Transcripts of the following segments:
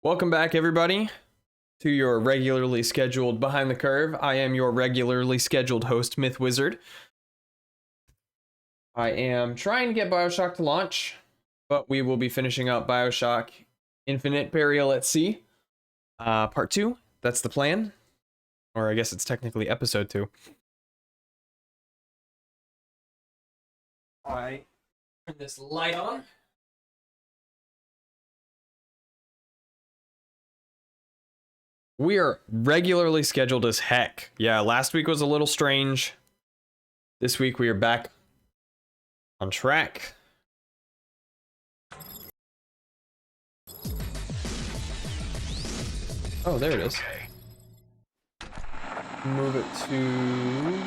Welcome back, everybody, to your regularly scheduled Behind the Curve. I am your regularly scheduled host, Myth Wizard. I am trying to get Bioshock to launch, but we will be finishing up Bioshock Infinite Burial at Sea, Part 2. That's the plan. Or I guess it's technically Episode 2. I turn this light on. We are regularly scheduled as heck. Yeah, last week was a little strange. This week we are back on track. Oh, there it is. Move it to...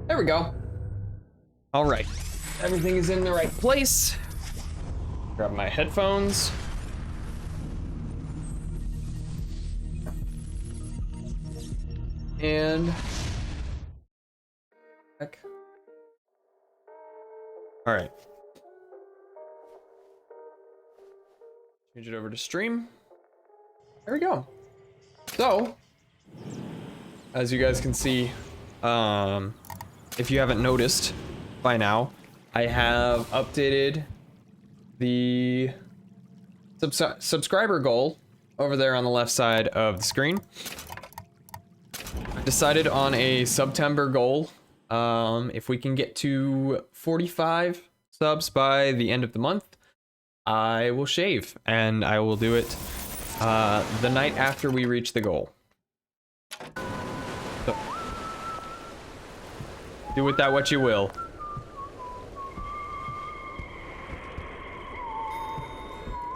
There we go. All right, everything is in the right place. Grab my headphones. And back. All right. Change it over to stream. There we go. So, as you guys can see, if you haven't noticed by now, I have updated the subscriber goal over there on the left side of the screen. I decided on a September goal. If we can get to 45 subs by the end of the month, I will shave, and I will do it the night after we reach the goal. So, do with that what you will.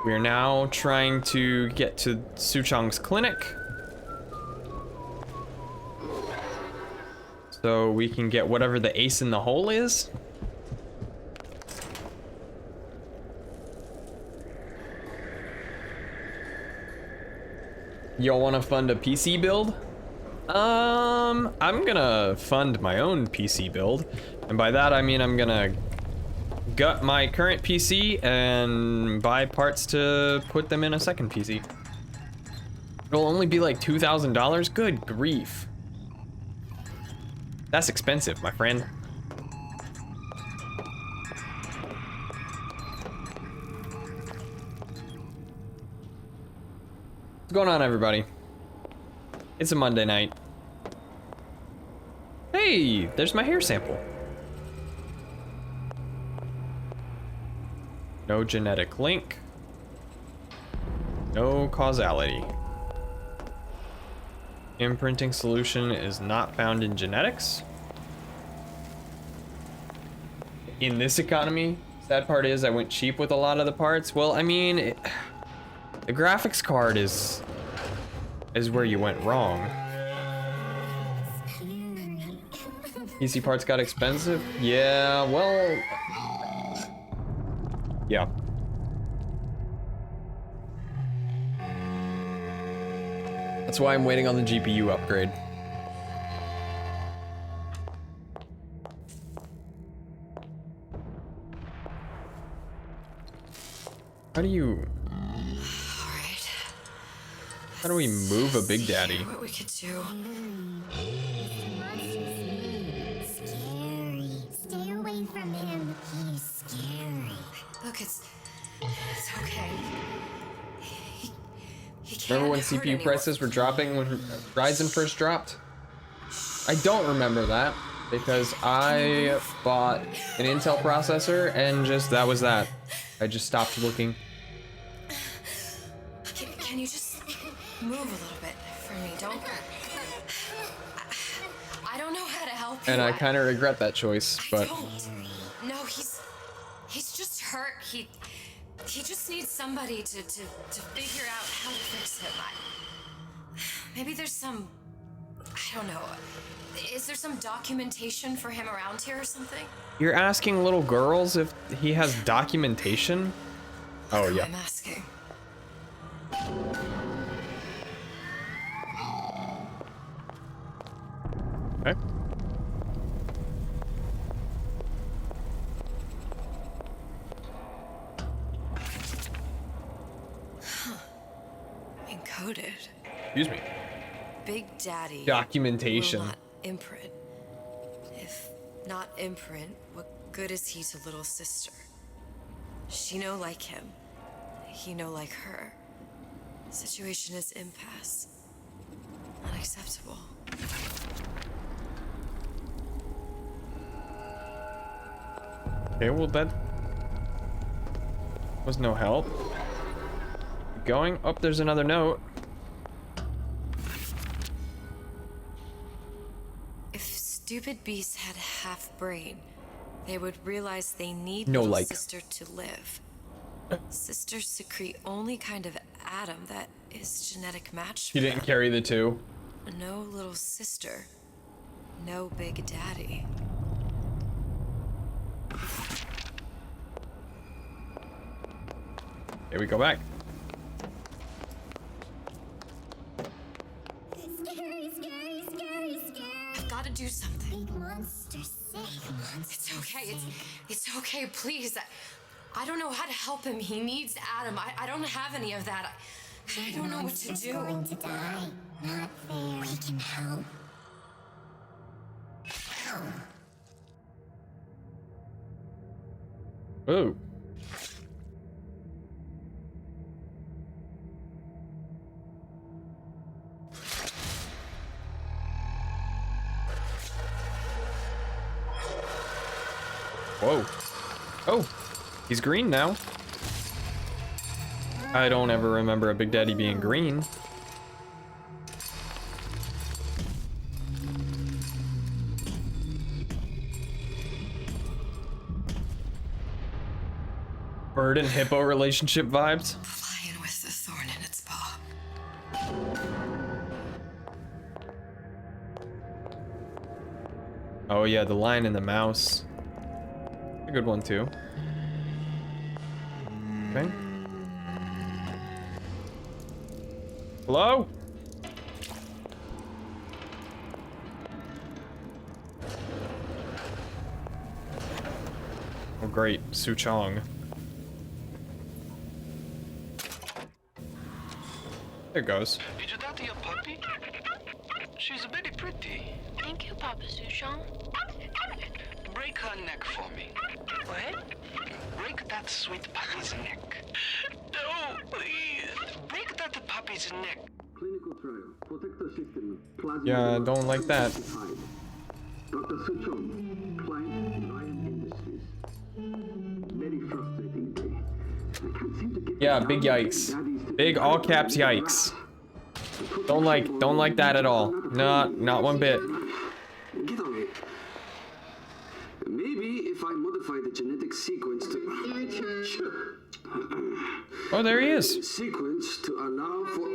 We are now trying to get to Suchong's clinic, so we can get whatever the ace in the hole is. Y'all want to fund a PC build? I'm gonna fund my own PC build, and by that I mean I'm gonna gut my current PC and buy parts to put them in a second PC. It'll only be like $2,000. Good grief. That's expensive, my friend. What's going on, everybody? It's a Monday night. Hey, there's my hair sample. No genetic link. No causality. Imprinting solution is not found in genetics. In this economy, sad part is I went cheap with a lot of the parts. Well, I mean, the graphics card is where you went wrong. PC parts got expensive? Yeah, well... Yeah. That's why I'm waiting on the GPU upgrade. How do you... Alright. How do we move a Big Daddy? What we could do. Scary. Stay away from him. He's scary. Look, it's okay. He can't Remember when hurt CPU anyone. prices were dropping when Ryzen first dropped? I don't remember that because I bought an Intel processor and just that was that. I just stopped looking. Can you just move a little bit for me? Don't. I don't know how to help you. And I kind of regret that choice, but No, he's just hurt. He just needs somebody to figure out how to fix him. Maybe there's some, I don't know. Is there some documentation for him around here or something? you're asking little girls if he has documentation? Oh yeah. I'm asking. Okay. Excuse me. Big Daddy Documentation. will not imprint. If not imprint, what good is he to little sister? She no like him. He no like her. Situation is impasse. Unacceptable. Okay, well that was no help. Going up, there's another note. If stupid beasts had half brain, they would realize they need No, little like. sister to live. Sisters secrete only kind of atom that is genetic match for He didn't them. carry the two. No little sister. No Big Daddy. Here we go back. Scary, scary, scary, scary. I've got to do something. Big monsters, sick monsters. It's okay. It's okay. Please. I don't know how to help him. He needs Adam. I don't have any of that. I don't know what to Monster's do. going to die. Not fair. We can help. Ooh. Whoa. Oh, he's green now. I don't ever remember a Big Daddy being green. Bird and hippo relationship vibes. Flying with the thorn in its paw. Oh yeah, the lion and the mouse. A good one too. Okay. Hello? Oh great, Su Chong. There it goes. Is that your puppy? She's very pretty. Thank you, Papa Sushong. Break her neck for me. What? Break that sweet puppy's neck. No, please. Break that puppy's neck. Clinical trial. Protector system. Plasma Yeah, I don't like that. certified. Dr. Suchong, client Lion Industries. Very frustrating day. I can't seem to get Yeah, down big to yikes. Daddy's to Big all caps yikes. Don't like that at all. Not one bit. Get on it. Maybe if I modify the genetic sequence to sure. Oh, there he is. Sequence to allow for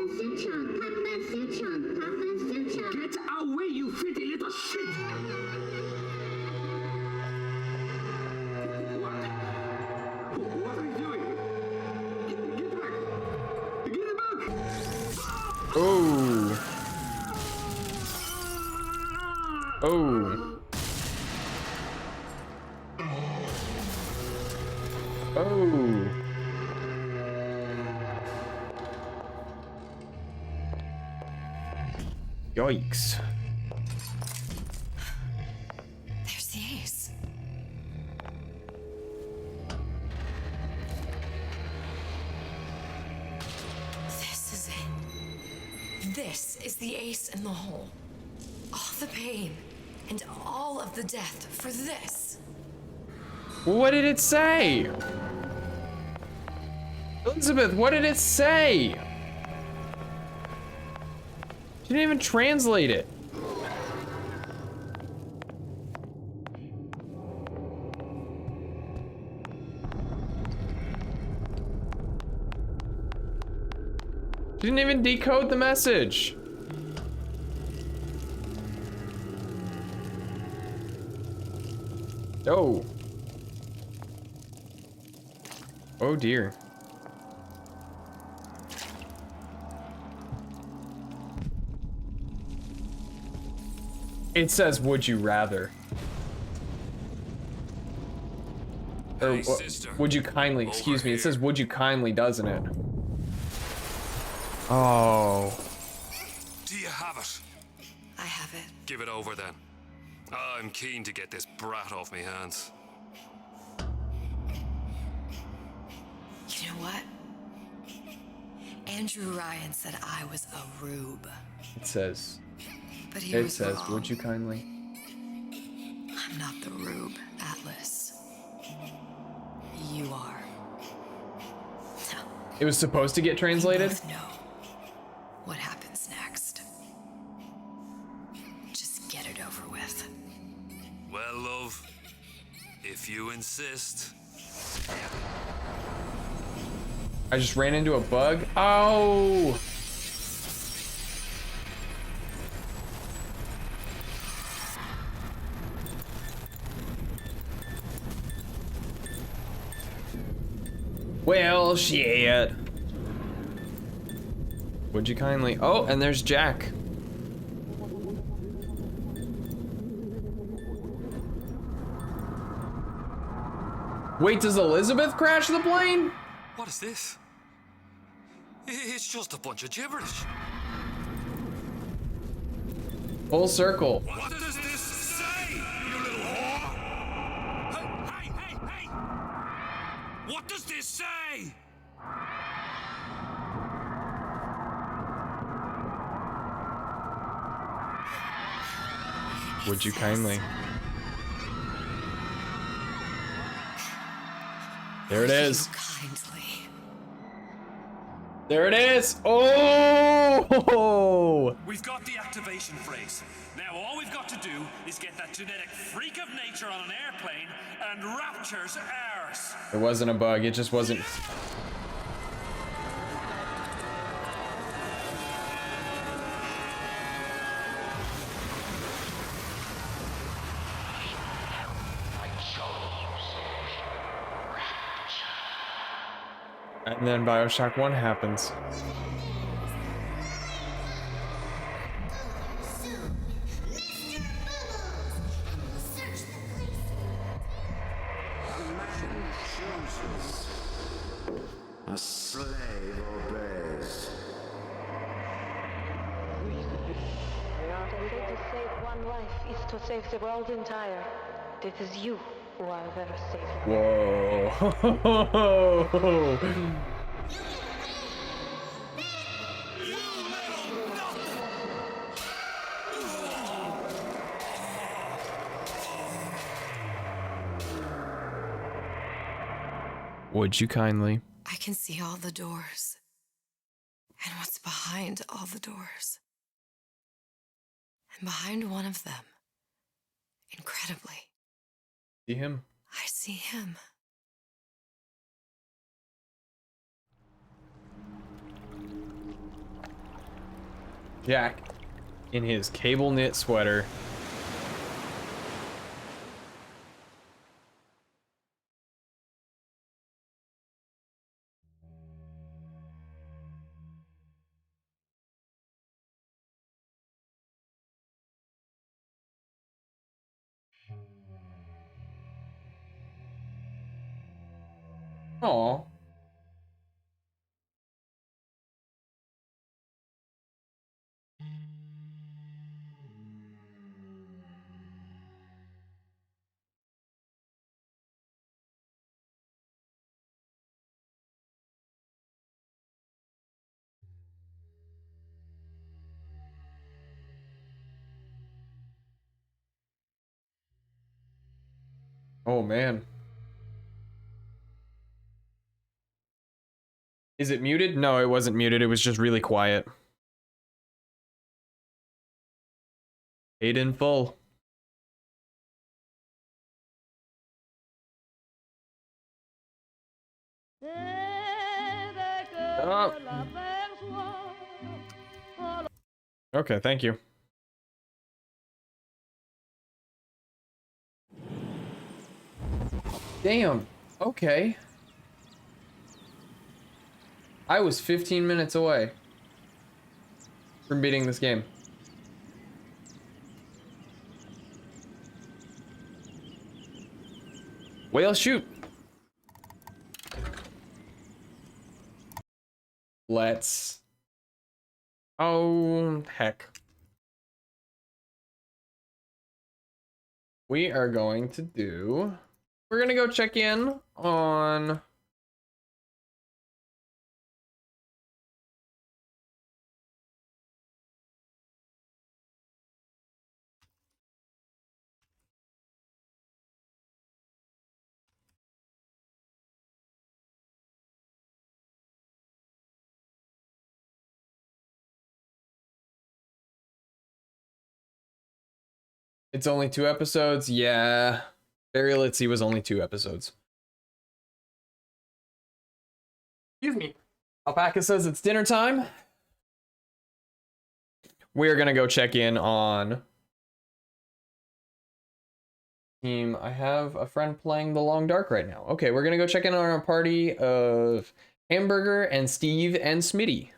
get away, you filthy little shit! What are you doing? Get back! Get it back! Oh. Oh. Oh. Yikes. There's the ace. This is it. This is the ace in the hole. All the pain and all of the death for this. What did it say? Elizabeth, what did it say? She didn't even translate it. She didn't even decode the message. Oh. Oh dear. It says, would you rather? Or, Hey, sister. would you kindly, excuse me, it here. says, would you kindly, doesn't it? Oh. have it? I have it. Give it over then. I'm keen to get this brat off me hands. You know what? Andrew Ryan said I was a rube. It says, But he was wrong. would you kindly? I'm not the rube, Atlas. You are. No. It was supposed to get We translated? both know what happens next. Just get it over with. Well, love, if you insist. I just ran into a bug. Oh! Well, shit. Would you kindly? Oh, and there's Jack. Wait, does Elizabeth crash the plane? What is this? It's just a bunch of gibberish. Full circle. What does this say, you little whore? Hey, hey, hey, hey! What does this say? Would you kindly? There it is. Kindly. There it is. Oh! We've got the activation phrase. Now all we've got to do is get that genetic freak of nature on an airplane and Rapture's ours. It wasn't a bug. It just wasn't. And then Bioshock 1 happens. A slave obeys. To save one life is to save the world entire. It is you who are their savior. Whoa. Would you kindly? I can see all the doors. And what's behind all the doors. And behind one of them, incredibly, See him? I see him. Jack in his cable knit sweater. Aw. Oh man. Is it muted? No, it wasn't muted. It was just really quiet. Paid in full. Oh. Okay, thank you. Damn. Okay. I was 15 minutes away from beating this game. Well, shoot. Let's... Oh, heck. we are going to do... We're gonna go check in on... It's only 2 episodes? Yeah. Very Litzy was only 2 episodes. Excuse me. Alpaca says it's dinner time. We're gonna go check in on team. I have a friend playing The Long Dark right now. Okay, we're gonna go check in on our party of Hamburger and Steve and Smitty.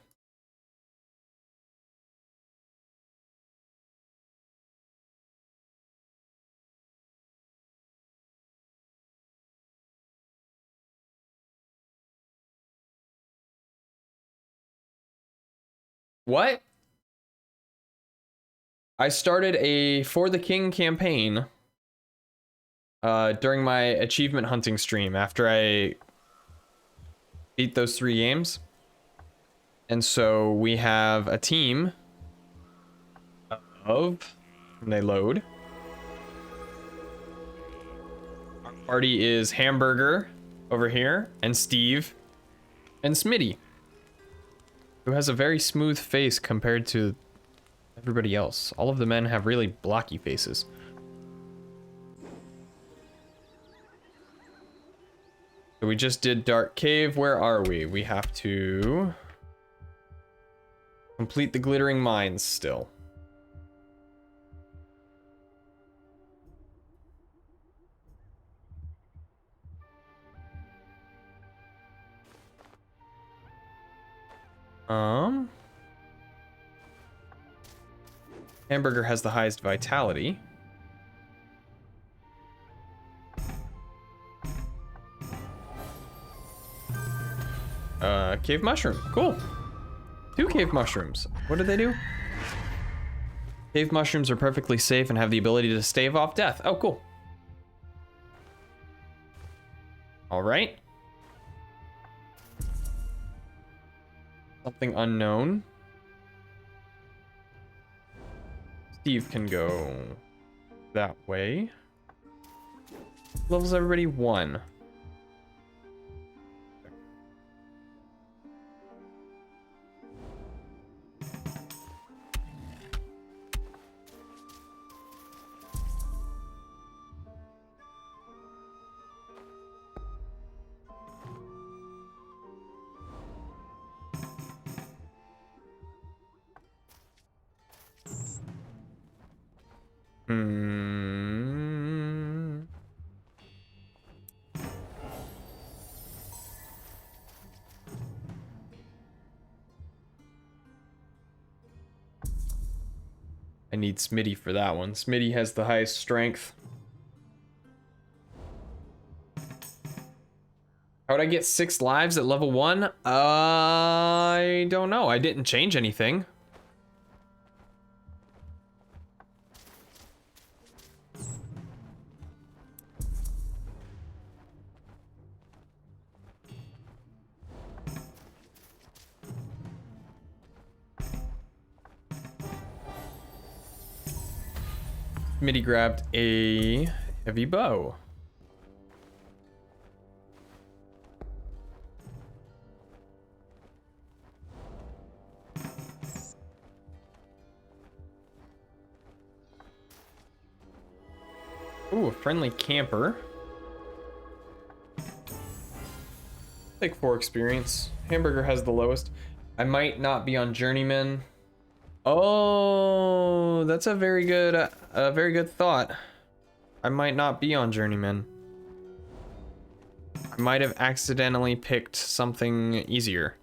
What? I started a For the King campaign during my achievement hunting stream after I beat those 3 games. And so we have a team of, when they load. Our party is Hamburger over here, and Steve, and Smitty, who has a very smooth face compared to everybody else. All of the men have really blocky faces. So we just did Dark Cave. Where are we? We have to complete the Glittering Mines still. Hamburger has the highest vitality. Cave mushroom. Cool. 2 cave mushrooms. What do they do? Cave mushrooms are perfectly safe and have the ability to stave off death. Oh, cool. All right. Something unknown. Steve can go that way. Levels everybody 1. I need Smitty for that one. Smitty has the highest strength. How would I get 6 lives at level 1? I don't know. I didn't change anything. Smitty grabbed a heavy bow. Ooh, a friendly camper. Take 4 experience. Hamburger has the lowest. I might not be on Journeyman. Oh, that's a very good thought. I might not be on Journeyman. I might have accidentally picked something easier.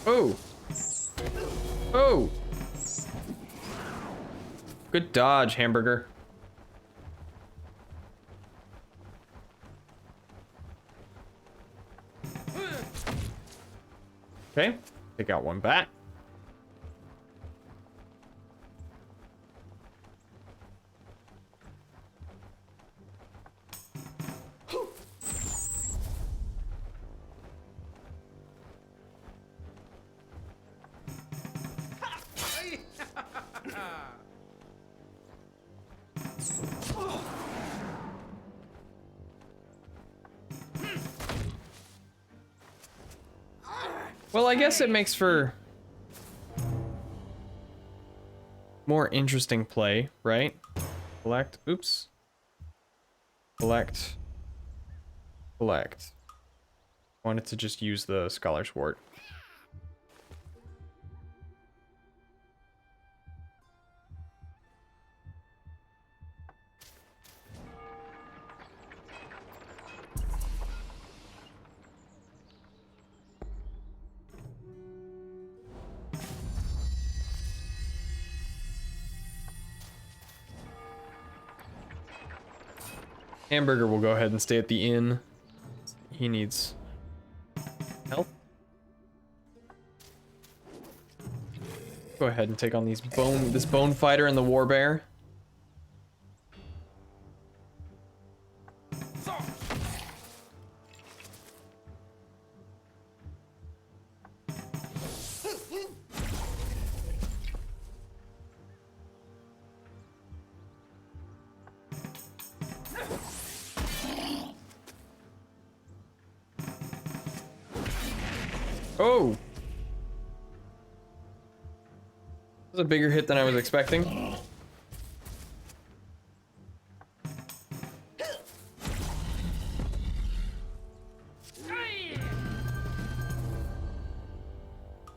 Oh. Oh. Good dodge, Hamburger. Okay, take out one bat. Well, I guess it makes for more interesting play, right? Collect, oops. Collect. Collect. Wanted to just use the Scholar's Wart. Hamburger will go ahead and stay at the inn. He needs help. Go ahead and take on this bone fighter and the warbear. Oh! That was a bigger hit than I was expecting.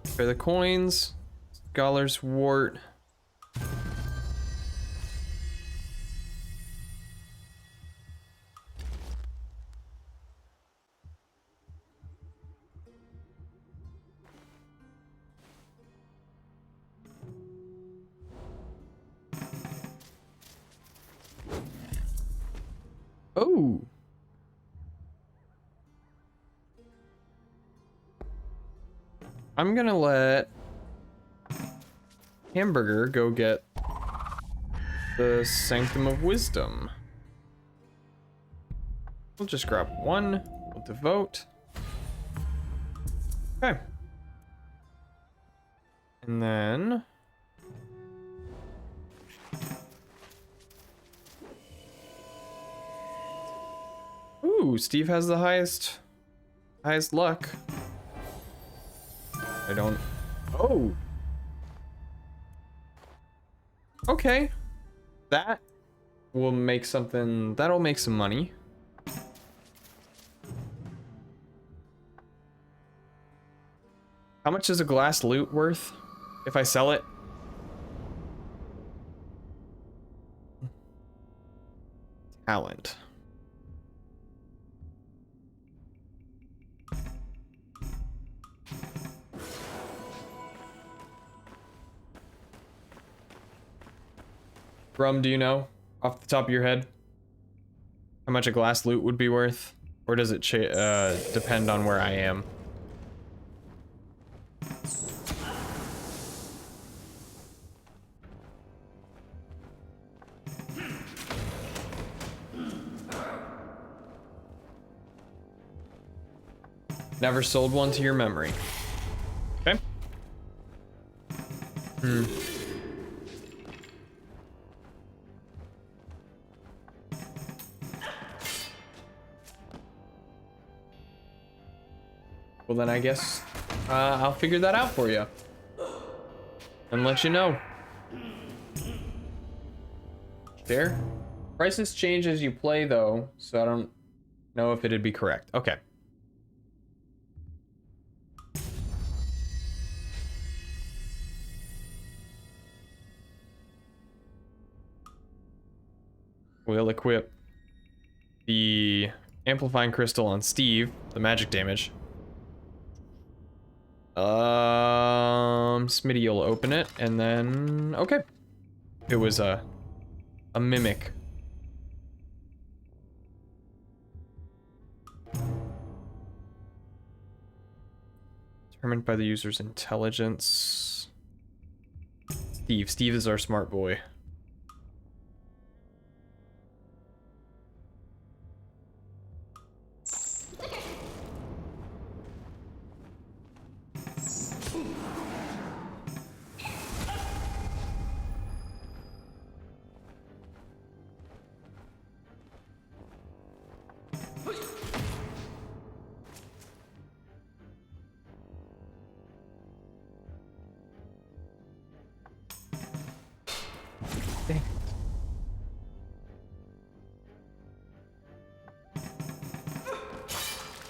For the coins, Scholar's Wart. Oh. I'm gonna let Hamburger go get the Sanctum of Wisdom. We'll just grab one. We'll devote. Okay. And then ooh, Steve has the highest luck. I don't. Oh. Okay. That will make something. That'll make some money. How much is a glass loot worth if I sell it? Talent. Rum, do you know off the top of your head how much a glass loot would be worth? Or does it depend on where I am? Never sold one to your memory. Okay. Well, then I guess I'll figure that out for you and let you know. There. Prices change as you play, though, so I don't know if it'd be correct. Okay. We'll equip the amplifying crystal on Steve, the magic damage. Smitty will open it, and then okay. It was a mimic. Determined by the user's intelligence. Steve. Steve is our smart boy.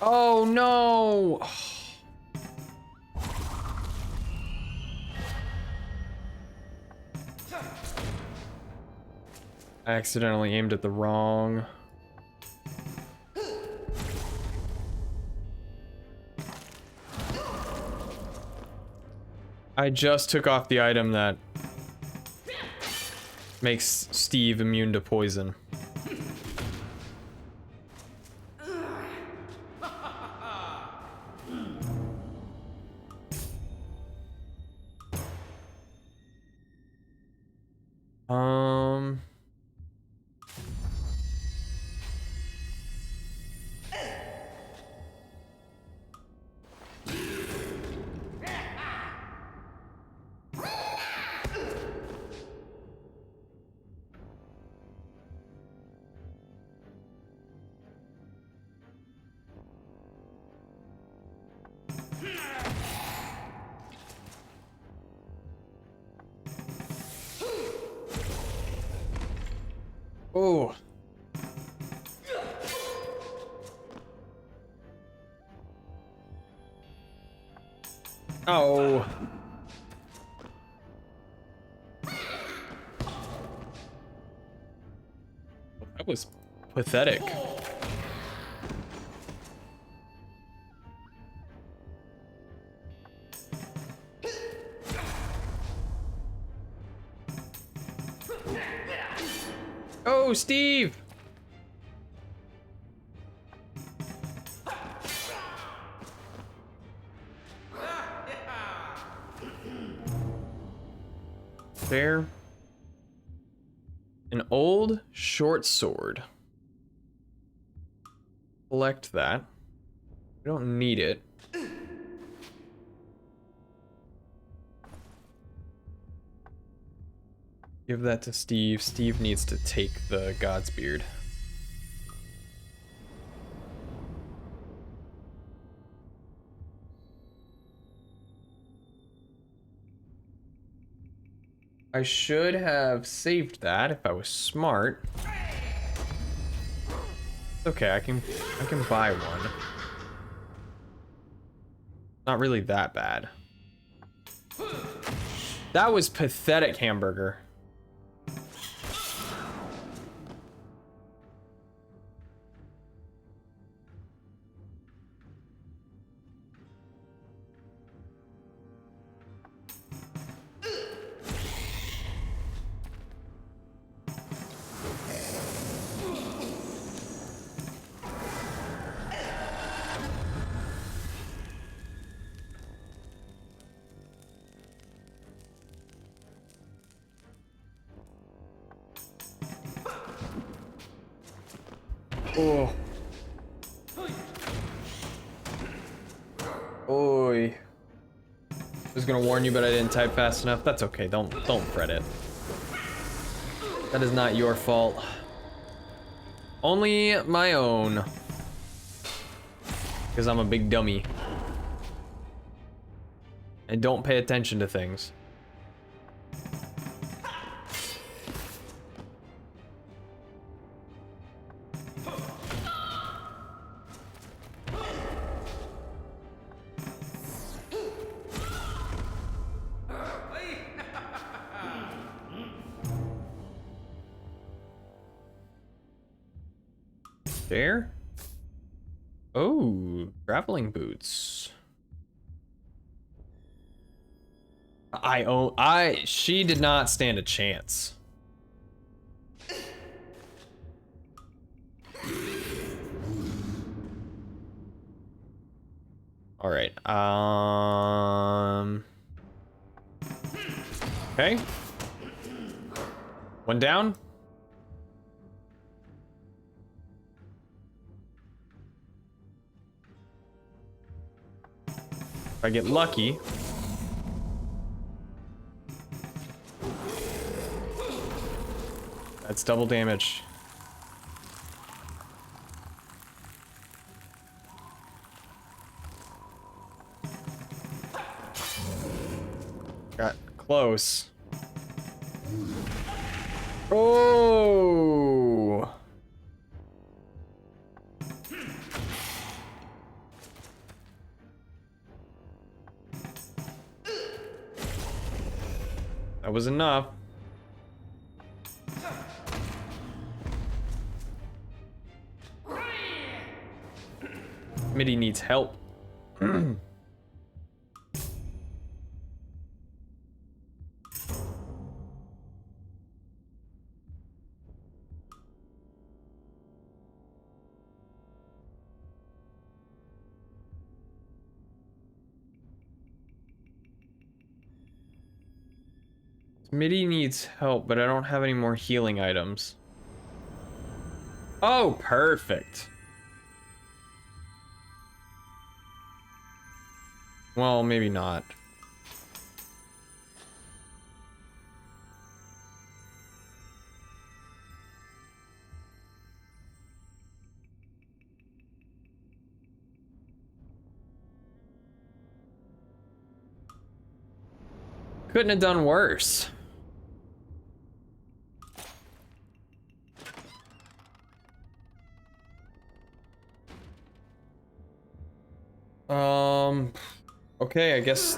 Oh no! I accidentally aimed at the wrong. I just took off the item that makes Steve immune to poison. Oh. Oh. That was pathetic. Oh, Steve! There. An old short sword. Collect that. We don't need it. Give that to Steve. Steve needs to take the God's Beard. I should have saved that if I was smart. Okay, I can buy one. Not really that bad. That was pathetic, hamburger. Oh. Oi. I was gonna warn you, but I didn't type fast enough. That's okay. Don't fret it. That is not your fault. Only my own. Because I'm a big dummy. And don't pay attention to things. There? Oh, traveling boots. She did not stand a chance. All right. Okay. One down. If I get lucky. That's double damage. Got close. Oh! That was enough. Mitty needs help. Mitty needs help, but I don't have any more healing items. Oh, perfect. Well, maybe not. Couldn't have done worse. Okay, I guess.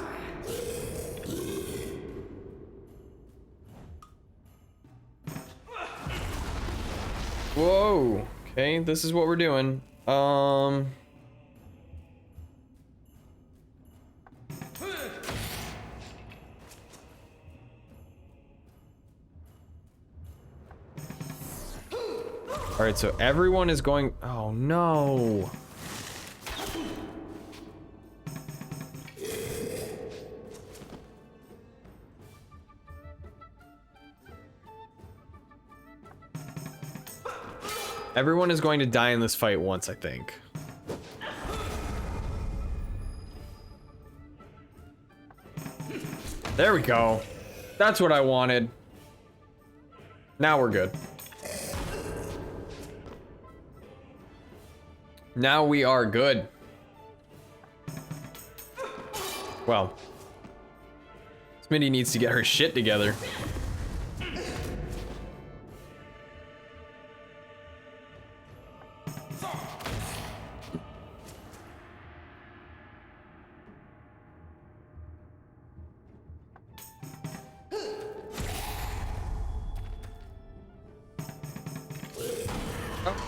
Whoa. Okay, this is what we're doing. All right, so everyone is going. Oh no. Everyone is going to die in this fight once, I think. There we go. That's what I wanted. Now we're good. Now we are good. Well, Smitty needs to get her shit together.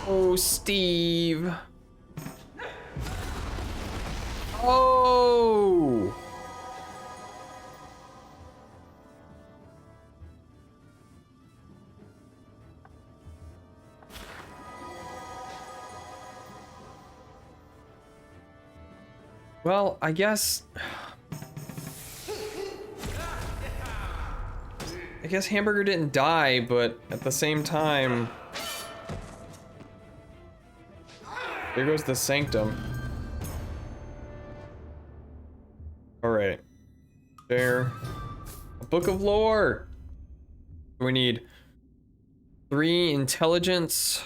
Oh, Steve. Oh. Well, I guess Hamburger didn't die, but at the same time, there goes the sanctum. All right, there. A book of lore. We need 3 intelligence.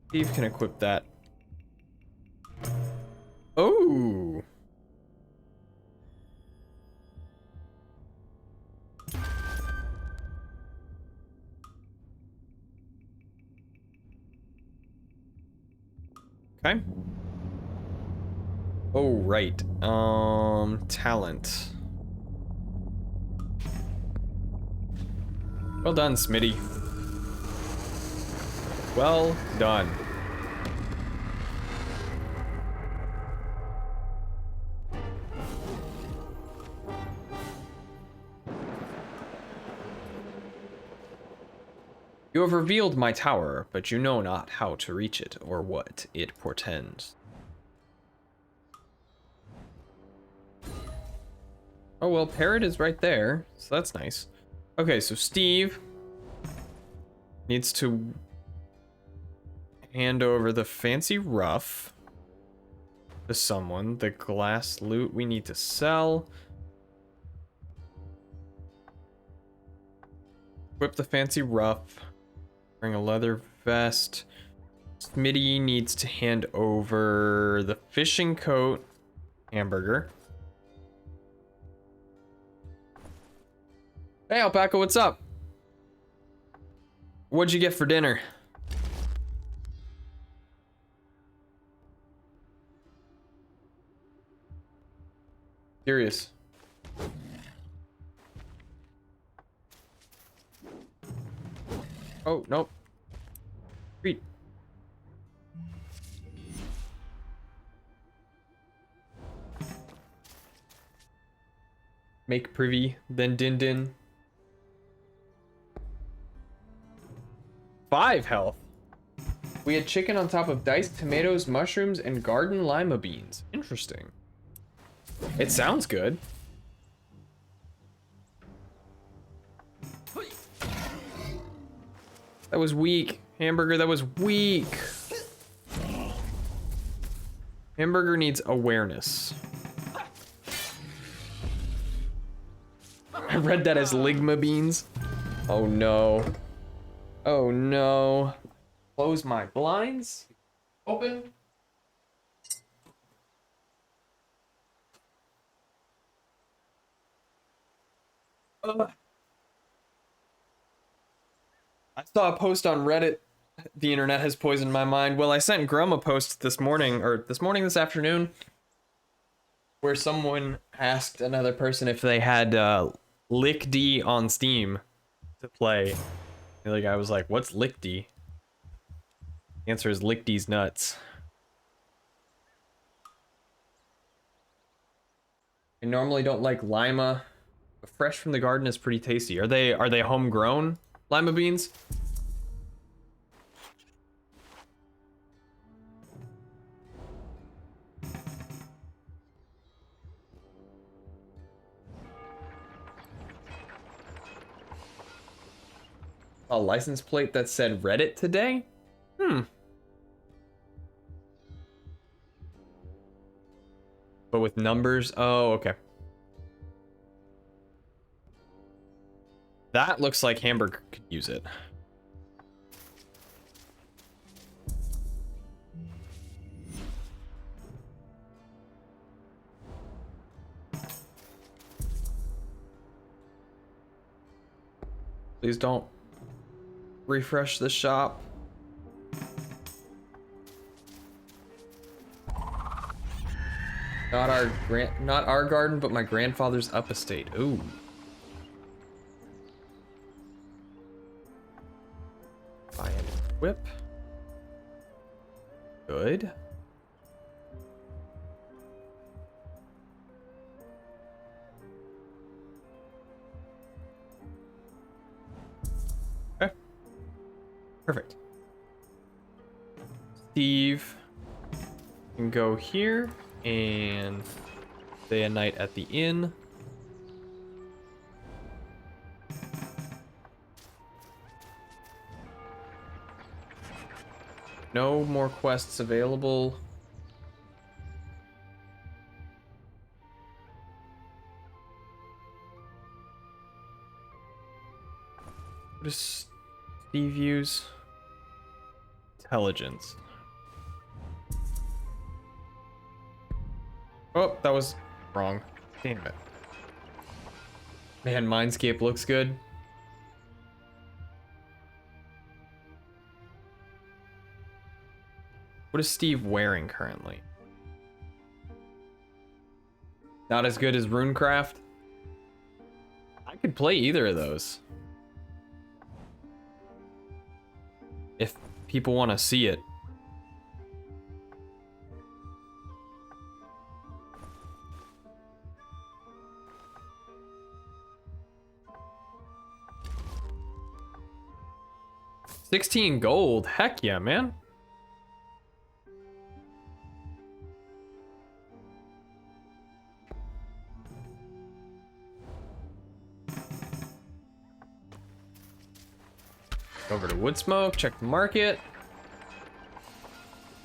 Steve can equip that. Oh. Okay. Oh, right. Talent. Well done, Smitty. Well done. You have revealed my tower, but you know not how to reach it or what it portends. Oh, well, Parrot is right there, so that's nice. Okay, so Steve needs to hand over the fancy rough to someone. The glass loot we need to sell. Equip the fancy rough. Bring a leather vest. Smitty needs to hand over the fishing coat. Hamburger. Hey, Alpaca, what's up? What'd you get for dinner? Curious. Oh, nope. Treat. Make privy, then din din. 5 health. We had chicken on top of diced tomatoes, mushrooms, and garden lima beans. Interesting. It sounds good. That was weak. Hamburger, that was weak. Hamburger needs awareness. I read that as ligma beans. Oh no. Oh no. Close my blinds. Open. I saw a post on Reddit. The internet has poisoned my mind. Well, I sent Grum a post this morning, this afternoon, where someone asked another person if they had Lickd on Steam to play. And the guy was like, "What's Lickd?" The answer is Lickd's nuts. I normally don't like lima, but fresh from the garden is pretty tasty. Are they homegrown lima beans? A license plate that said Reddit today? But with numbers? Oh, okay. That looks like Hamburger could use it. Please don't refresh the shop. Not our garden, but my grandfather's up estate. Ooh. Buy and equip. Good. Okay. Perfect. Steve can go here and stay a night at the inn. No more quests available. What does Steve use? Intelligence. Oh, that was wrong. Damn it. Man, Mindscape looks good. What is Steve wearing currently? Not as good as Runecraft? I could play either of those. If people want to see it. $16 gold. Heck yeah, man. Over to wood smoke, check the market.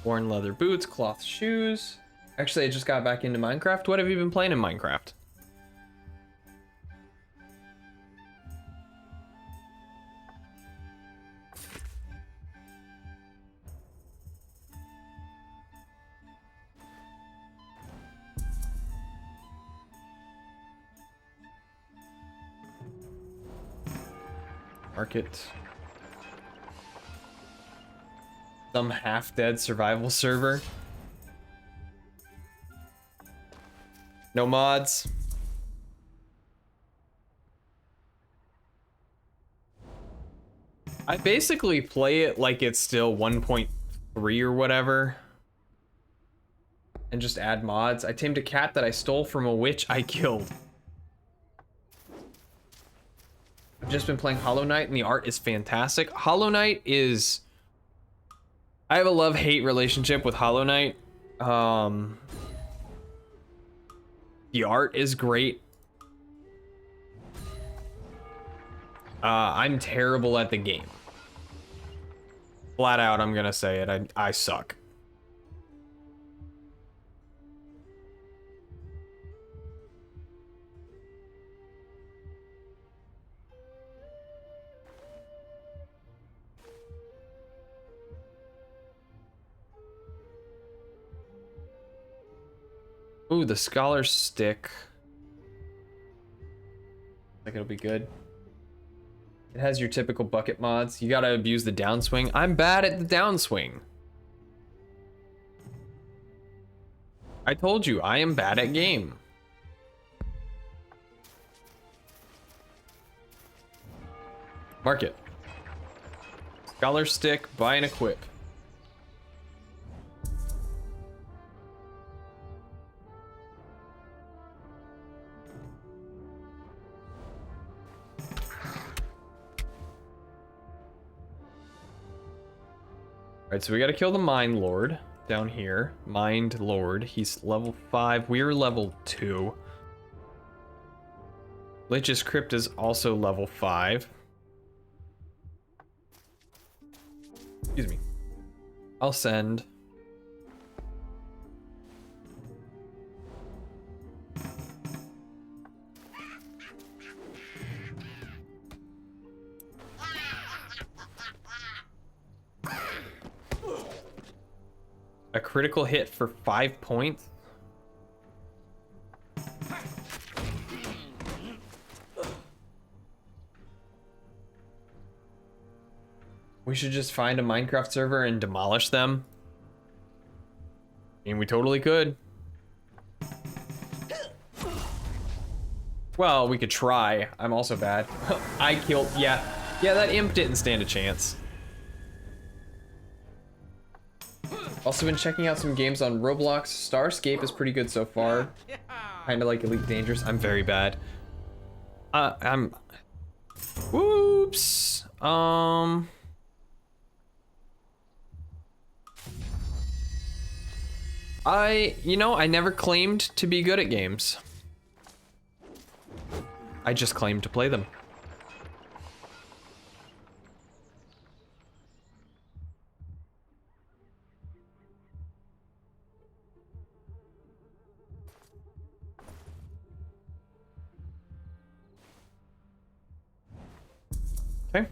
Worn leather boots, cloth shoes. Actually, I just got back into Minecraft. What have you been playing in Minecraft? Market. Some half-dead survival server. No mods. I basically play it like it's still 1.3 or whatever. And just add mods. I tamed a cat that I stole from a witch I killed. I've just been playing Hollow Knight and the art is fantastic. Hollow Knight is... I have a love-hate relationship with Hollow Knight. The art is great. I'm terrible at the game. Flat out, I'm gonna say it. I suck. Ooh, the scholar stick. I think it'll be good. It has your typical bucket mods. You gotta abuse the downswing. I'm bad at the downswing. I told you, I am bad at game. Market. Scholar stick, buy and equip. Alright, so we gotta kill the Mind Lord down here. Mind Lord. He's level 5. We're level 2. Lich's Crypt is also level 5. Excuse me. I'll send. A critical hit for 5 points. We should just find a Minecraft server and demolish them. I mean, we totally could. Well, we could try. I'm also bad. I killed, yeah, that imp didn't stand a chance. Also been checking out some games on Roblox. Starscape is pretty good so far. Kinda like Elite Dangerous. I'm very bad. Whoops. I never claimed to be good at games. I just claimed to play them. Okay.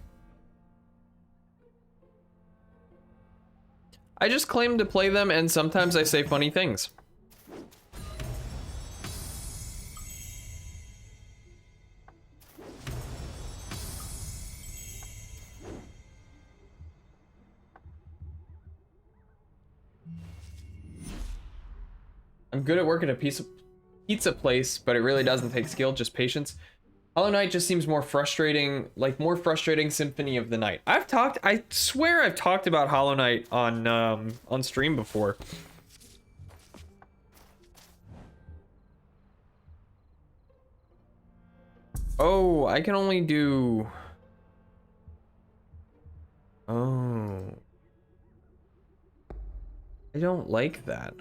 I just claim to play them, and sometimes I say funny things. I'm good at working at a pizza place, but it really doesn't take skill, just patience. Hollow Knight just seems more frustrating, like more frustrating Symphony of the Night. I swear I've talked about Hollow Knight on stream before. Oh, I can only do... Oh. I don't like that.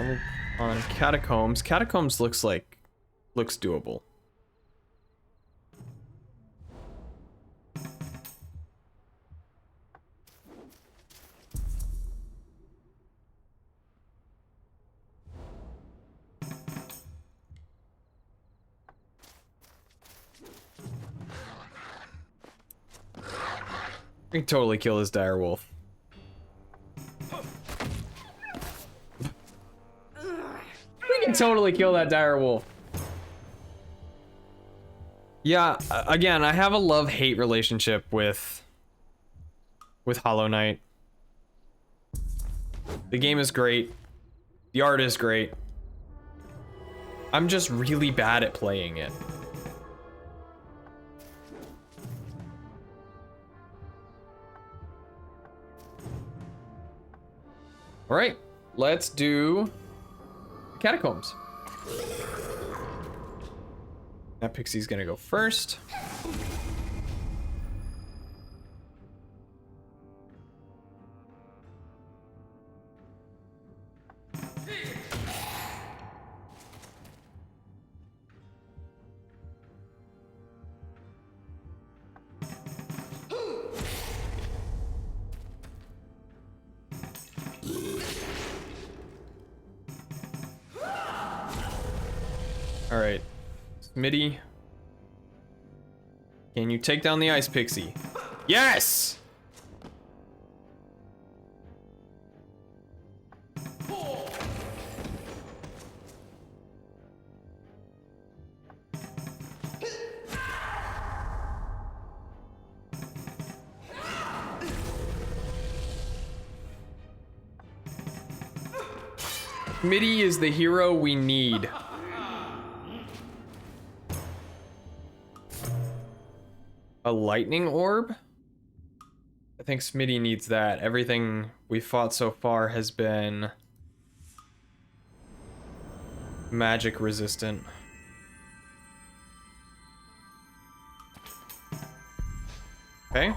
stumbled on catacombs. Catacombs looks doable. We can totally kill this dire wolf. We can totally kill that dire wolf. Yeah, again, I have a love-hate relationship with Hollow Knight. The game is great. The art is great. I'm just really bad at playing it. All right, let's do catacombs. That pixie's gonna go first. All right, Smitty, can you take down the ice pixie? Yes! Smitty is the hero we need. A lightning orb? I think Smitty needs that. Everything we fought so far has been magic resistant. Okay.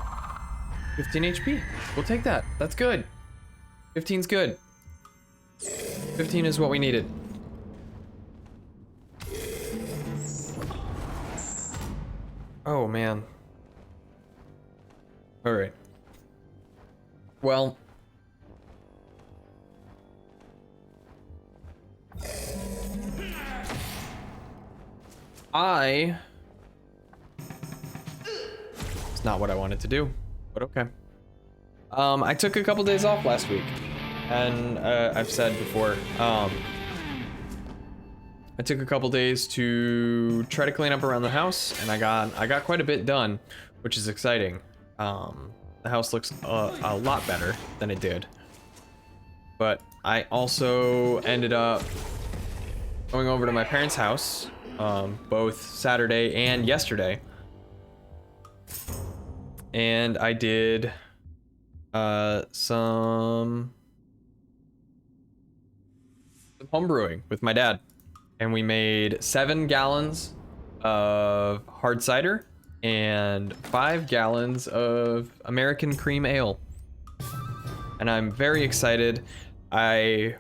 15 HP. We'll take that. That's good. 15's good. 15 is what we needed. Oh, man. All right. Well. It's not what I wanted to do, but okay. I took a couple days off last week, and I've said before, I took a couple days to try to clean up around the house, and I got quite a bit done, which is exciting. The house looks a lot better than it did. But I also ended up going over to my parents' house, both Saturday and yesterday. And I did some home brewing with my dad. And we made 7 gallons of hard cider and 5 gallons of American cream ale. And I'm very excited. It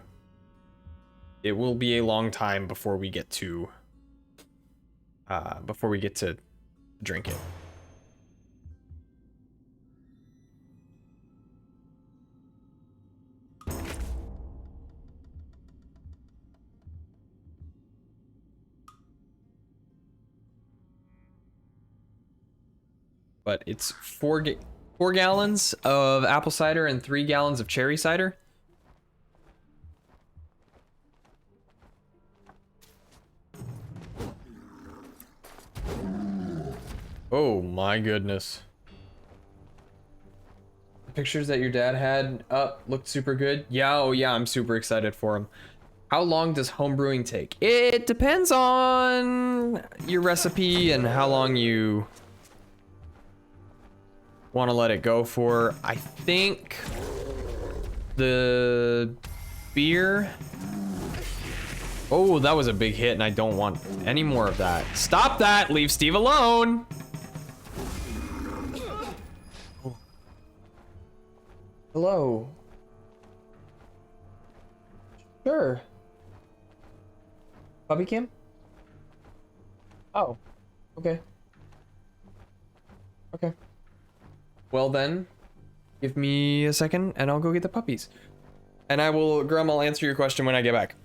will be a long time before we get to drink it. But it's 4 gallons of apple cider and 3 gallons of cherry cider. Oh my goodness. The pictures that your dad had up looked super good. Yeah, oh yeah, I'm super excited for him. How long does homebrewing take? It depends on your recipe and how long you want to let it go for. I think the beer. Oh, that was a big hit, and I don't want any more of that. Stop that! Leave Steve alone! Oh. Hello. Sure. Puppy cam? Oh. Okay. Okay. Well then, give me a second and I'll go get the puppies. And I will, Grum, I'll answer your question when I get back.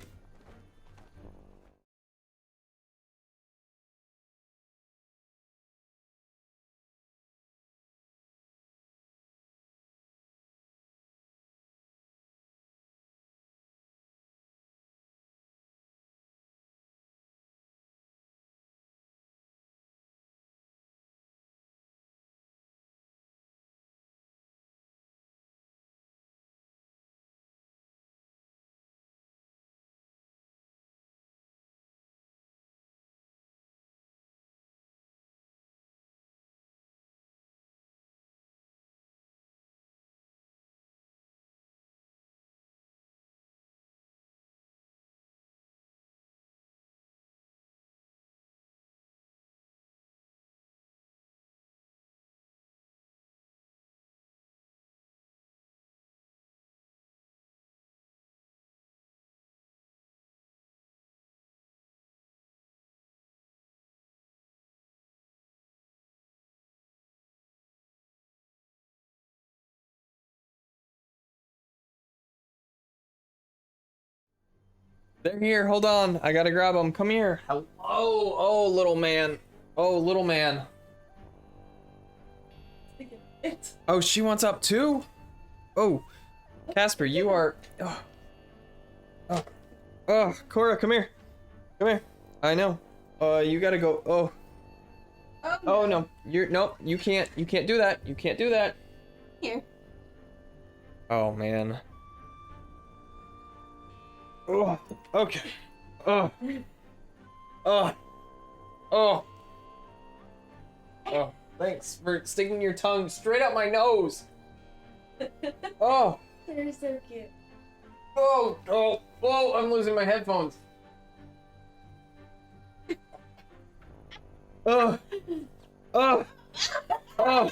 They're here, hold on. I gotta grab them. Come here. Hello. Oh, little man. Oh, little man. Oh, she wants up too? Oh, Casper, you are... Oh. Oh. Oh, Cora, come here. Come here. I know. You gotta go. Oh. Oh, no. Nope, you can't do that. You can't do that. Here. Oh, man. Oh, okay. Oh. Oh. Oh. Oh. Thanks for sticking your tongue straight up my nose. Oh. They're so cute. Oh. Oh. Oh, I'm losing my headphones. Oh. Oh. Oh.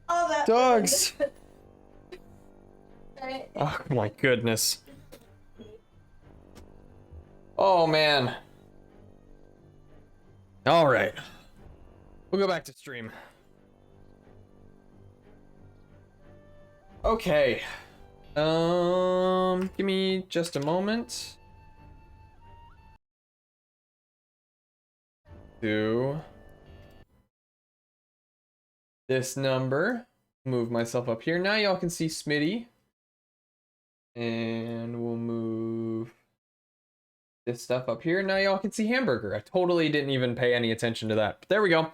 All that. Dogs. Right. Oh my goodness. Oh man. All right. We'll go back to stream. Okay. Give me just a moment. To this number. Move myself up here. Now y'all can see Smitty. And we'll move this stuff up here. Now y'all can see Hamburger. I totally didn't even pay any attention to that. But there we go.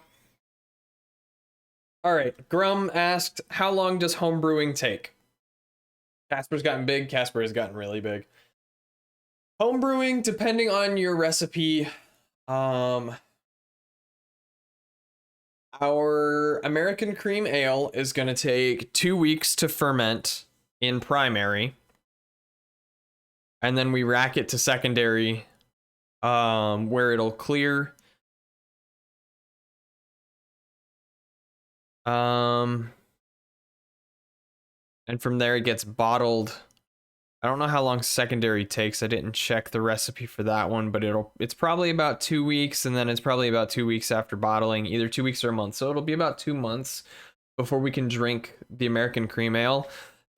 All right. Grum asked, how long does home brewing take? Casper's gotten big. Casper has gotten really big. Home brewing, depending on your recipe, our American cream ale is going to take 2 weeks to ferment in primary. And then we rack it to secondary, where it'll clear. And from there it gets bottled. I don't know how long secondary takes. I didn't check the recipe for that one, but it's probably about 2 weeks, and then it's probably about 2 weeks after bottling, either 2 weeks or a month. So it'll be about 2 months before we can drink the American cream ale.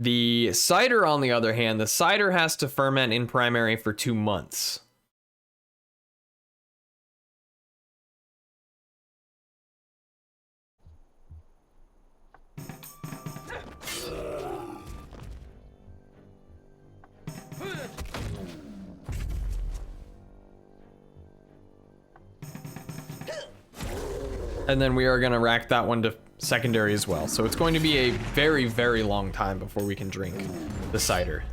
The cider, on the other hand, the cider has to ferment in primary for 2 months. And then we are going to rack that one to secondary as well. So it's going to be a very, very long time before we can drink the cider.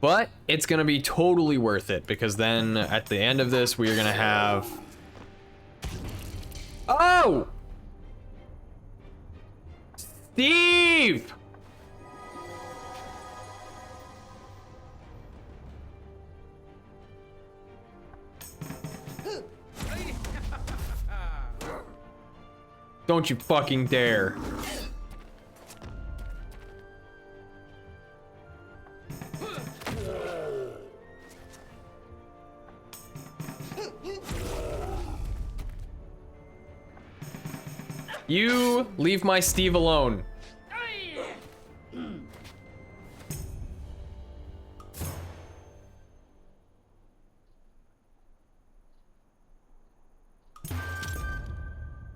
But it's going to be totally worth it, because then at the end of this, we are going to have... Oh! Steve! Don't you fucking dare. You leave my Steve alone.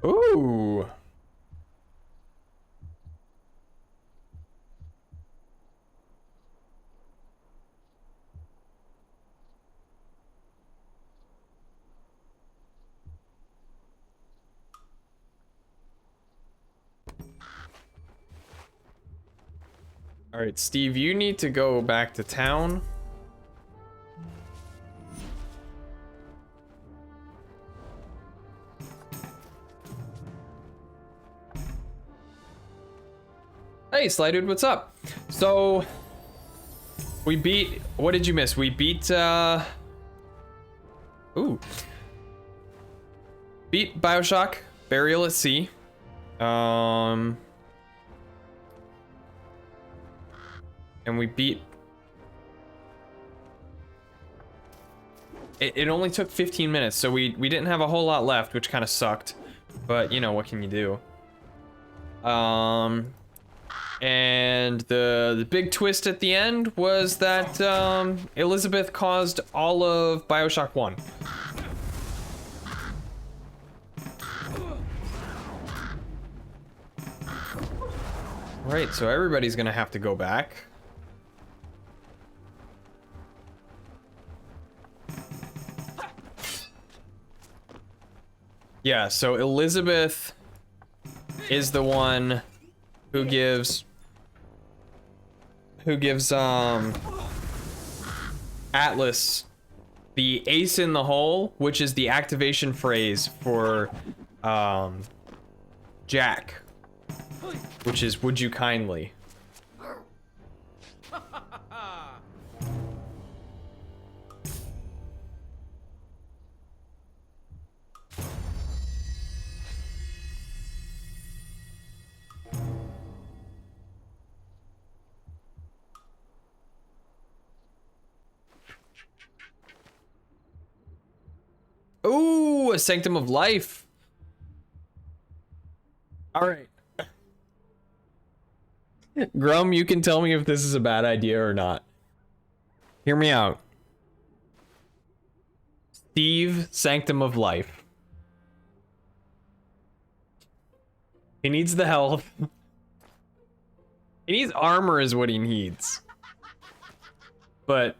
Ooh. All right, Steve, you need to go back to town. Hey, Sly Dude, what's up? So, we beat, what did you miss? We beat, beat Bioshock, Burial at Sea. And we beat... It only took 15 minutes, so we didn't have a whole lot left, which kind of sucked. But, you know, what can you do? And the big twist at the end was that Elizabeth caused all of Bioshock 1. Right, so everybody's gonna have to go back. Yeah, so Elizabeth is the one who gives Atlas the ace in the hole, which is the activation phrase for Jack, which is "Would you kindly." Ooh, a Sanctum of Life. All right. Grum, you can tell me if this is a bad idea or not. Hear me out. Steve, Sanctum of Life. He needs the health. He needs armor is what he needs. But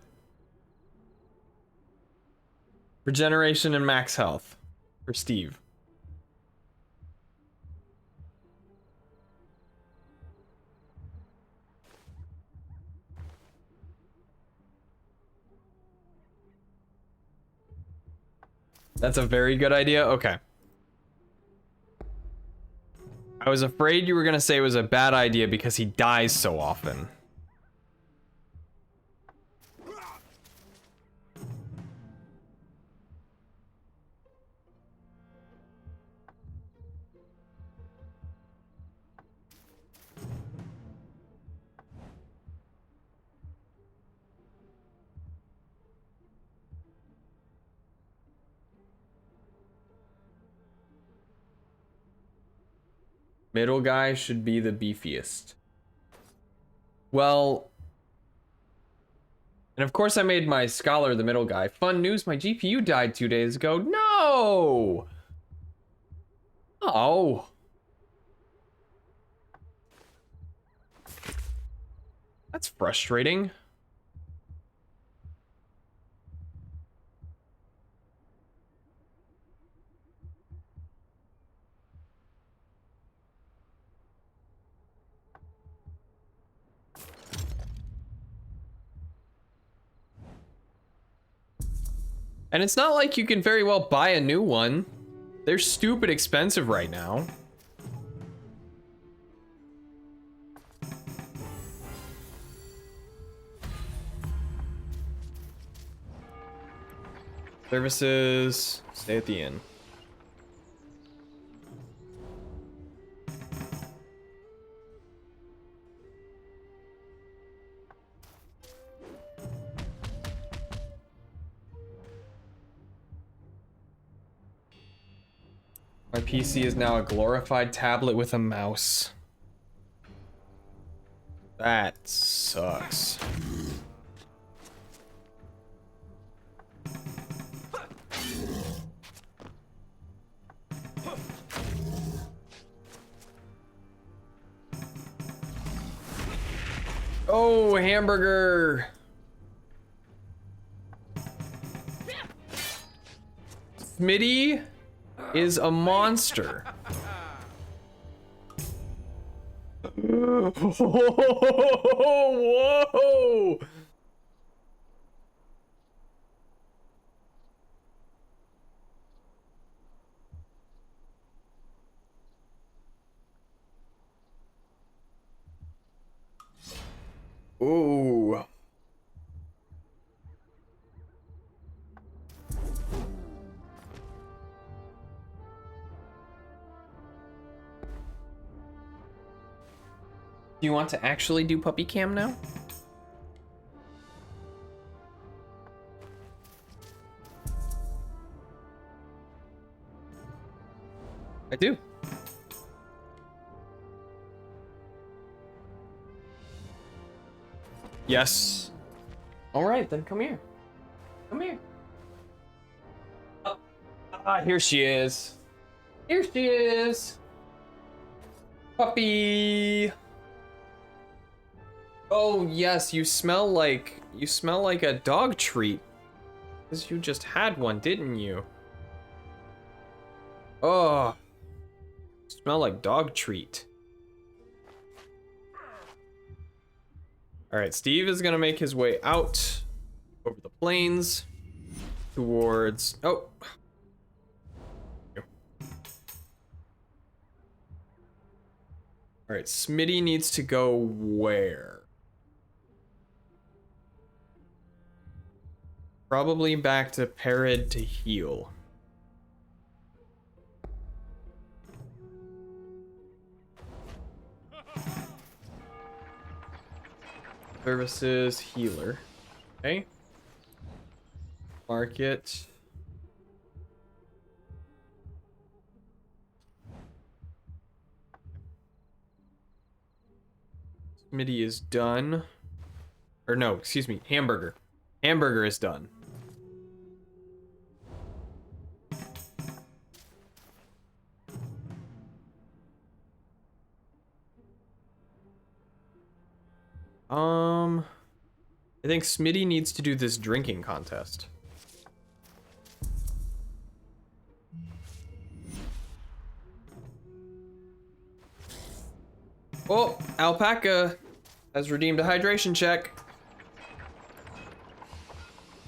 regeneration and max health for Steve. That's a very good idea. Okay. I was afraid you were gonna say it was a bad idea because he dies so often. Middle guy should be the beefiest. Well, and of course I made my scholar the middle guy. Fun news, my GPU died 2 days ago. No! Oh. That's frustrating. And it's not like you can very well buy a new one. They're stupid expensive right now. Services, stay at the inn. My PC is now a glorified tablet with a mouse. That sucks. Oh, hamburger! Smitty is a monster. Whoa! Ooh. Do you want to actually do puppy cam now? I do. Yes. All right, then come here. Come here. Oh. Here she is. Here she is. Puppy. Oh, yes, you smell like a dog treat. Because you just had one, didn't you? Oh. Smell like dog treat. All right, Steve is gonna make his way out over the plains towards, oh. All right, Smitty needs to go where? Probably back to Parad to heal. Services, healer. Okay. Market. Smitty is done. Or no, excuse me, hamburger. Hamburger is done. I think Smitty needs to do this drinking contest. Oh, Alpaca has redeemed a hydration check.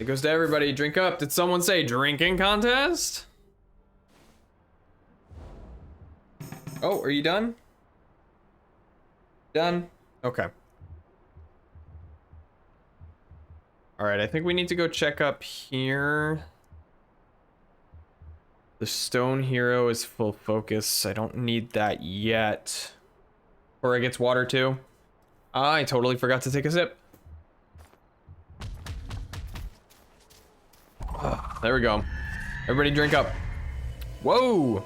It goes to everybody. Drink up. Did someone say drinking contest? Oh, are you done? Done? Okay. All right, I think we need to go check up here. The stone hero is full focus. I don't need that yet. Cora gets water too. I totally forgot to take a sip. Oh, there we go. Everybody drink up. Whoa!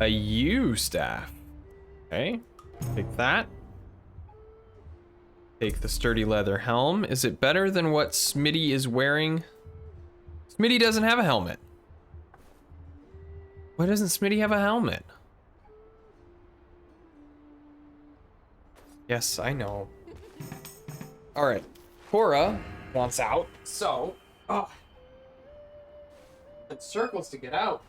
A U staff. Okay, take that. Take the sturdy leather helm. Is it better than what Smitty is wearing? Smitty doesn't have a helmet. Why doesn't Smitty have a helmet? Yes, I know. All right, Cora wants out, so it's circles to get out.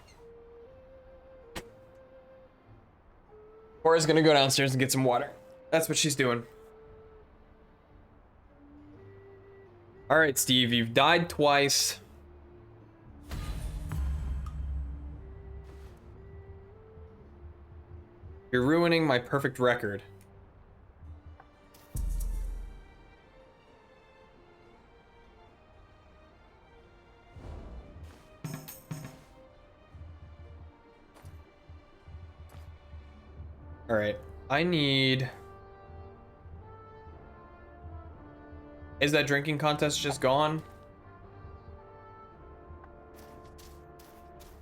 Cora's gonna go downstairs and get some water. That's what she's doing. All right, Steve, you've died twice. You're ruining my perfect record. All right, I need Is that drinking contest just gone?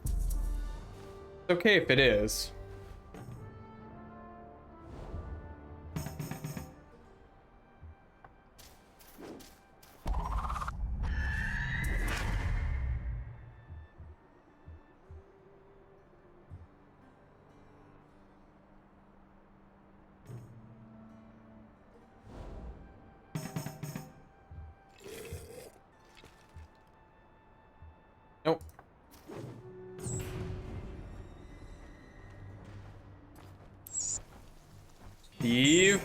It's okay if it is. Nope. Steve.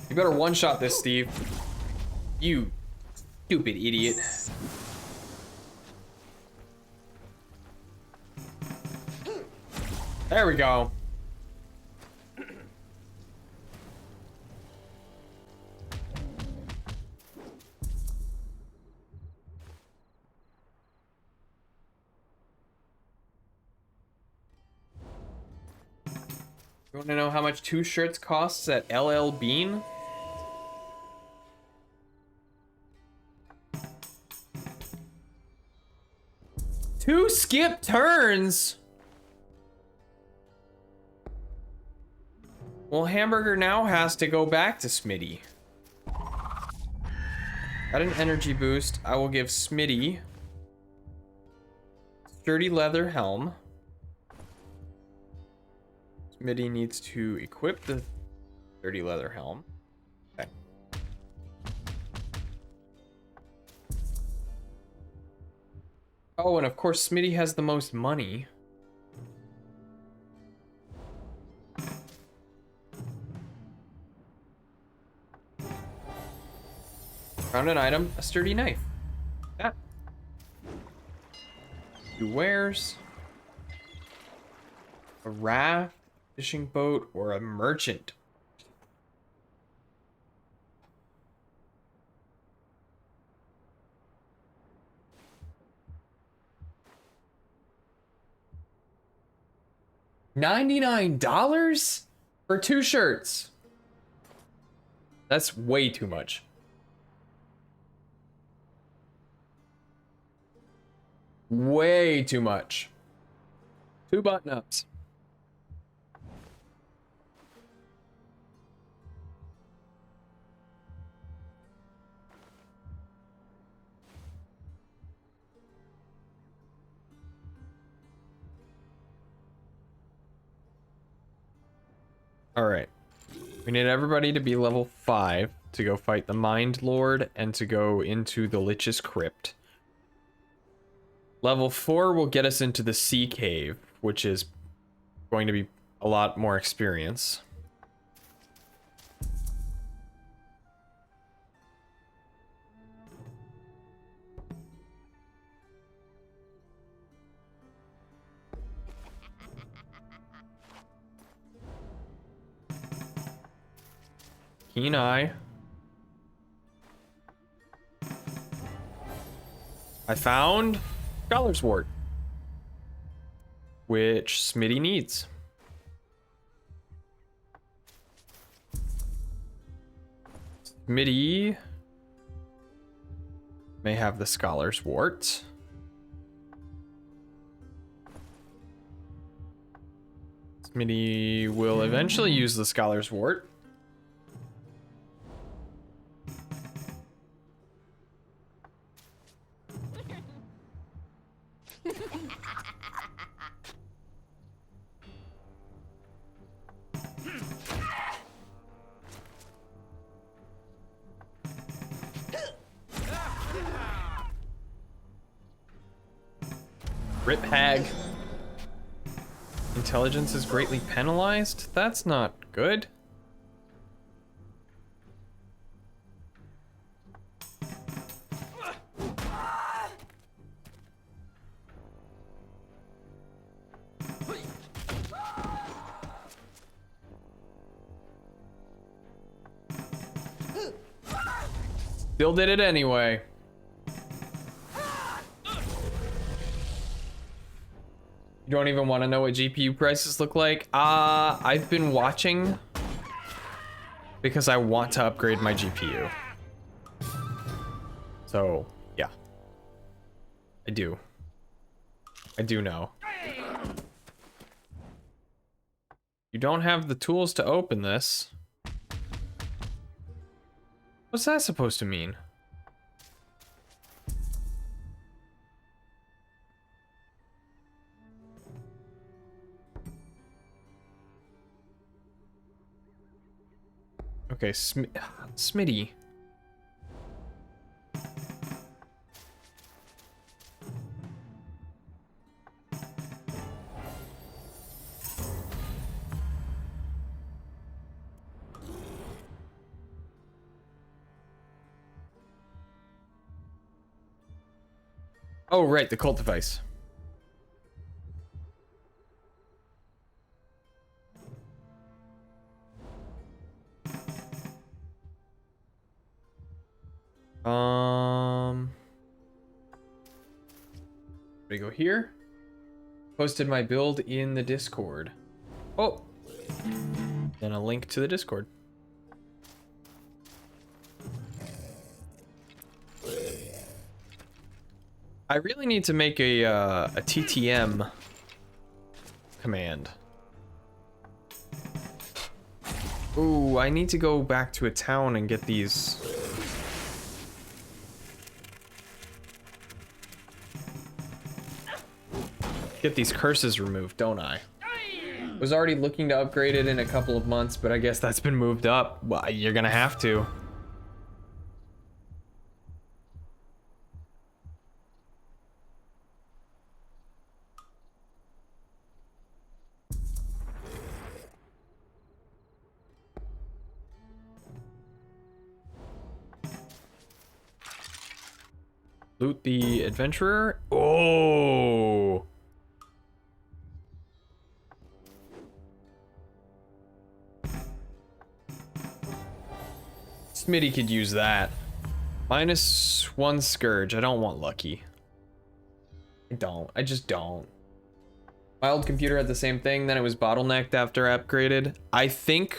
You better one-shot this, Steve. You stupid idiot. There we go. You want to know how much 2 shirts costs at LL Bean? Two skip turns? Well, Hamburger now has to go back to Smitty. Got an energy boost. I will give Smitty sturdy leather helm. Smitty needs to equip the sturdy leather helm. Okay. Oh, and of course Smitty has the most money. Found an item, a sturdy knife. That. 2 wares. A raft, fishing boat, or a merchant. $99 for 2 shirts. That's way too much. Way too much. 2 button-ups. All right. We need everybody to be level 5 to go fight the Mind Lord and to go into the Lich's Crypt. Level 4 will get us into the Sea Cave, which is going to be a lot more experience. Keen eye. I found Scholar's Wart, which Smitty needs. Smitty may have the Scholar's Wart. Smitty will eventually use the Scholar's Wart. Rip hag. Intelligence is greatly penalized? That's not good. Still did it anyway. You don't even want to know what GPU prices look like? I've been watching because I want to upgrade my GPU. So, yeah. I do. I do know. You don't have the tools to open this. What's that supposed to mean? Okay, Smitty. Oh, right, the cult device. We go here. Posted my build in the Discord. Oh, then a link to the Discord. I really need to make a TTM command. Ooh, I need to go back to a town and get these. Get these curses removed, don't I? Was already looking to upgrade it in a couple of months, but I guess that's been moved up. Well, you're gonna have to. Loot the adventurer. Oh. Smitty could use that. -1 scourge. I don't want lucky. I don't. I just don't. My old computer had the same thing. Then it was bottlenecked after I upgraded. I think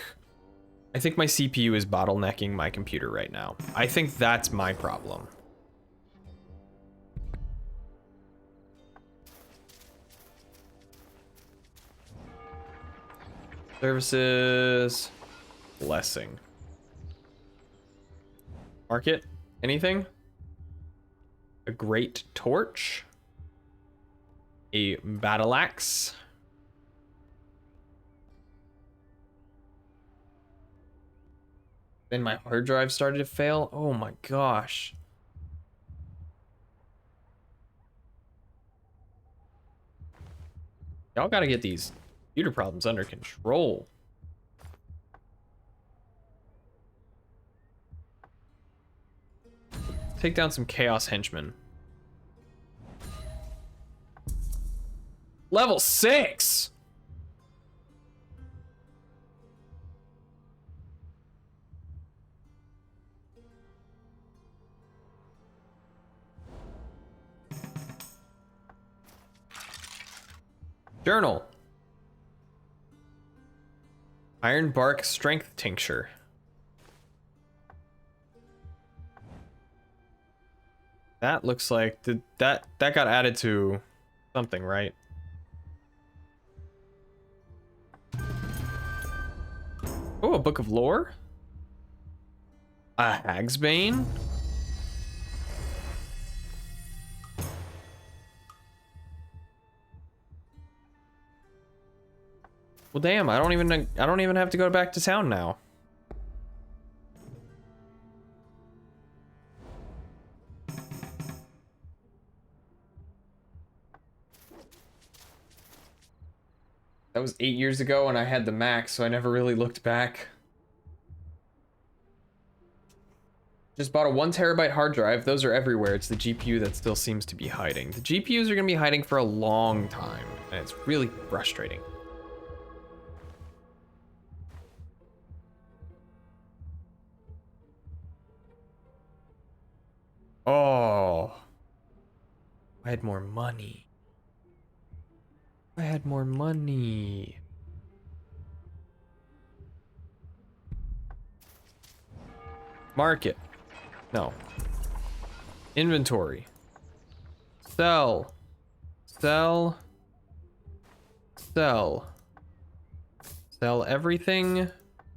my CPU is bottlenecking my computer right now. I think that's my problem. Services. Blessing. Market. Anything? A great torch. A battle axe. Then my hard drive started to fail. Oh my gosh. Y'all gotta get these computer problems under control. Take down some chaos henchmen. Level 6. Journal. Iron bark strength tincture. That looks like that got added to something, right? Oh, a book of lore? A hag's bane? Well, damn, I don't even have to go back to town now. That was 8 years ago and I had the max, so I never really looked back. Just bought a 1 terabyte hard drive. Those are everywhere. It's the GPU that still seems to be hiding. The GPUs are gonna be hiding for a long time, and it's really frustrating. Oh, I had more money. I had more money. Market. No. Inventory. Sell. Sell. Sell. Sell everything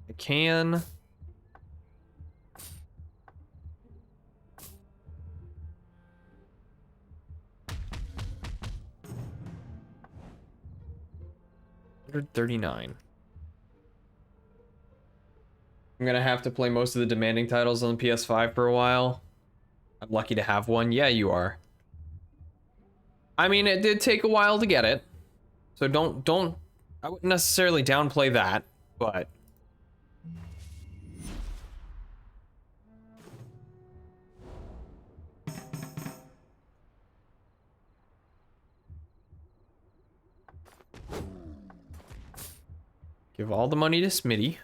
I can. $139. I'm gonna have to play most of the demanding titles on the PS5 for a while. I'm lucky to have one. Yeah, you are. I mean, it did take a while to get it. So don't I wouldn't necessarily downplay that, but give all the money to Smitty.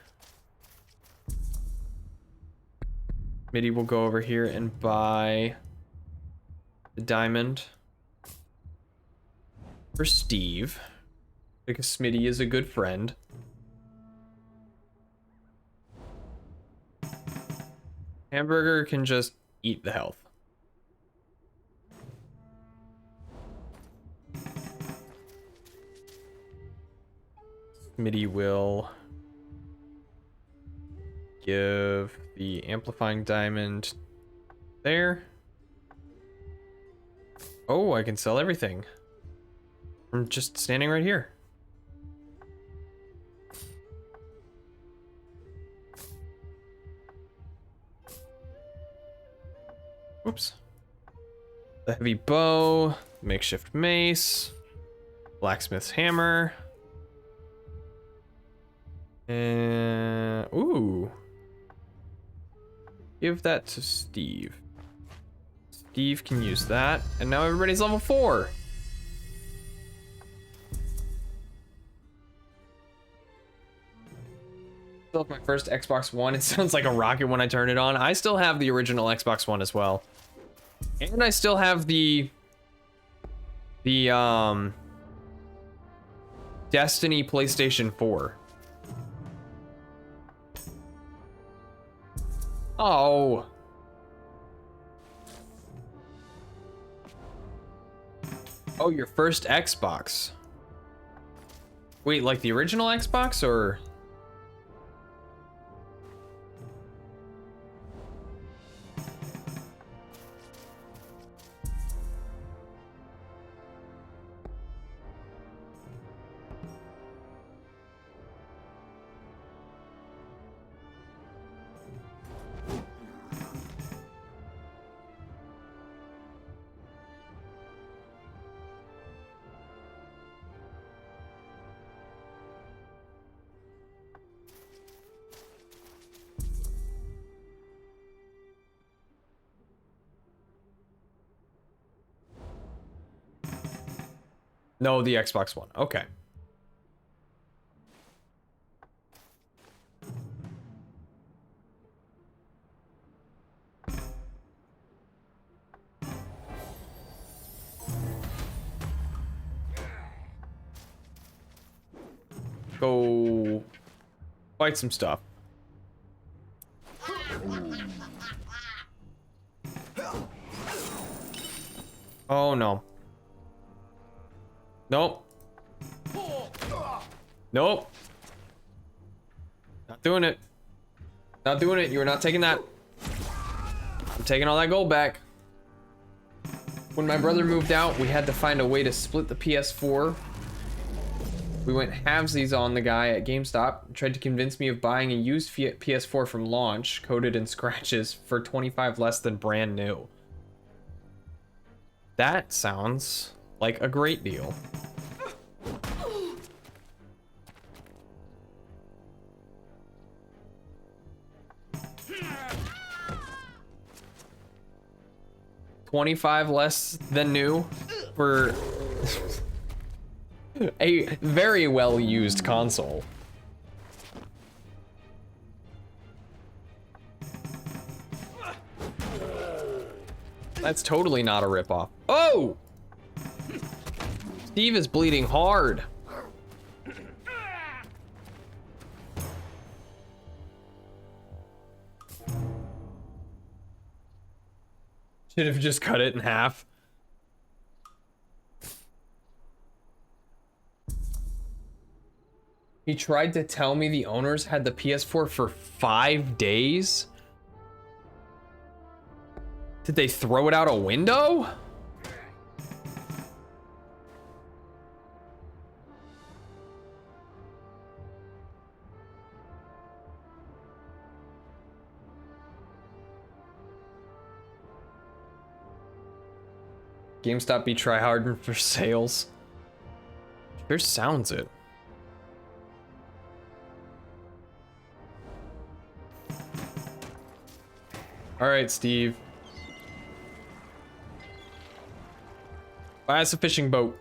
Smitty will go over here and buy the diamond for Steve, because Smitty is a good friend. Hamburger can just eat the health. Smitty will give the amplifying diamond there. Oh, I can sell everything. I'm just standing right here. Whoops. The heavy bow, makeshift mace, blacksmith's hammer. And ooh. Give that to Steve. Steve can use that. And now everybody's level 4. Still have my first Xbox One. It sounds like a rocket when I turn it on. I still have the original Xbox One as well. And I still have the Destiny PlayStation 4. Oh. Oh, your first Xbox. Wait, like the original Xbox or? No, the Xbox One. Okay. Go fight some stuff. Oh no. Nope. Nope. Not doing it. Not doing it. You are not taking that. I'm taking all that gold back. When my brother moved out, we had to find a way to split the PS4. We went halvesies on the guy at GameStop. Tried to convince me of buying a used PS4 from launch, coated in scratches, for $25 less than brand new. That sounds like a great deal. $25 less than new for a very well used console. That's totally not a ripoff. Oh! Steve is bleeding hard. Should have just cut it in half. He tried to tell me the owners had the PS4 for 5 days? Did they throw it out a window? GameStop be tryhard for sales. Sure sounds it. All right, Steve. Buy us a fishing boat.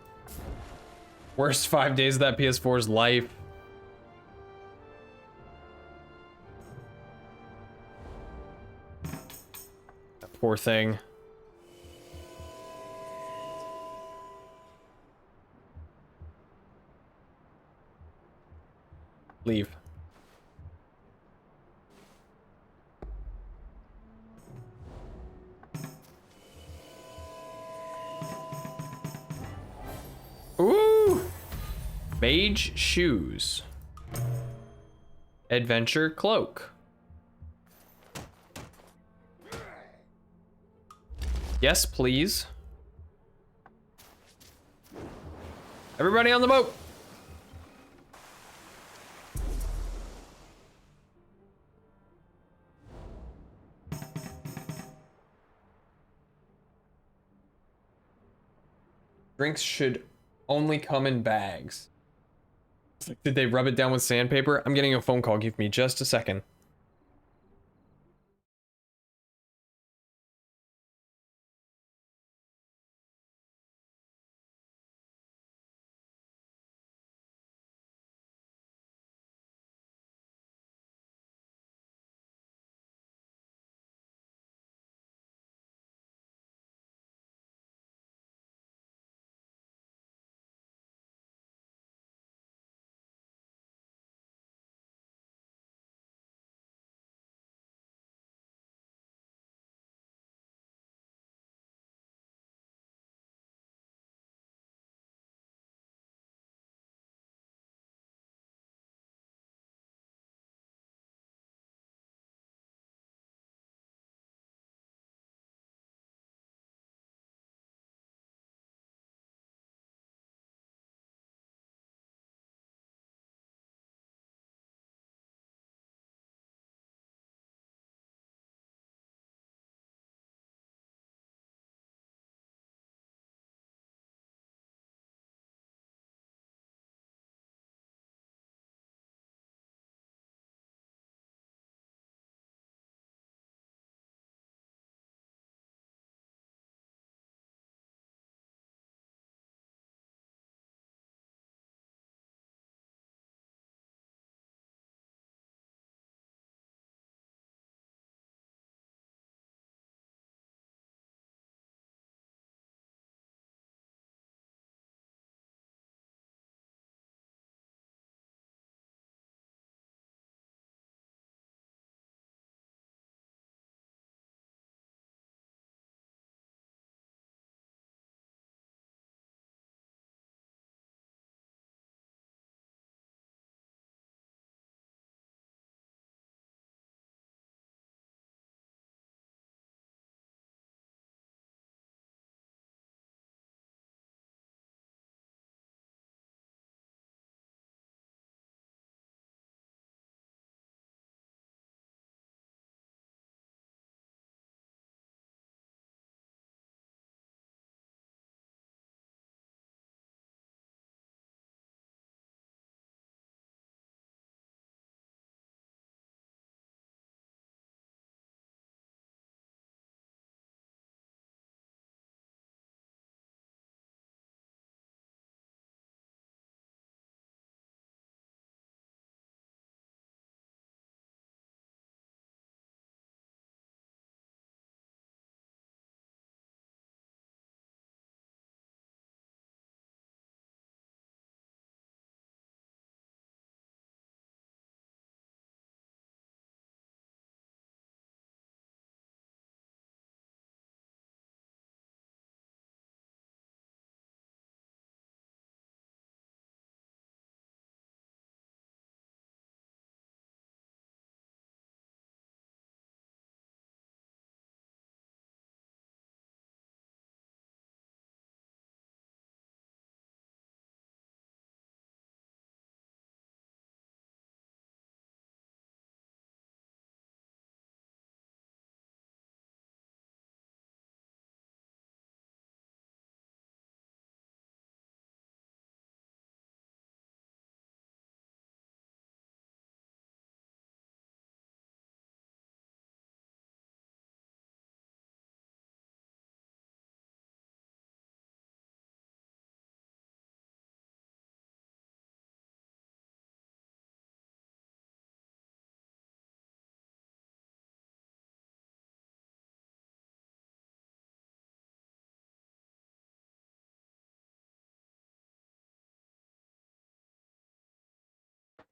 Worst 5 days of that PS4's life. That poor thing. Leave. Ooh! Mage shoes. Adventure cloak. Yes, please. Everybody on the boat. Drinks should only come in bags. It's like, did they rub it down with sandpaper? I'm getting a phone call. Give me just a second.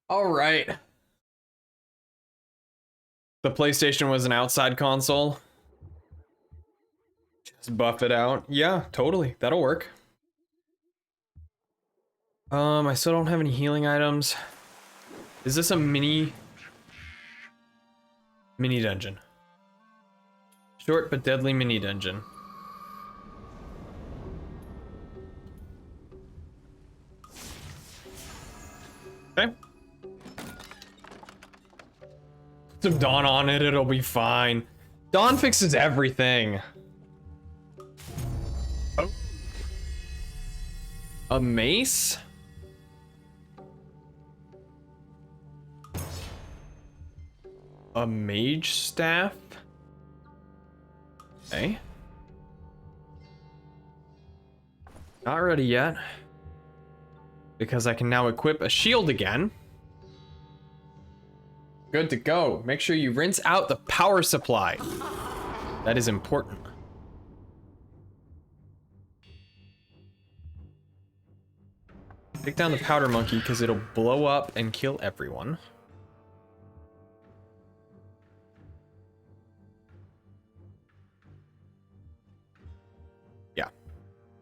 All right. The PlayStation was an outside console. Just buff it out. Yeah, totally. That'll work. I still don't have any healing items. Is this a mini dungeon? Short but deadly mini dungeon. Okay. Put some Dawn on it, it'll be fine. Dawn fixes everything. Oh. A mace? A mage staff? Okay. Not ready yet. Because I can now equip a shield again. Good to go. Make sure you rinse out the power supply. That is important. Take down the powder monkey because it'll blow up and kill everyone. Yeah,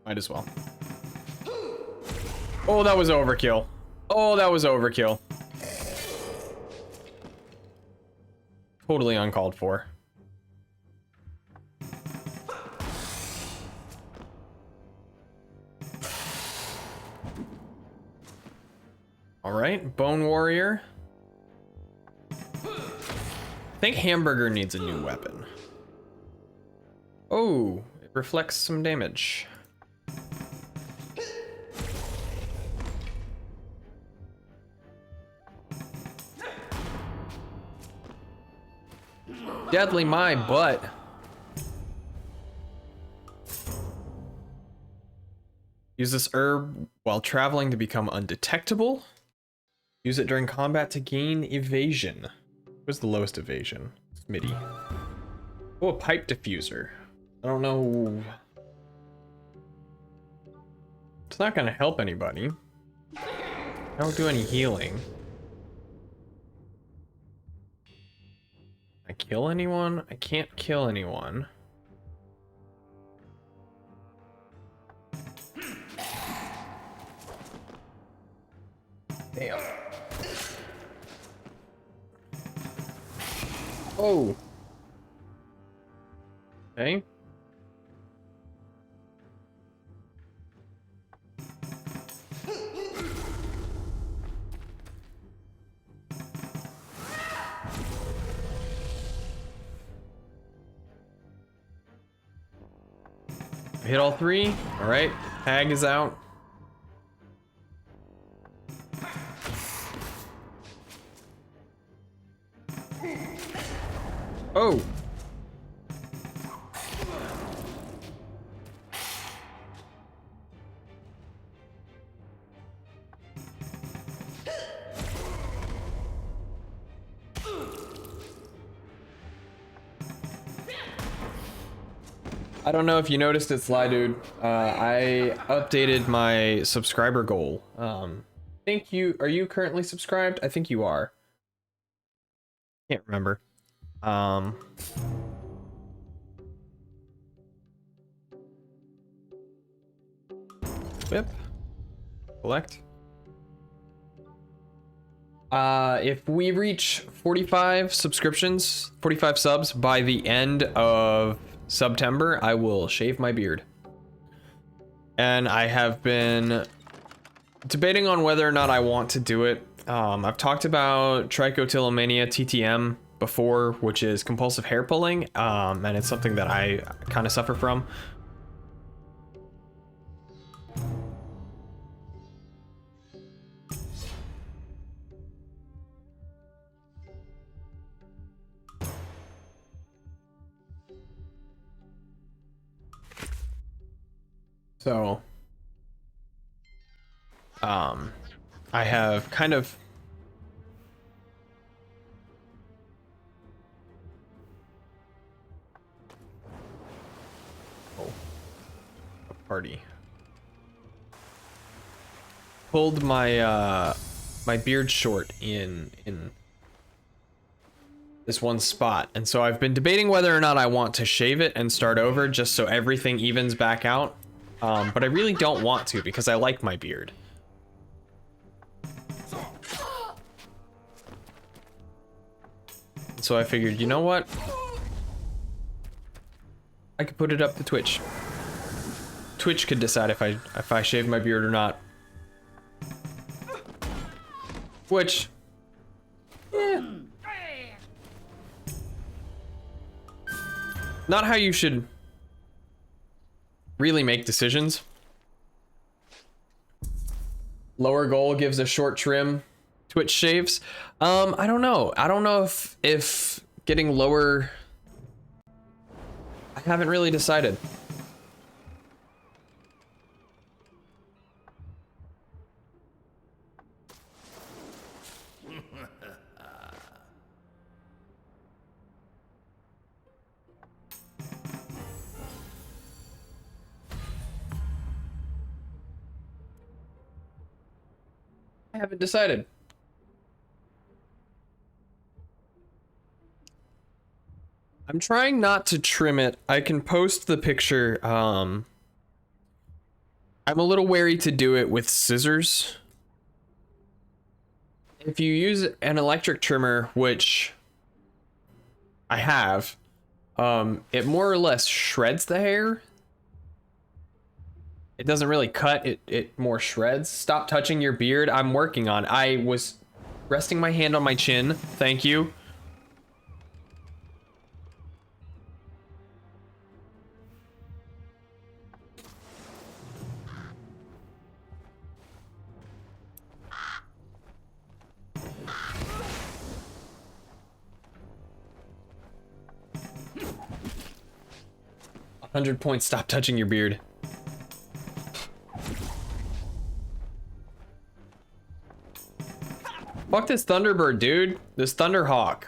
might as well. Oh, that was overkill. Oh, that was overkill. Totally uncalled for. All right, Bone Warrior. I think Hamburger needs a new weapon. Oh, it reflects some damage. Deadly my butt. Use this herb while traveling to become undetectable. Use it during combat to gain evasion. What's the lowest evasion? Smitty. Oh, a pipe diffuser. I don't know. It's not gonna help anybody. I don't do any healing. I kill anyone? I can't kill anyone. Damn. Oh. Okay. Hit all three. All right. Tag is out. Oh. I don't know if you noticed it, Sly Dude. I updated my subscriber goal. Thank you. Are you currently subscribed? I think you are. Can't remember. Whip. Collect. If we reach 45 subscriptions, 45 subs by the end of September, I will shave my beard. And I have been debating on whether or not I want to do it. I've talked about trichotillomania TTM before, which is compulsive hair pulling, and it's something that I kind of suffer from. So, I have kind of a party. Pulled my my beard short in this one spot, and so I've been debating whether or not I want to shave it and start over just so everything evens back out. But I really don't want to because I like my beard. So I figured, you know what? I could put it up to Twitch. Twitch could decide if I shave my beard or not. Which, not how you should really make decisions. Lower goal gives a short trim. Twitch shaves. I don't know. I don't know if getting lower. I haven't really decided. I haven't decided. I'm trying not to trim it. I can post the picture. I'm a little wary to do it with scissors. If you use an electric trimmer, which I have, it more or less shreds the hair. It doesn't really cut, it more shreds. Stop touching your beard. I'm working on. I was resting my hand on my chin. Thank you. $100 points. Stop touching your beard. Fuck this Thunderbird, dude. This Thunderhawk.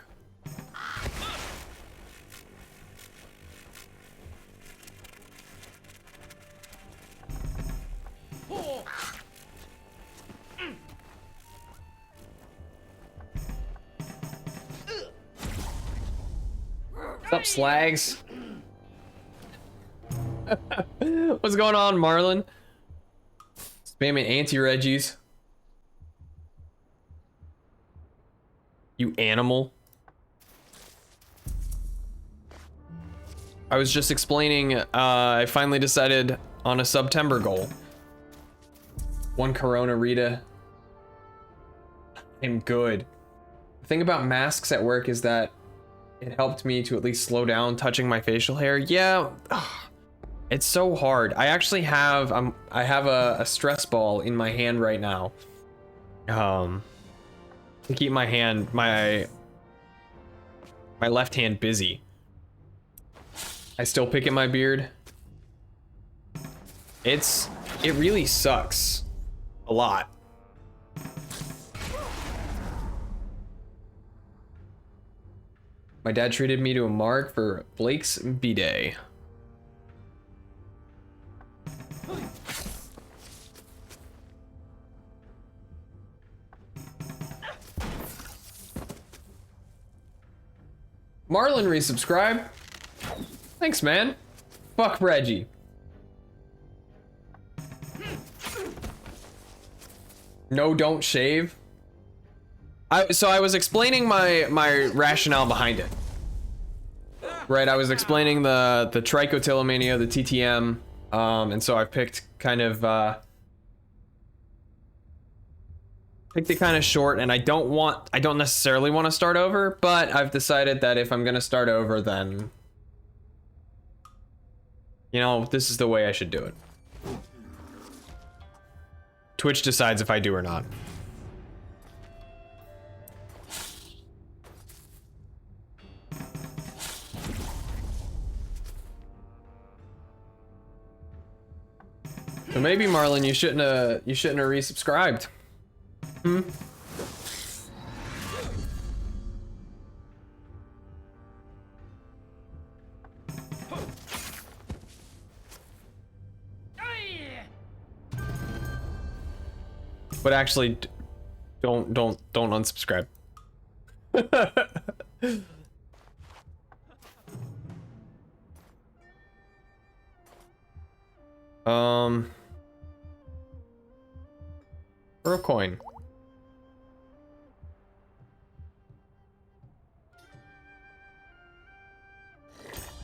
What's up, slags? What's going on, Marlon? Spamming anti-Reggies. You animal. I was just explaining, I finally decided on a September goal. 1 Corona Rita. I'm good. The thing about masks at work is that it helped me to at least slow down touching my facial hair. Yeah, it's so hard. I actually have, I have a stress ball in my hand right now. To keep my hand, my left hand busy. I still pick at my beard. It really sucks a lot. My dad treated me to a mark for Blake's B-Day. Marlon resubscribe. Thanks, man. Fuck Reggie. No, don't shave. So I was explaining my rationale behind it. Right, I was explaining the trichotillomania, the TTM, and so I picked kind of picked it kind of short, and I don't necessarily want to start over, but I've decided that if I'm gonna start over, then you know, this is the way I should do it. Twitch decides if I do or not. So maybe Marlon, you shouldn't have resubscribed. Hmm. But actually, Don't unsubscribe. For a coin.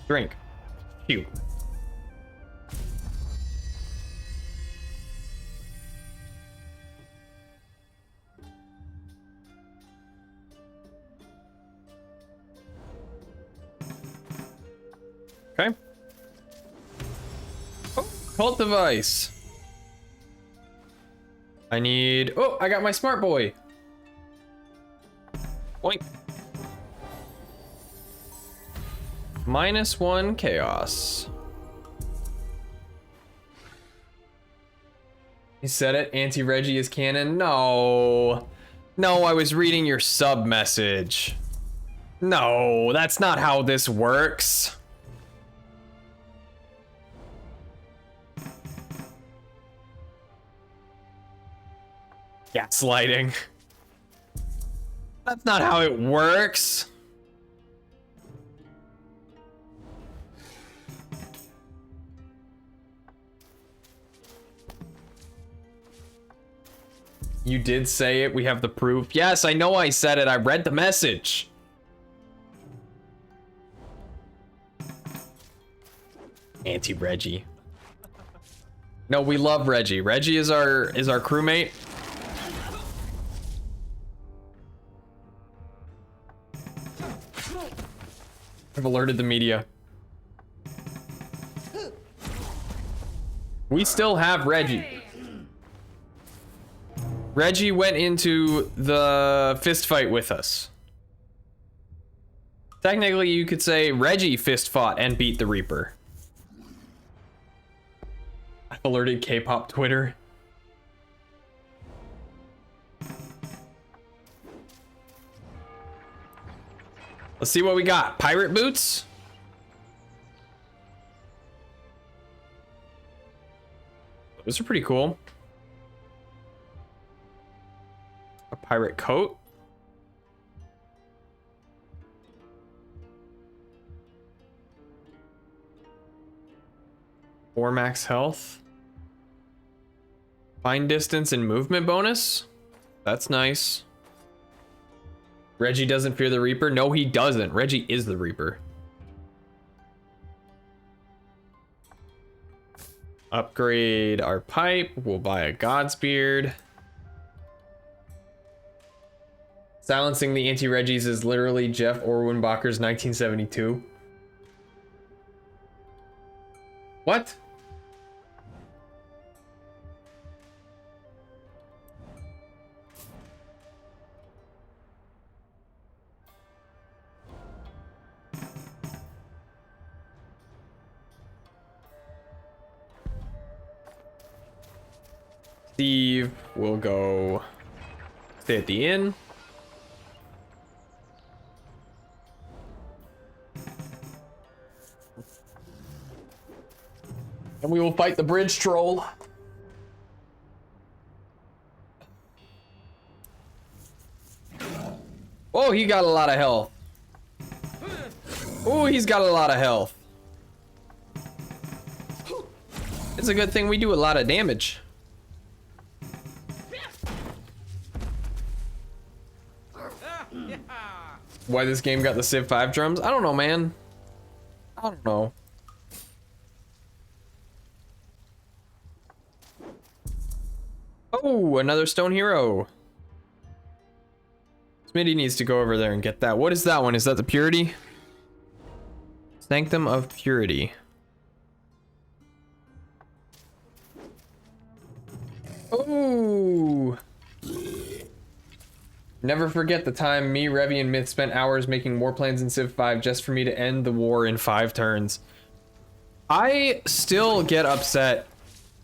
Drink. Cute. Okay. Oh, cult device. I need... Oh, I got my smart boy. Boink. -1 chaos. You said it. Anti-Reggie is canon. No. No, I was reading your sub message. No, that's not how this works. Gaslighting. That's not how it works. You did say it. We have the proof. Yes, I know I said it. I read the message. Anti-Reggie. No, we love Reggie. Reggie is our crewmate. I've alerted the media. We still have Reggie. Reggie went into the fist fight with us. Technically, you could say Reggie fist fought and beat the Reaper. I've alerted K-pop Twitter. Let's see what we got. Pirate boots. Those are pretty cool. A pirate coat. Four max health. Find distance and movement bonus. That's nice. Reggie doesn't fear the Reaper. No, he doesn't. Reggie is the Reaper. Upgrade our pipe. We'll buy a Godsbeard. Silencing the anti-Reggies is literally Jeff Orwenbacher's 1972. What? Steve will go stay at the inn. And we will fight the bridge troll. Oh, he got a lot of health. Oh, he's got a lot of health. It's a good thing we do a lot of damage. Why this game got the Civ 5 drums? I don't know, man. I don't know. Oh, another stone hero. Smitty needs to go over there and get that. What is that one? Is that the Purity? Sanctum of Purity. Oh. Never forget the time me, Revy, and Myth spent hours making war plans in Civ 5 just for me to end the war in 5 turns. I still get upset.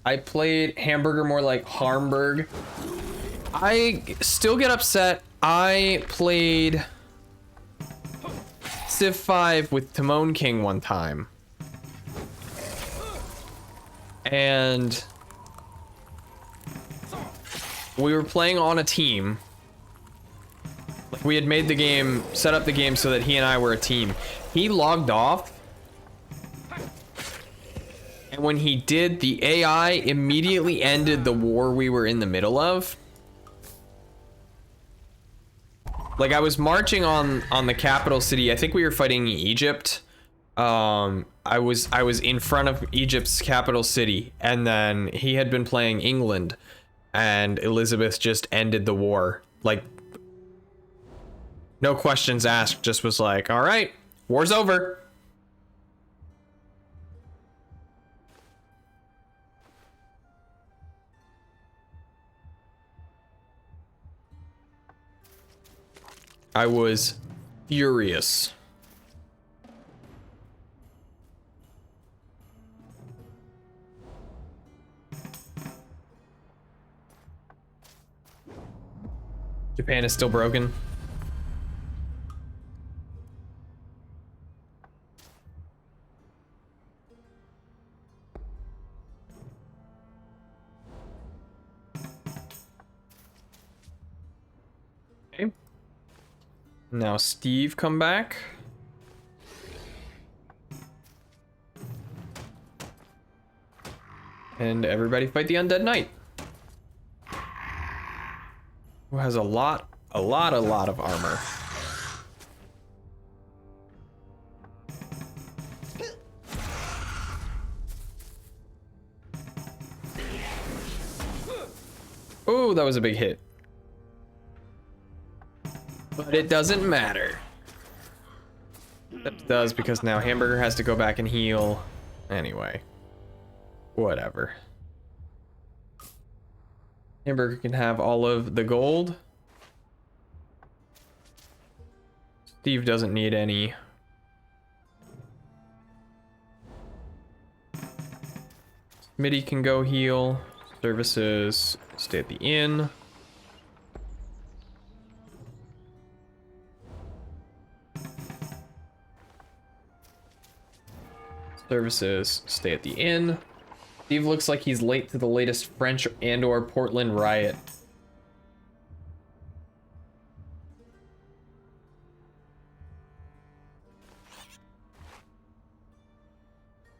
I played Hamburger more like Harmburg. I still get upset. I played Civ 5 with Timon King one time. And we were playing on a team. Like, we had made the game, set up the game so that he and I were a team. He logged off. And when he did, the AI immediately ended the war we were in the middle of. Like, I was marching on the capital city. I think we were fighting Egypt. I was in front of Egypt's capital city, and then he had been playing England, and Elizabeth just ended the war. Like, no questions asked, just was like, all right, war's over. I was furious. Japan is still broken. Okay. Now Steve, come back. And everybody fight the Undead Knight. Who has a lot of armor. Oh, that was a big hit. But it doesn't matter. It does, because now Hamburger has to go back and heal. Anyway. Whatever. Hamburger can have all of the gold. Steve doesn't need any. Smitty can go heal. Services, stay at the inn. Services, stay at the inn. Steve looks like he's late to the latest French and/or Portland riot.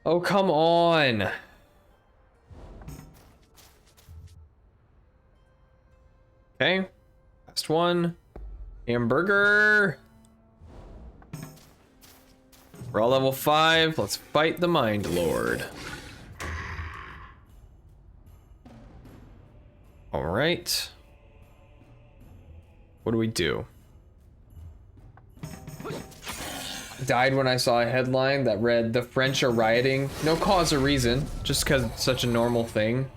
Oh, come on. Okay. Last one. Hamburger. We're all level 5. Let's fight the Mind Lord. All right. What do we do? I died when I saw a headline that read, "The French are rioting. No cause or reason, just because it's such a normal thing."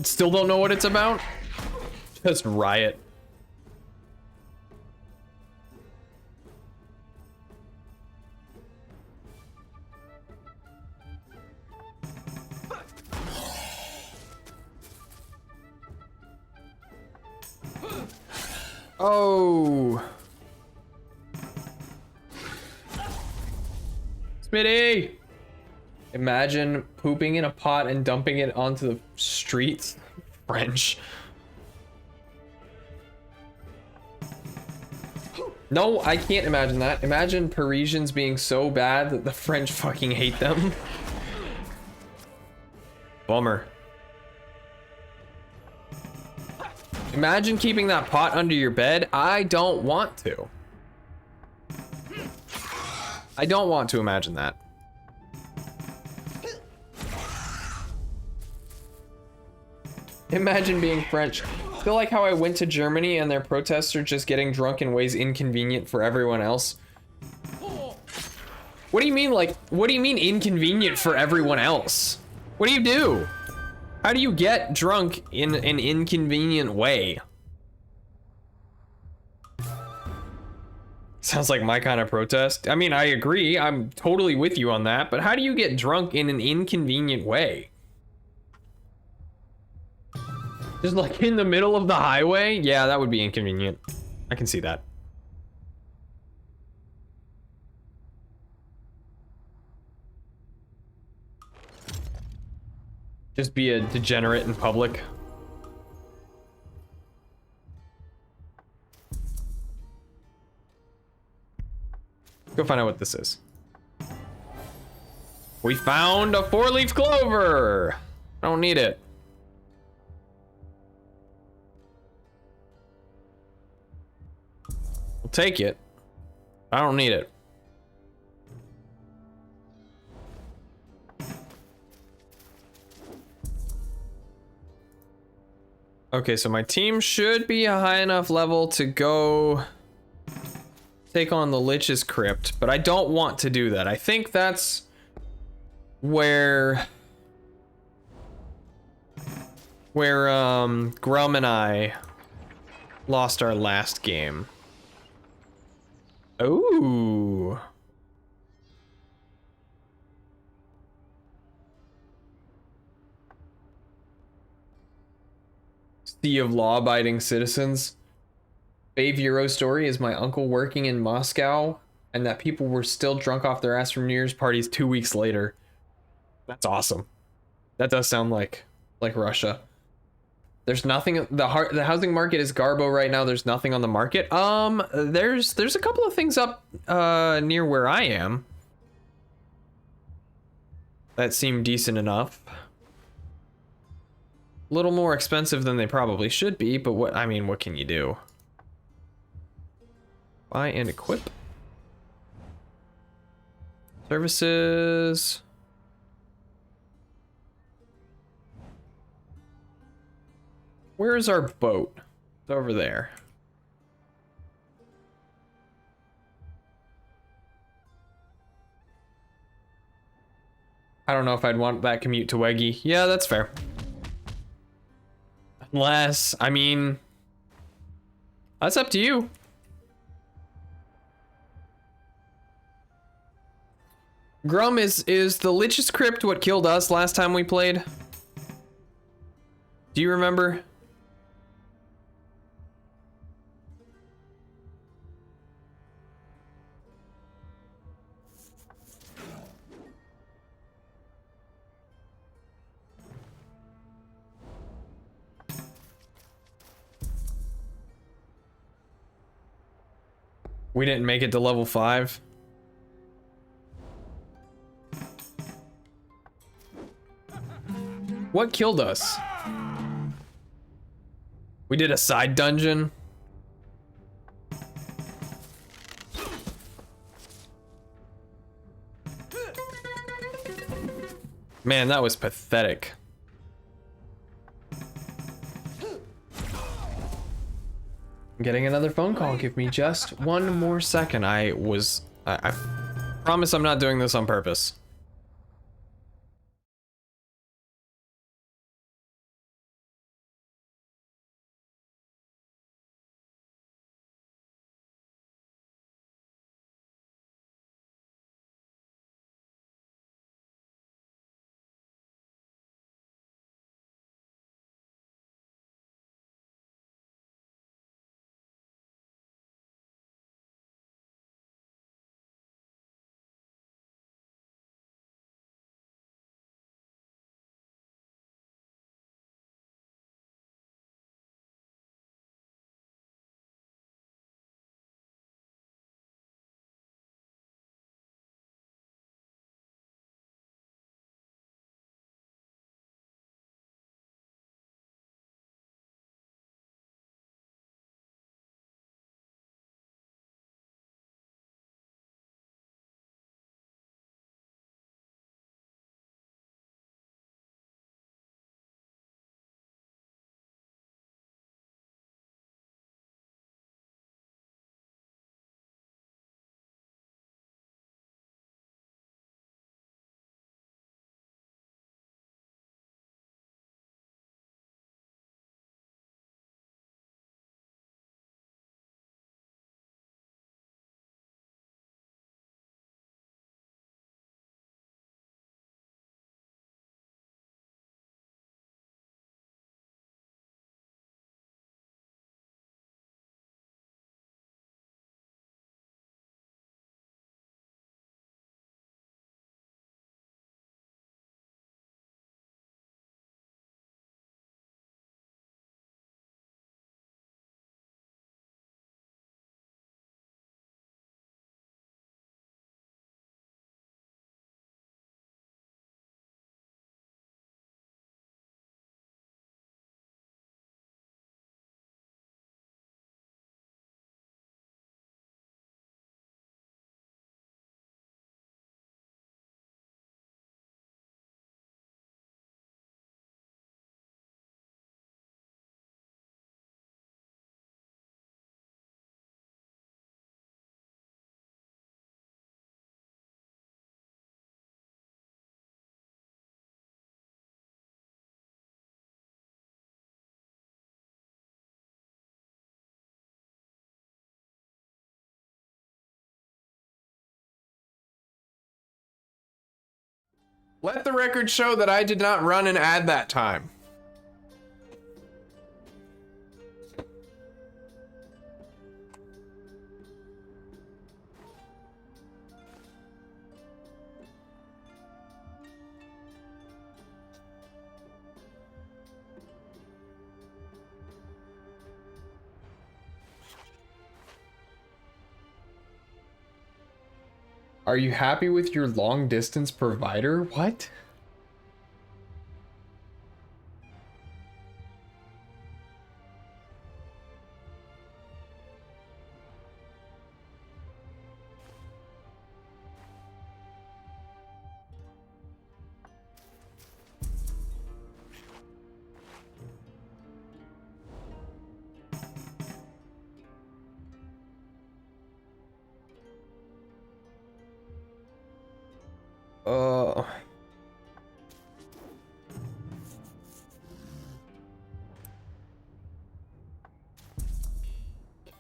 Still don't know what it's about? Just riot. Oh. Smitty! Imagine pooping in a pot and dumping it onto the streets. French. No, I can't imagine that. Imagine Parisians being so bad that the French fucking hate them. Bummer. Imagine keeping that pot under your bed. I don't want to. I don't want to imagine that. Imagine being French. I feel like how I went to Germany and their protests are just getting drunk in ways inconvenient for everyone else. What do you mean, like, what do you mean inconvenient for everyone else? What do you do? How do you get drunk in an inconvenient way? Sounds like my kind of protest. I mean, I agree. I'm totally with you on that. But how do you get drunk in an inconvenient way? Just like in the middle of the highway? Yeah, that would be inconvenient. I can see that. Just be a degenerate in public. Go find out what this is. We found a 4-leaf clover. I don't need it. We'll take it. I don't need it. Okay, so my team should be a high enough level to go take on the Lich's Crypt, but I don't want to do that. I think that's where Grum and I lost our last game. Ooh. Sea of law-abiding citizens. Fave Euro story is my uncle working in Moscow, and that people were still drunk off their ass from New Year's parties 2 weeks later. That's awesome. That does sound like Russia. There's nothing. The housing market is garbo right now. There's nothing on the market. There's a couple of things up near where I am that seem decent enough. A little more expensive than they probably should be, but what can you do? Buy and equip. Services. Where is our boat? It's over there. I don't know if I'd want that commute to Weggy. Yeah, that's fair. Unless, that's up to you. Grum, is the Lich's Crypt what killed us last time we played? Do you remember? We didn't make it to level 5. What killed us? We did a side dungeon. Man, that was pathetic. I'm getting another phone call. Give me just one more second. I promise I'm not doing this on purpose. Let the record show that I did not run an ad that time. Are you happy with your long distance provider? What?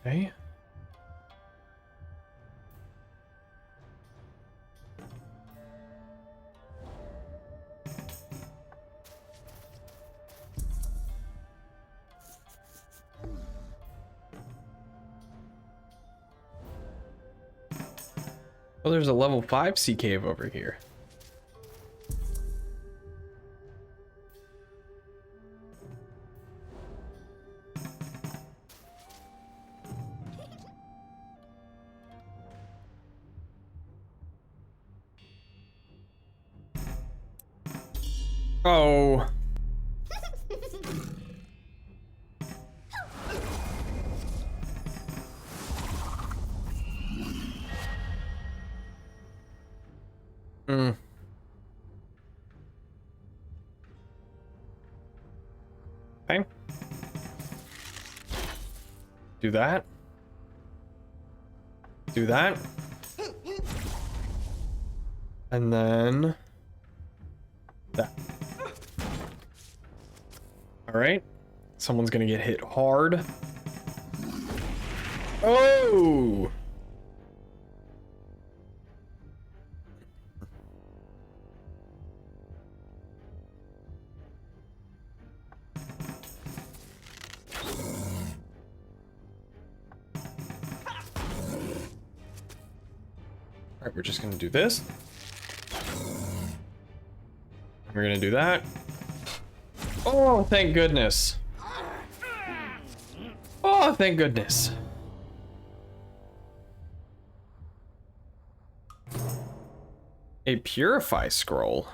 Okay. Oh, there's a level 5 sea cave over here. Oh. Hmm. Okay. Do that. Do that. And then that. All right. Someone's gonna get hit hard. Oh! All right, we're just gonna do this. We're gonna do that. Oh, thank goodness. Oh, thank goodness. A purify scroll.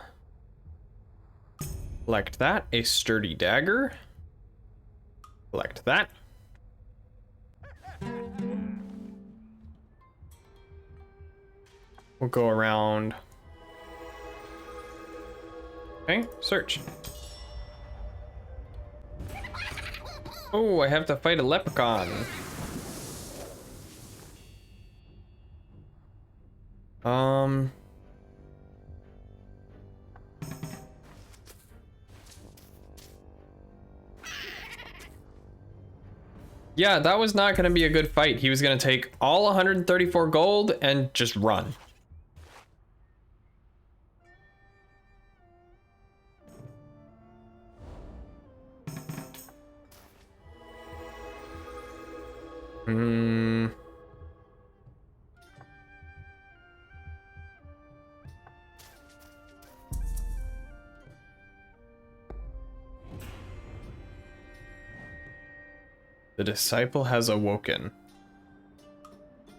Collect that. A sturdy dagger. Collect that. We'll go around. Okay, search. Oh, I have to fight a leprechaun. Yeah, that was not going to be a good fight. He was going to take all 134 gold and just run. The disciple has awoken.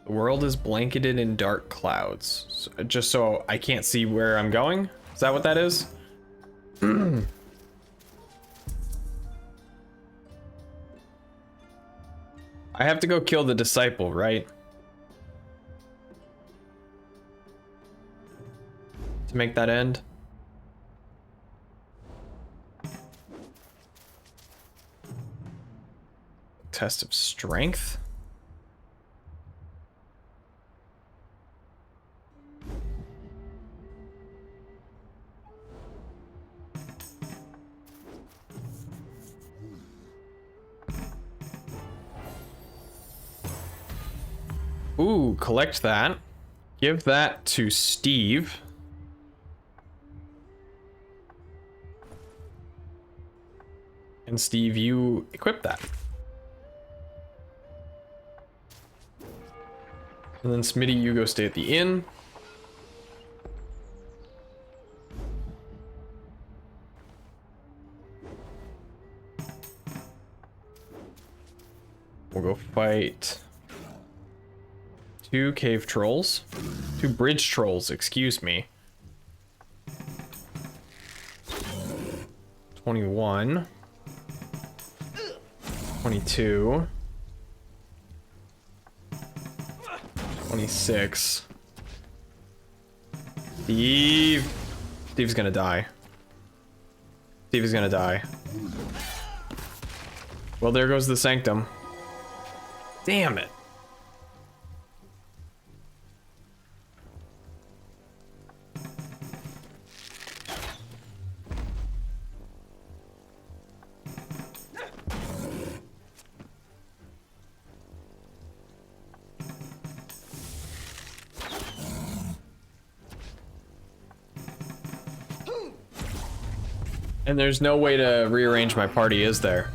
The world is blanketed in dark clouds. Just so I can't see where I'm going? Is that what that is? I have to go kill the disciple, right? To make that end? Test of strength? Ooh, collect that. Give that to Steve. And Steve, you equip that. And then Smitty, you go stay at the inn. We'll go fight 2 cave trolls. 2 bridge trolls, excuse me. 21. 22. 26. Steve's gonna die. Steve is gonna die. Well, there goes the sanctum. Damn it. And there's no way to rearrange my party, is there?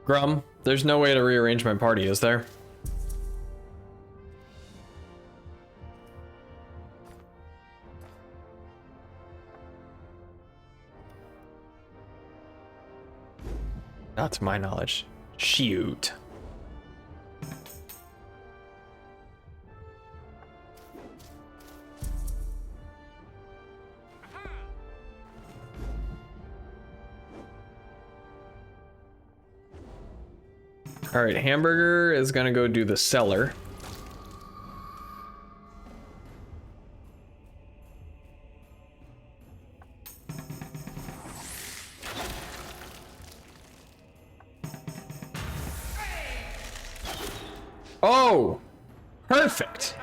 Grum, there's no way to rearrange my party, is there? Not to my knowledge. Shoot. All right, Hamburger is gonna go do the cellar. Oh, perfect.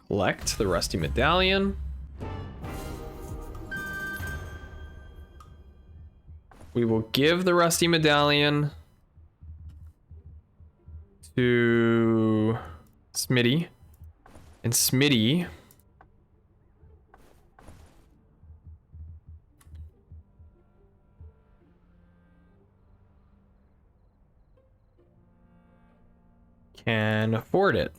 Collect the rusty medallion. We will give the rusty medallion to Smitty. And Smitty can afford it.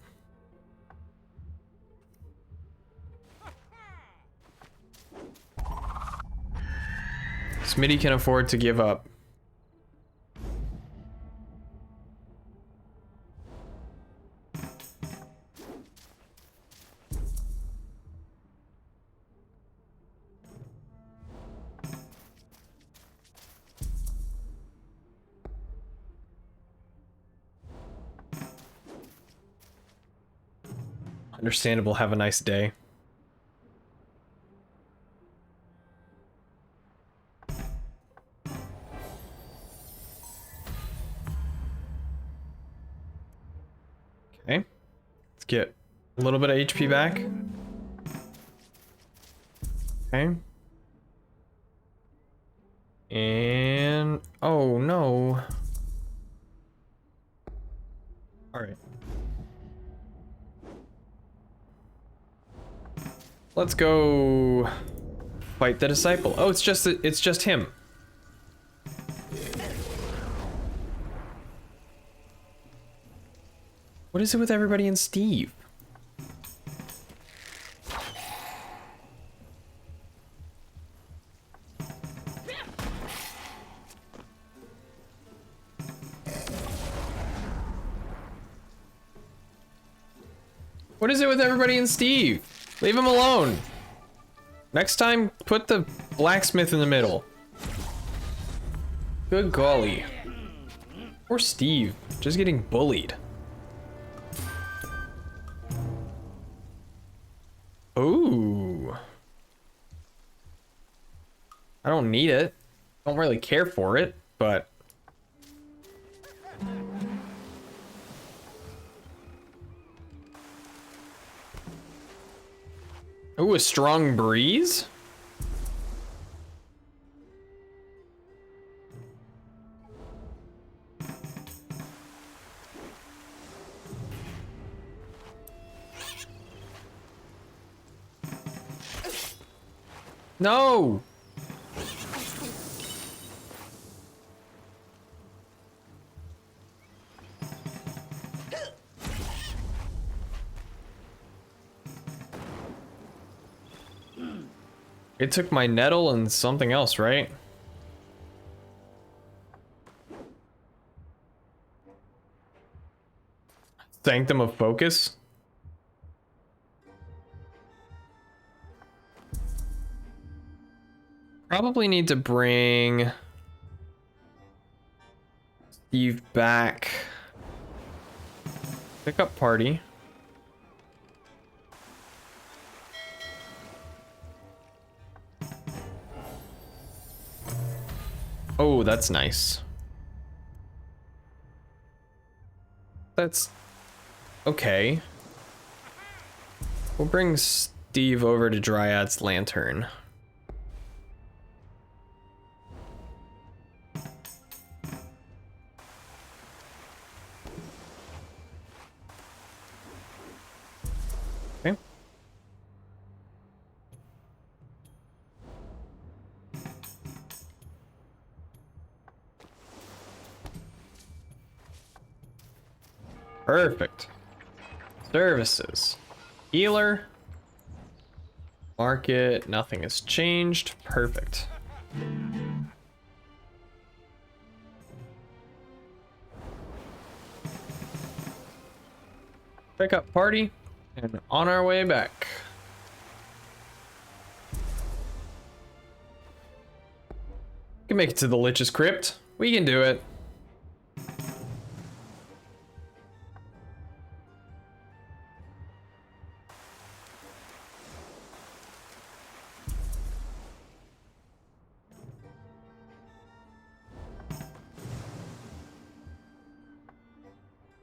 Smitty can afford to give up. Understandable. Have a nice day. Okay, let's get a little bit of HP back. Okay. And oh no. All right. Let's go fight the disciple. Oh, it's just him. What is it with everybody and Steve? What is it with everybody and Steve? Leave him alone. Next time, put the blacksmith in the middle. Good golly. Poor Steve, just getting bullied. don't need it. Don't really care for it, but... Ooh, a strong breeze? No! It took my nettle and something else, right? Sanctum of Focus? Probably need to bring Steve back. Pick up party. Oh, that's nice. That's okay. We'll bring Steve over to Dryad's Lantern. Okay. Perfect. Services. Healer. Market. Nothing has changed. Perfect. Pick up party. And on our way back. We can make it to the Lich's Crypt. We can do it.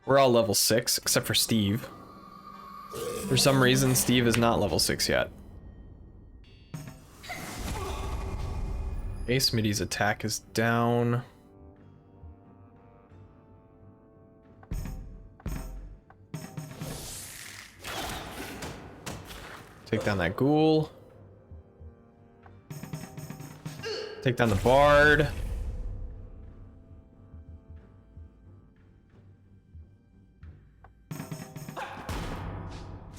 We're all level 6, except for Steve. For some reason, Steve is not level 6 yet. Ace Middy's attack is down. Take down that ghoul. Take down the bard.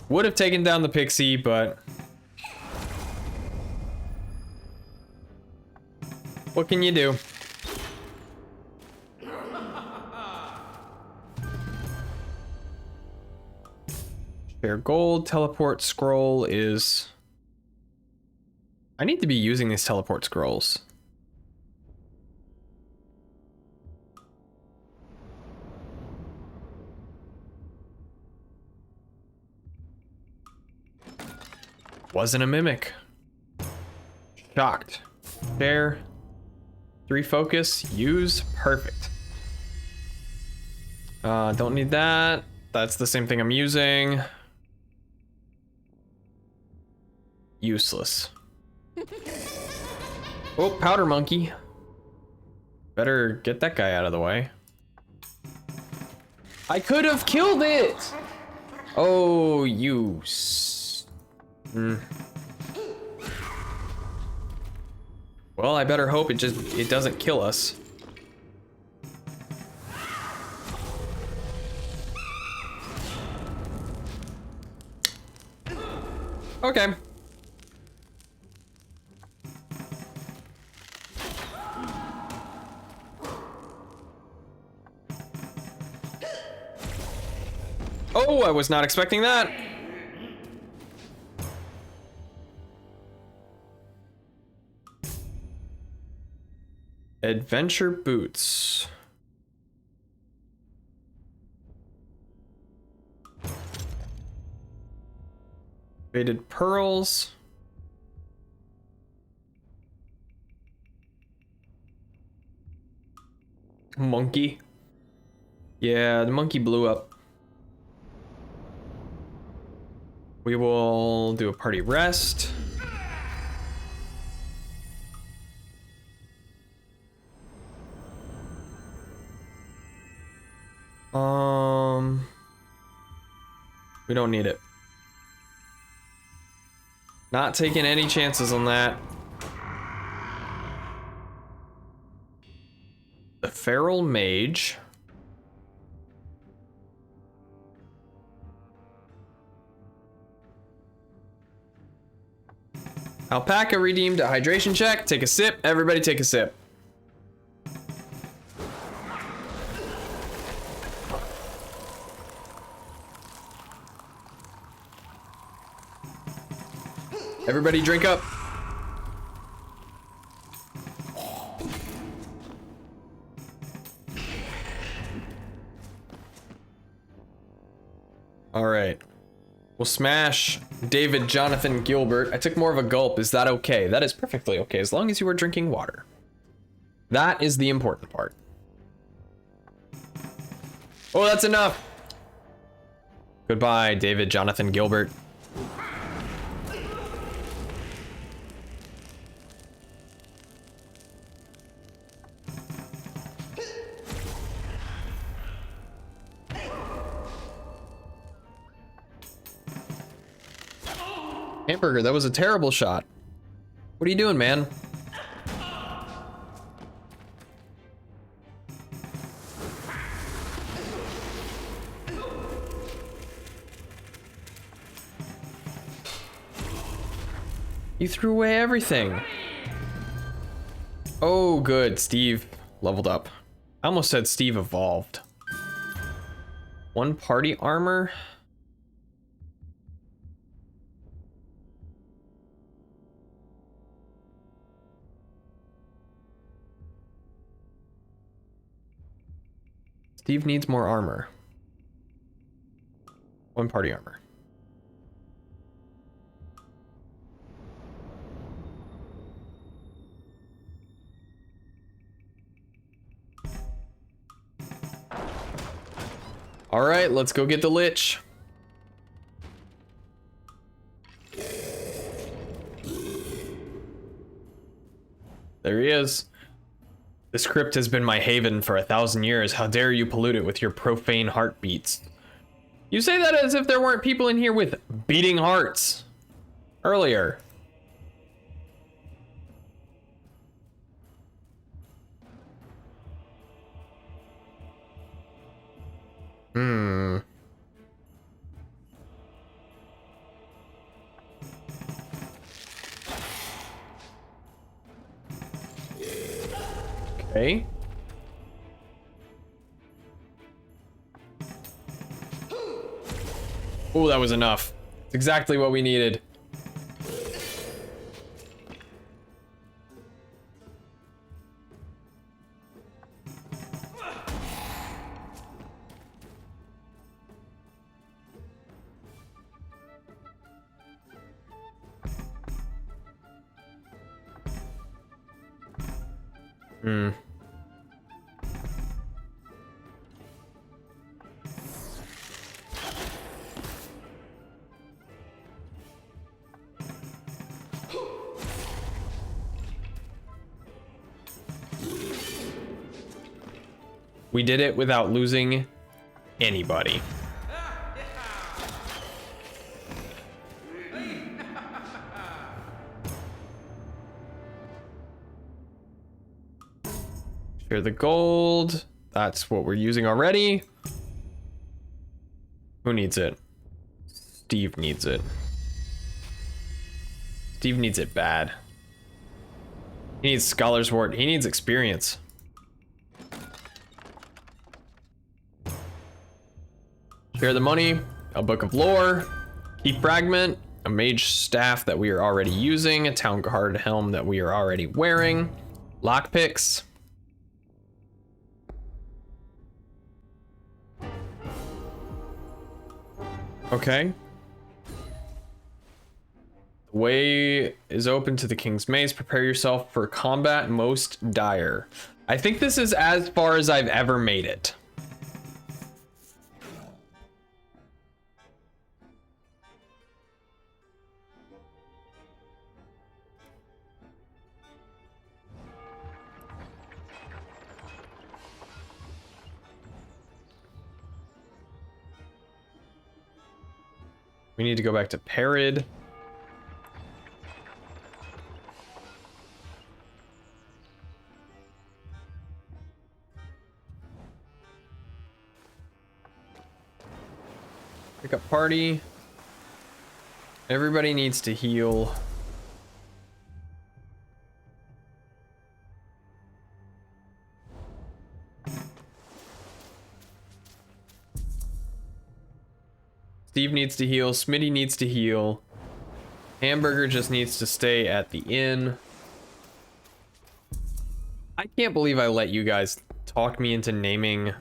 Would have taken down the pixie, but what can you do? Share gold. Teleport scroll is... I need to be using these teleport scrolls. Wasn't a mimic. Shocked. Share. 3 focus. Use. Perfect. Don't need that. That's the same thing I'm using. Useless. Oh, powder monkey. Better get that guy out of the way. I could have killed it! Oh, you... Well, I better hope it doesn't kill us. Okay. Oh, I was not expecting that. Adventure boots. Faded pearls. Monkey. Yeah, the monkey blew up. We will do a party rest. We don't need it. Not taking any chances on that. The Feral Mage. Alpaca redeemed a hydration check. Take a sip. Everybody take a sip. Everybody drink up. All right. We'll smash David Jonathan Gilbert. I took more of a gulp. Is that okay? That is perfectly okay, as long as you are drinking water. That is the important part. Oh, that's enough. Goodbye, David Jonathan Gilbert. Hamburger, that was a terrible shot. What are you doing, man? You threw away everything. Oh, good. Steve leveled up. I almost said Steve evolved. One party armor. Steve needs more armor. One party armor. All right, let's go get the Lich. There he is. This crypt has been my haven for 1,000 years. How dare you pollute it with your profane heartbeats? You say that as if there weren't people in here with beating hearts earlier. Okay. Oh, that was enough. It's exactly what we needed. We did it without losing anybody. Share the gold. That's what we're using already. Who needs it? Steve needs it. Steve needs it bad. He needs Scholar's Wart. He needs experience. Share the money, a book of lore, key fragment, a mage staff that we are already using, a town guard helm that we are already wearing, lockpicks. Okay. The way is open to the King's Maze. Prepare yourself for combat most dire. I think this is as far as I've ever made it. We need to go back to Parid. Pick up party. Everybody needs to heal. Steve needs to heal. Smitty needs to heal. Hamburger just needs to stay at the inn. I can't believe I let you guys talk me into naming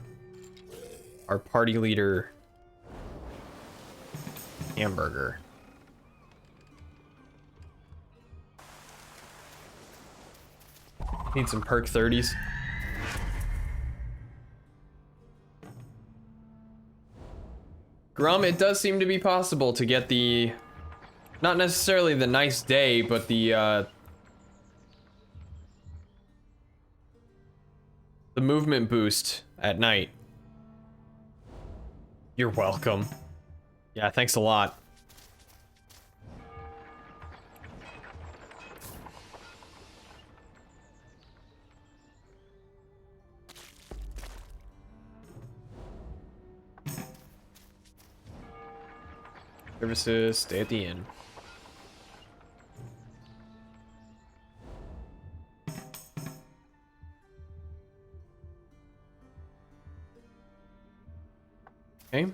our party leader Hamburger. Need some perk 30s. Grum, it does seem to be possible to get the, not necessarily the nice day, but the movement boost at night. You're welcome. Yeah, thanks a lot. Services, stay at the inn. Okay.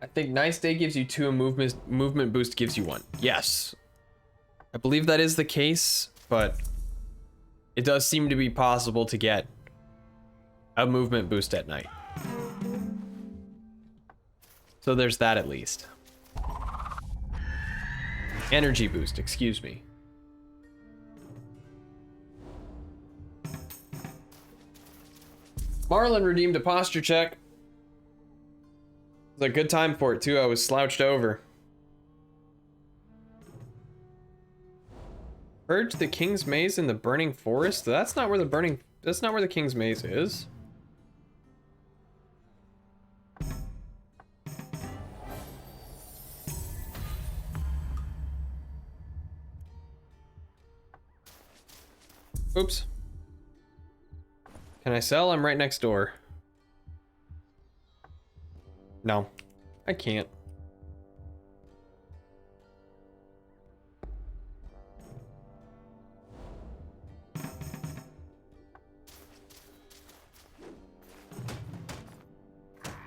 I think nice day gives you 2, and movement boost gives you 1. Yes. I believe that is the case, but it does seem to be possible to get a movement boost at night. So there's that at least. Energy boost, excuse me. Marlon redeemed a posture check. It was a good time for it too. I was slouched over. Purge the King's Maze in the Burning Forest? That's not where the King's Maze is. Oops. Can I sell? I'm right next door. No, I can't.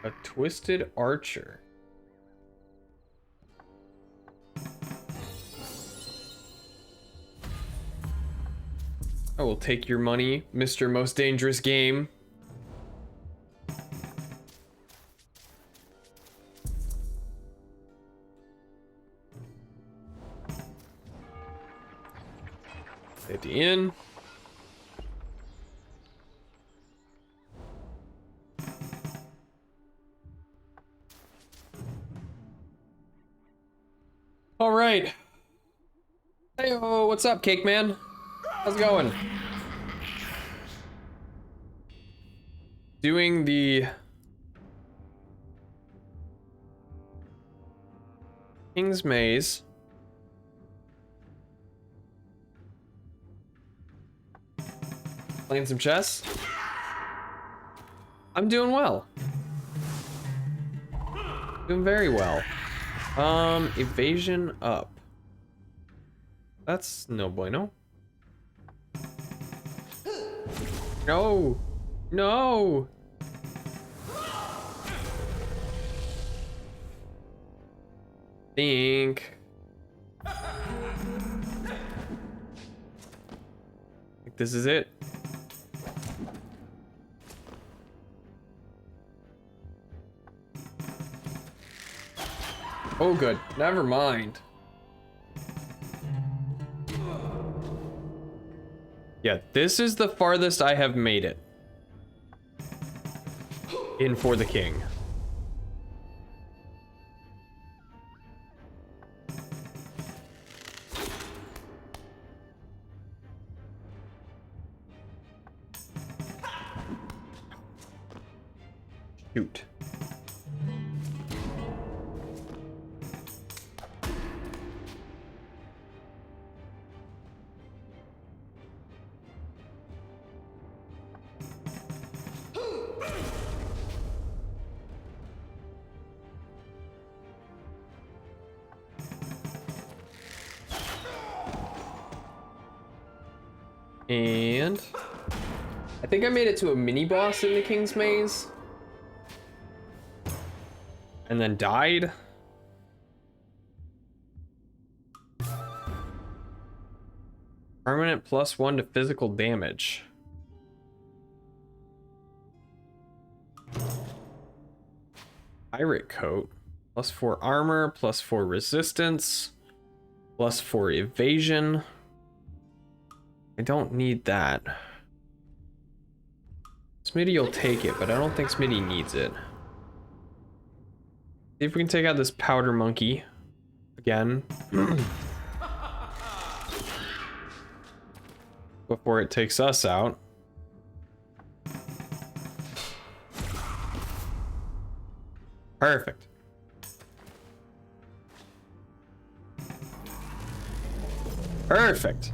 A twisted archer. I will take your money, Mr. Most Dangerous Game. At the inn. All right. Hey, what's up, Cake Man? How's it going? Doing the King's Maze. Playing some chess. I'm doing well. Doing very well. Evasion up. That's no bueno. No! No! Think this is it. Oh, good. Never mind. Yeah, this is the farthest I have made it. In for the king. Shoot. And I think I made it to a mini boss in the King's Maze. And then died. Permanent +1 to physical damage. Pirate coat. +4 armor, +4 resistance, +4 evasion. I don't need that. Smitty will take it, but I don't think Smitty needs it. See if we can take out this powder monkey again. Before it takes us out. Perfect. Perfect.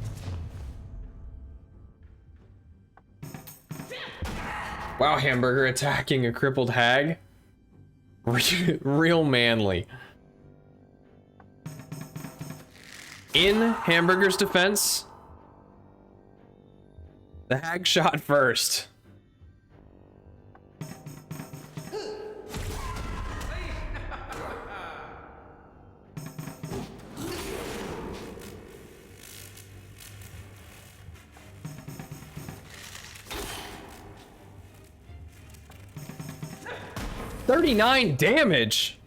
Wow, Hamburger attacking a crippled hag. Real manly. In Hamburger's defense, the hag shot first. $39 damage.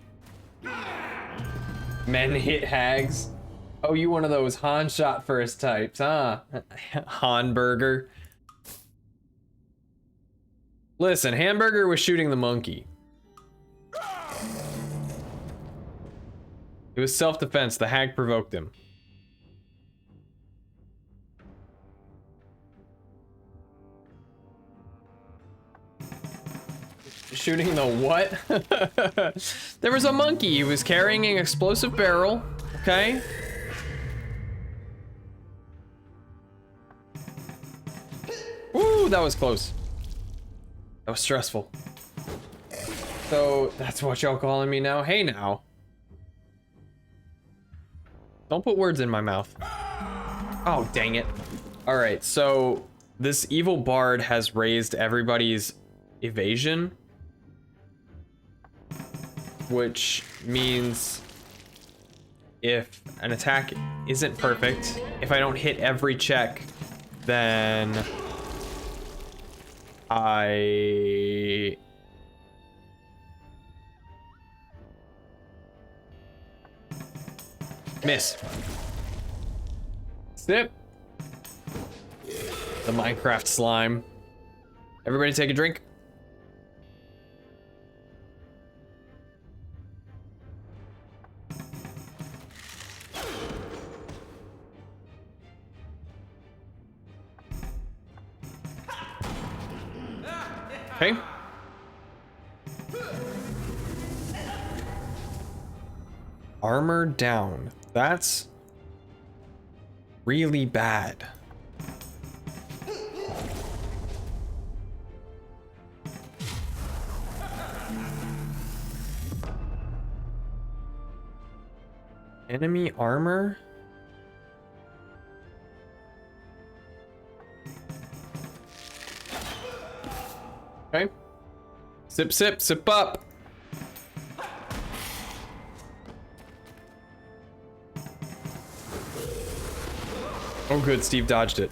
Men hit hags. Oh, you one of those Han shot first types, huh? Hamburger. Listen, Hamburger was shooting the monkey. It was self-defense. The hag provoked him. Shooting the what? There was a monkey. He was carrying an explosive barrel. Okay. Ooh, that was close. That was stressful. So that's what y'all calling me now? Hey now. Don't put words in my mouth. Oh, dang it. All right, so this evil bard has raised everybody's evasion, which means if an attack isn't perfect, if I don't hit every check, then I miss. Snip. The Minecraft slime. Everybody take a drink. Okay. Armor down. That's really bad. Enemy armor? Okay. Sip, sip, sip up. Oh good, Steve dodged it.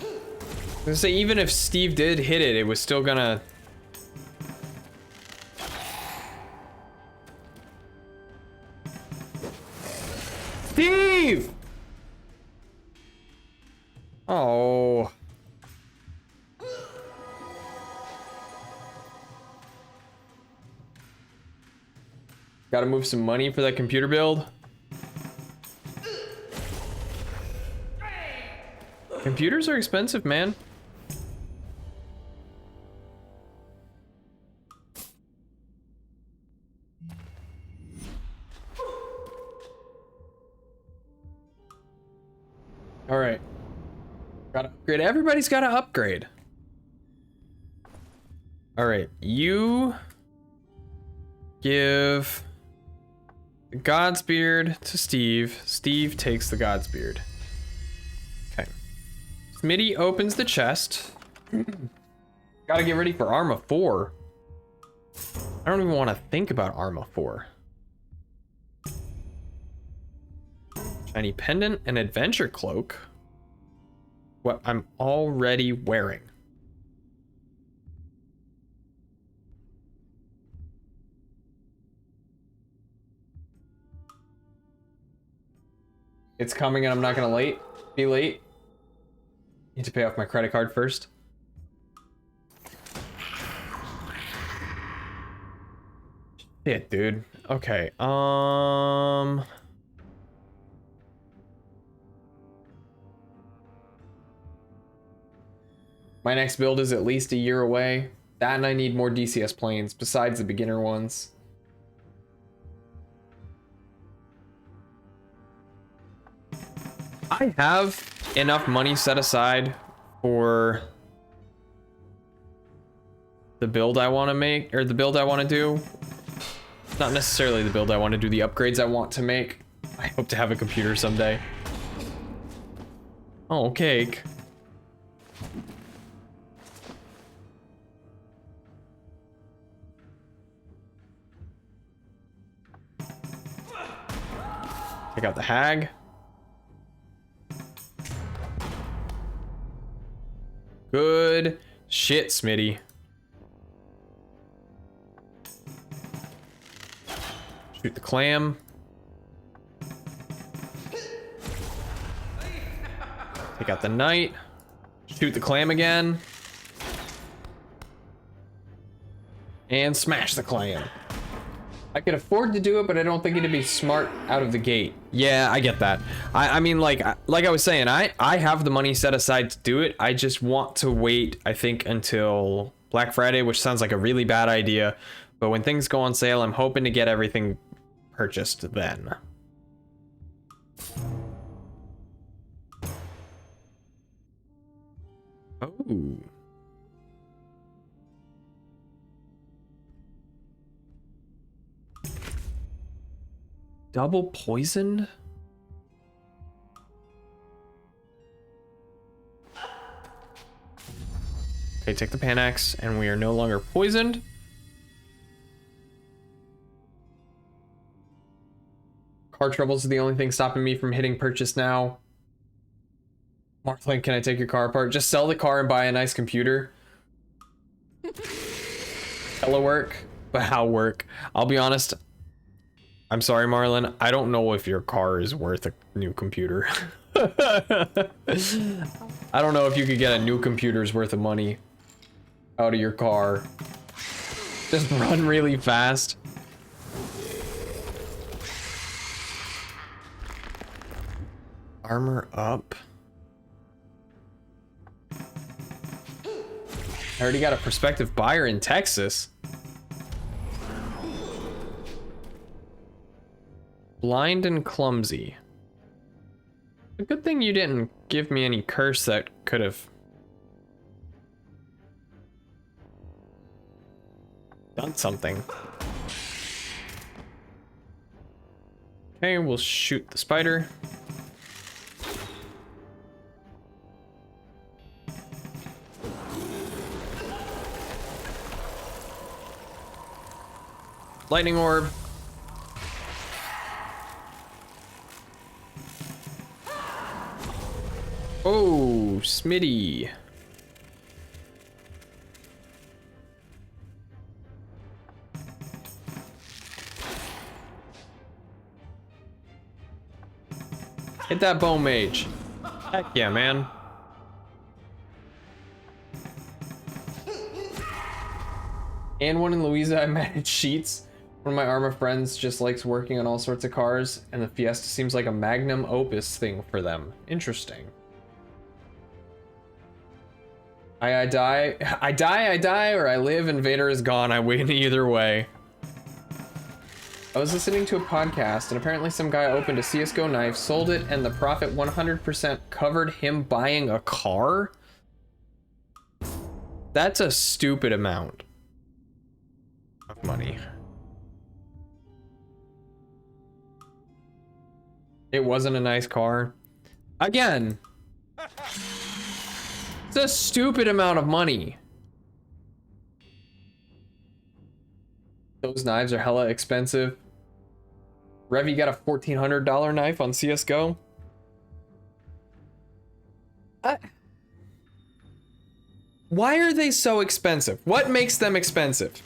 I was gonna say, even if Steve did hit it, it was still gonna Steve! Oh. Gotta move some money for that computer build. Computers are expensive, man. All right. Gotta upgrade. Everybody's gotta upgrade. All right. You give the Godsbeard to Steve. Steve takes the Godsbeard. Okay. Smitty opens the chest. Gotta get ready for Arma 4. I don't even want to think about Arma 4. Shiny pendant and adventure cloak. What I'm already wearing. It's coming and I'm not gonna be late. Need to pay off my credit card first. Shit, dude. Okay, my next build is at least a year away. That and I need more DCS planes besides the beginner ones. I have enough money set aside for the build I want to make, or the build I want to do. Not necessarily the build I want to do, the upgrades I want to make. I hope to have a computer someday. Oh, cake. Take out the hag. Good shit, Smitty. Shoot the clam. Take out the knight. Shoot the clam again. And smash the clam. I could afford to do it, but I don't think it'd be smart out of the gate. Yeah, I get that. I mean, like I was saying, I have the money set aside to do it. I just want to wait, I think, until Black Friday, which sounds like a really bad idea. But when things go on sale, I'm hoping to get everything purchased then. Oh. Double poisoned? Okay, take the Panax, and we are no longer poisoned. Car troubles are the only thing stopping me from hitting purchase now. Marthlin, can I take your car apart? Just sell the car and buy a nice computer. Telework, but how work? I'll be honest. I'm sorry, Marlon. I don't know if your car is worth a new computer. I don't know if you could get a new computer's worth of money out of your car. Just run really fast. Armor up. I already got a prospective buyer in Texas. Blind and clumsy. A good thing you didn't give me any curse that could have done something. Okay, we'll shoot the spider. Lightning orb. Oh, Smitty. Hit that bone mage. Heck yeah, man. And one in Louisa I met at Sheets. One of my Arma friends just likes working on all sorts of cars, and the Fiesta seems like a magnum opus thing for them. Interesting. I die, or I live and Vader is gone. I win either way. I was listening to a podcast, and apparently some guy opened a CSGO knife, sold it, and the profit 100% covered him buying a car? That's a stupid amount of money. It wasn't a nice car. Again, it's a stupid amount of money. Those knives are hella expensive. Rev, you got a $1,400 knife on CSGO? Why are they so expensive? What makes them expensive?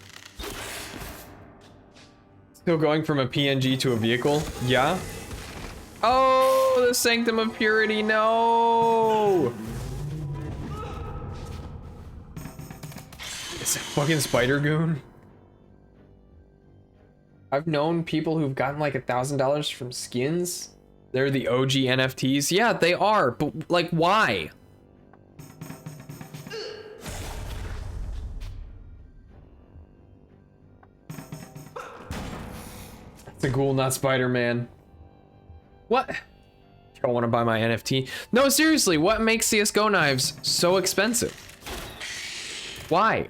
Still going from a PNG to a vehicle? Yeah. Oh, the Sanctum of Purity, no! It's a fucking spider goon. I've known people who've gotten like $1,000 from skins. They're the OG NFTs. Yeah, they are, but like, why? It's a ghoul, not Spider-Man. What? You don't want to buy my NFT? No, seriously, what makes CSGO knives so expensive? Why?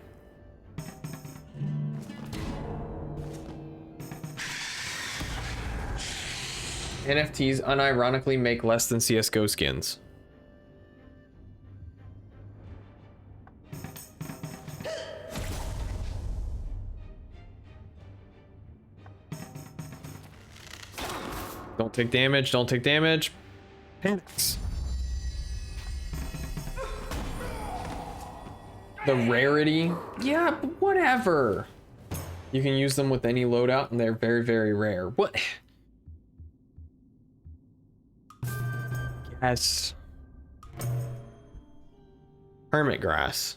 NFTs unironically make less than CSGO skins. Don't take damage, don't take damage. Panics. The rarity? Yeah, but whatever. You can use them with any loadout and they're very, very rare. What? Yes. Hermit grass.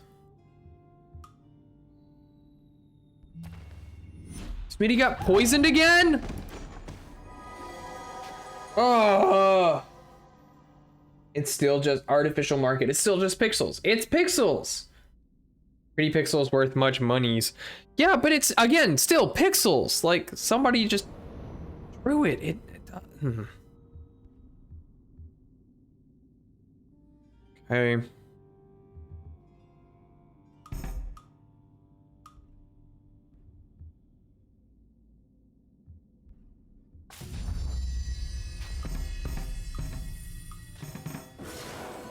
Smitty got poisoned again? Oh, it's still just artificial market. It's still just pixels. It's pixels. Pretty pixels worth much monies. Yeah, but it's, again, still pixels. Like, somebody just drew it. Okay.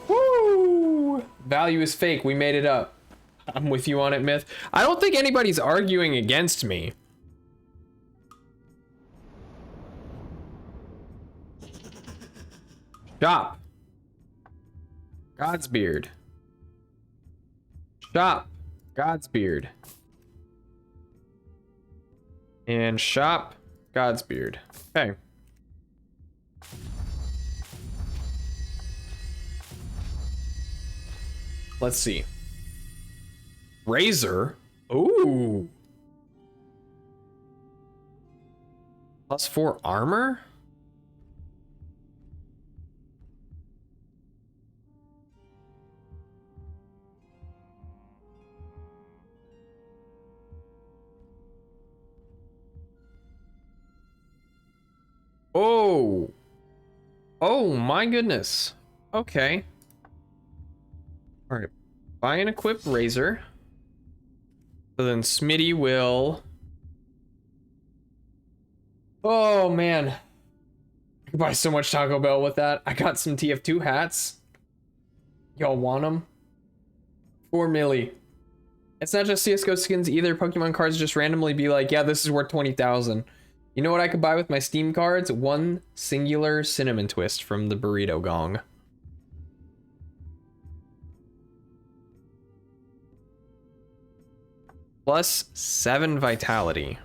Woo! Value is fake. We made it up. I'm with you on it, Myth. I don't think anybody's arguing against me. Shop. God's beard. Shop. God's beard. And shop. God's beard. Okay. Let's see. Razor. Ooh. +4 armor? Oh. Oh my goodness. Okay. All right. Buy and equip Razor. So then Smitty will... Oh man. I could buy so much Taco Bell with that. I got some TF2 hats. Y'all want them? 4 milli. It's not just CSGO skins either. Pokemon cards just randomly be like, yeah, this is worth 20,000. You know what I could buy with my Steam cards? One singular cinnamon twist from the burrito gong. +7 vitality.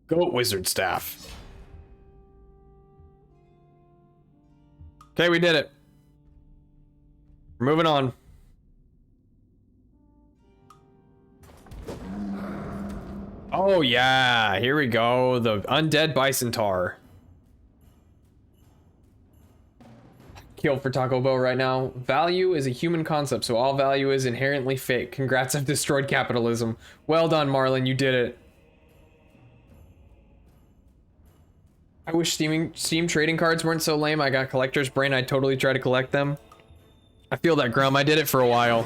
Goat wizard staff. Okay, we did it. We're moving on. Oh yeah, here we go. The undead bison tar. Kill for Taco Bell right now. Value is a human concept, so all value is inherently fake. Congrats, I've destroyed capitalism. Well done, Marlon, you did it. I wish Steam trading cards weren't so lame. I got collector's brain. I'd totally try to collect them. I feel that, Grum. I did it for a while.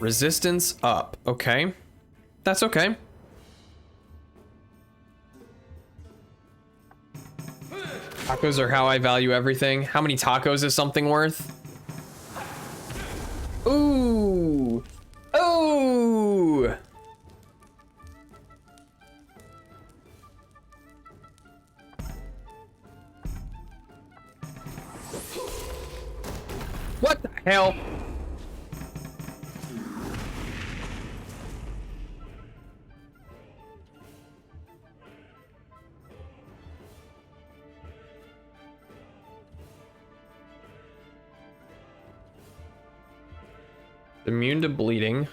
Resistance up. Okay. That's okay. Tacos are how I value everything. How many tacos is something worth? Ooh. Ooh. What the hell? Immune to bleeding.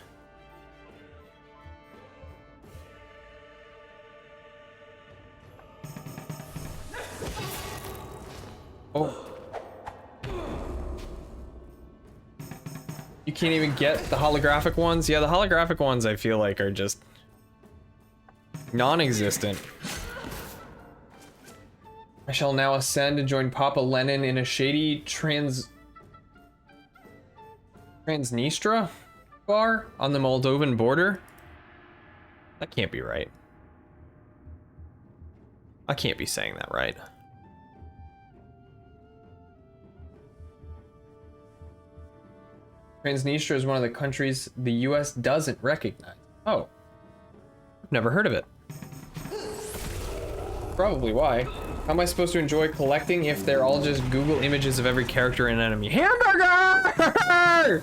Oh. You can't even get the holographic ones? Yeah, the holographic ones I feel like are just non-existent. I shall now ascend and join Papa Lenin in a shady Transnistria bar on the Moldovan border? That can't be right. I can't be saying that right. Transnistria is one of the countries the US doesn't recognize. Oh. Never heard of it. Probably why. How am I supposed to enjoy collecting if they're all just Google images of every character and enemy? Hamburger!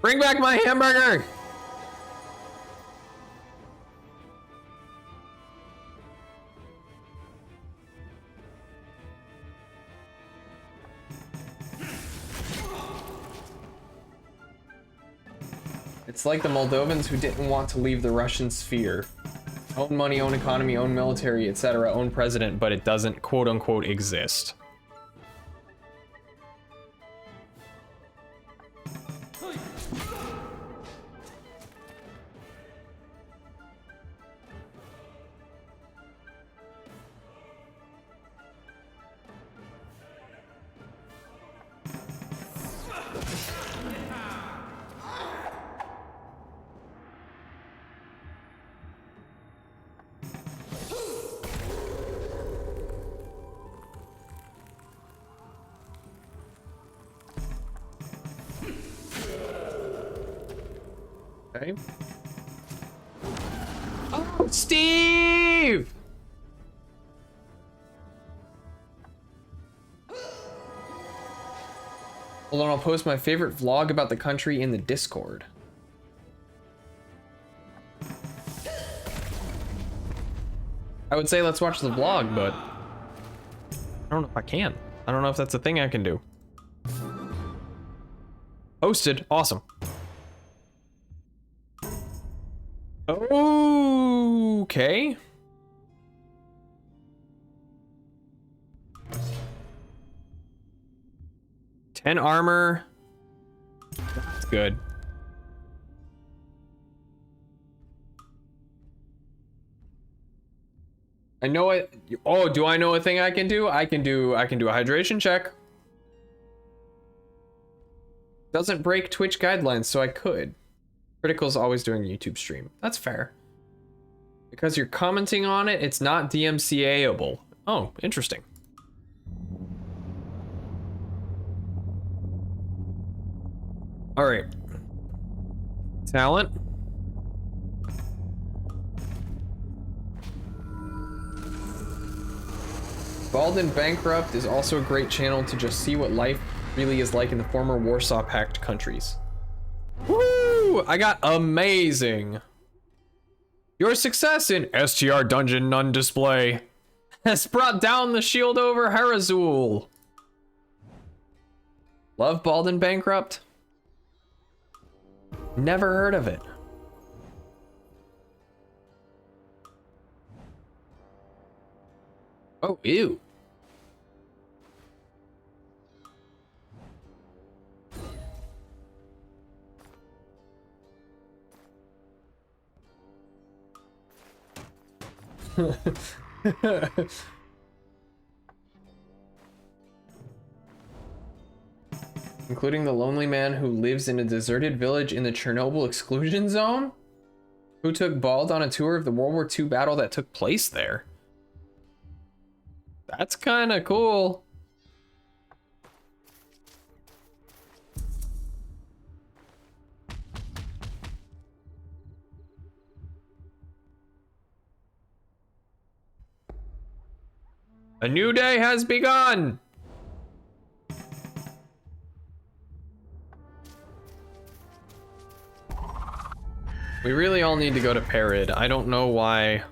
Bring back my hamburger! It's like the Moldovans who didn't want to leave the Russian sphere. Own money, own economy, own military, etc., own president, but it doesn't quote-unquote exist. Okay. Oh, Steve! Hold on, I'll post my favorite vlog about the country in the Discord. I would say let's watch the vlog, but I don't know if I can. I don't know if that's a thing I can do. Hosted, awesome. Okay. Ten armor. That's good. I know it. Oh, do I know a thing I can do? I can do a hydration check. Doesn't break Twitch guidelines, so I could. Critical's always doing a YouTube stream. That's fair. Because you're commenting on it, it's not DMCA-able. Oh, interesting. All right. Talent. Bald and Bankrupt is also a great channel to just see what life really is like in the former Warsaw Pact countries. Woo! I got amazing. Your success in STR Dungeon Nun display has brought down the shield over Harazul. Love Bald and Bankrupt? Never heard of it. Oh, ew. Including the lonely man who lives in a deserted village in the Chernobyl exclusion zone? Who took Bald on a tour of the World War II battle that took place there? That's kind of cool. A new day has begun. We really all need to go to Parid. I don't know why.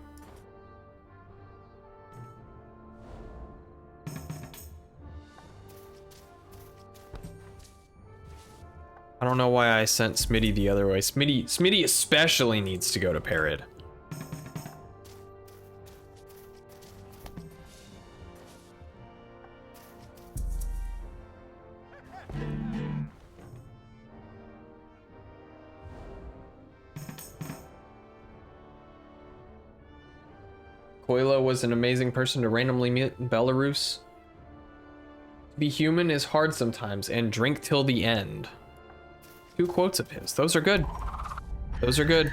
I don't know why I sent Smitty the other way. Smitty especially needs to go to Parid. Koilo was an amazing person to randomly meet in Belarus. To be human is hard sometimes, and drink till the end. 2 quotes of his. Those are good. Those are good.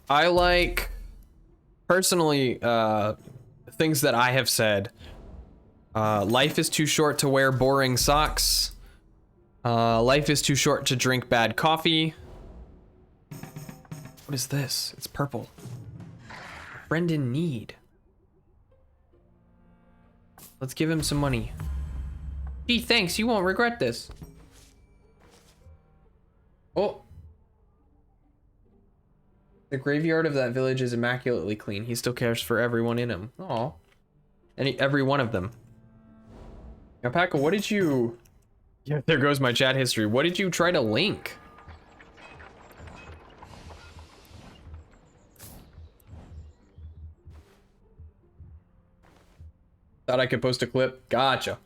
I like, personally, things that I have said. Life is too short to wear boring socks. Life is too short to drink bad coffee. What is this? It's purple. Friend in need. Let's give him some money. Gee, thanks. You won't regret this. Oh. The graveyard of that village is immaculately clean. He still cares for everyone in him. Aw. Every one of them. Now, Paco, what did you... Yeah, there goes my chat history. What did you try to link? Thought I could post a clip. Gotcha.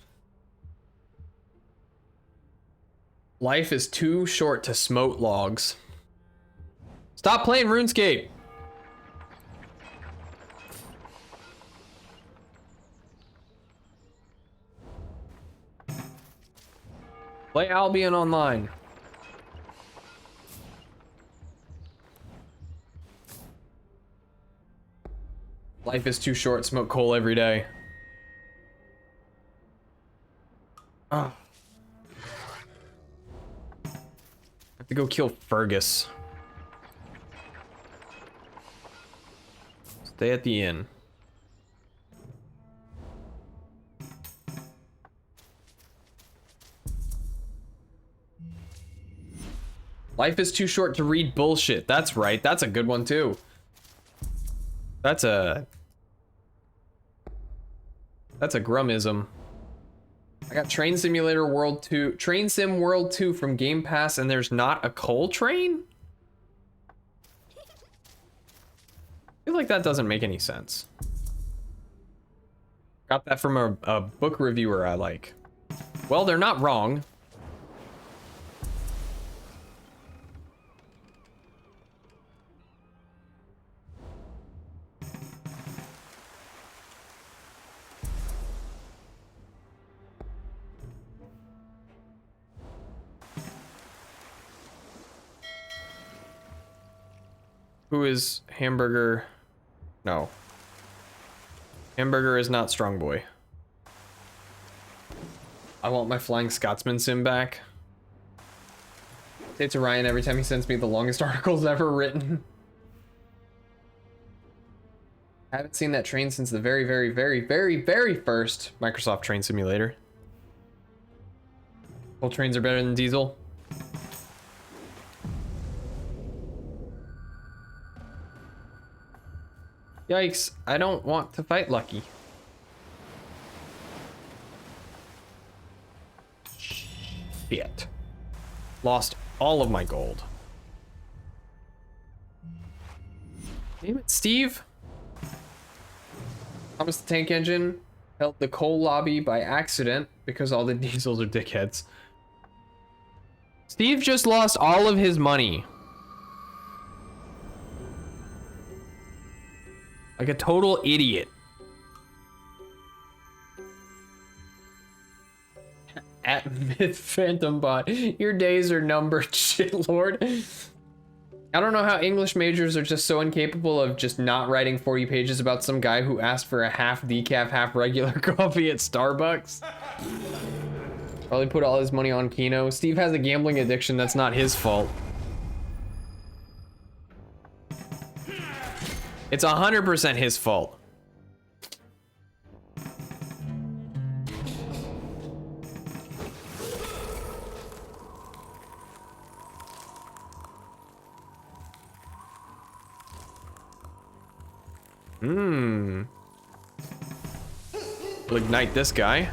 Life is too short to smote logs. Stop playing RuneScape. Play Albion Online. Life is too short, smoke coal every day. Oh. I have to go kill Fergus. Stay at the inn. Life is too short to read bullshit. That's right. That's a good one too. That's a Grumism. I got Train Simulator World 2, Train Sim World 2 from Game Pass, and there's not a coal train? I feel like that doesn't make any sense. Got that from a book reviewer I like. Well, they're not wrong. Who is Hamburger? No. Hamburger is not Strong Boy. I want my Flying Scotsman sim back. Say to Ryan every time he sends me the longest articles ever written. I haven't seen that train since the very first Microsoft Train Simulator. Coal trains are better than diesel. Yikes, I don't want to fight Lucky. Shit. Lost all of my gold. Damn it, Steve. Thomas the Tank Engine held the coal lobby by accident because all the diesels are dickheads. Steve just lost all of his money. Like a total idiot. At Myth Phantom Bot, your days are numbered, shitlord. I don't know how English majors are just so incapable of just not writing 40 pages about some guy who asked for a half decaf, half regular coffee at Starbucks. Probably put all his money on Keno. Steve has a gambling addiction, that's not his fault. It's 100% his fault. We'll ignite this guy.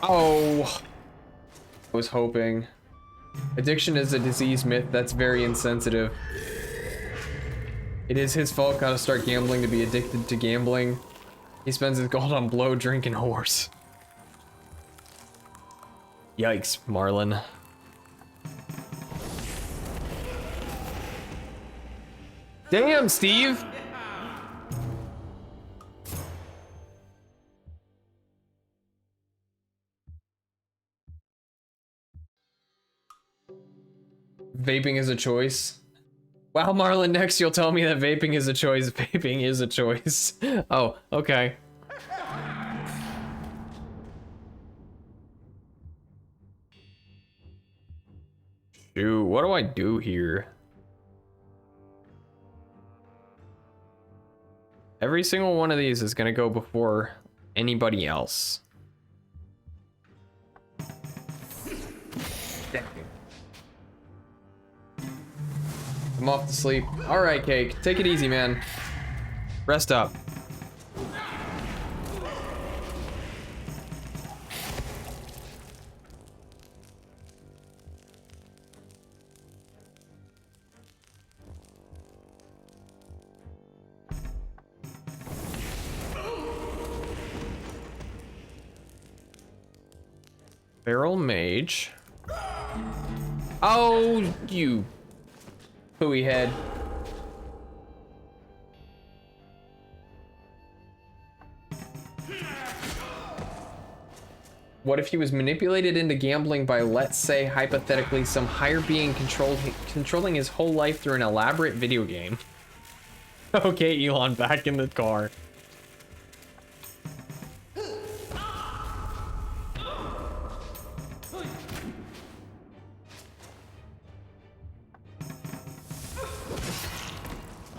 Oh, I was hoping. Addiction is a disease myth. That's very insensitive. It is his fault. Gotta start gambling to be addicted to gambling. He spends his gold on blow, drink, and horse. Yikes, Marlon. Damn, Steve! Vaping is a choice. Wow, Marlon, next you'll tell me that vaping is a choice. Vaping is a choice. Oh, okay. Shoot, what do I do here? Every single one of these is gonna go before anybody else. I'm off to sleep. All right, Cake. Take it easy, man. Rest up. Feral Mage. Oh, you pooey head. What if he was manipulated into gambling by, let's say, hypothetically, some higher being controlling his whole life through an elaborate video game? Okay, Elon, back in the car.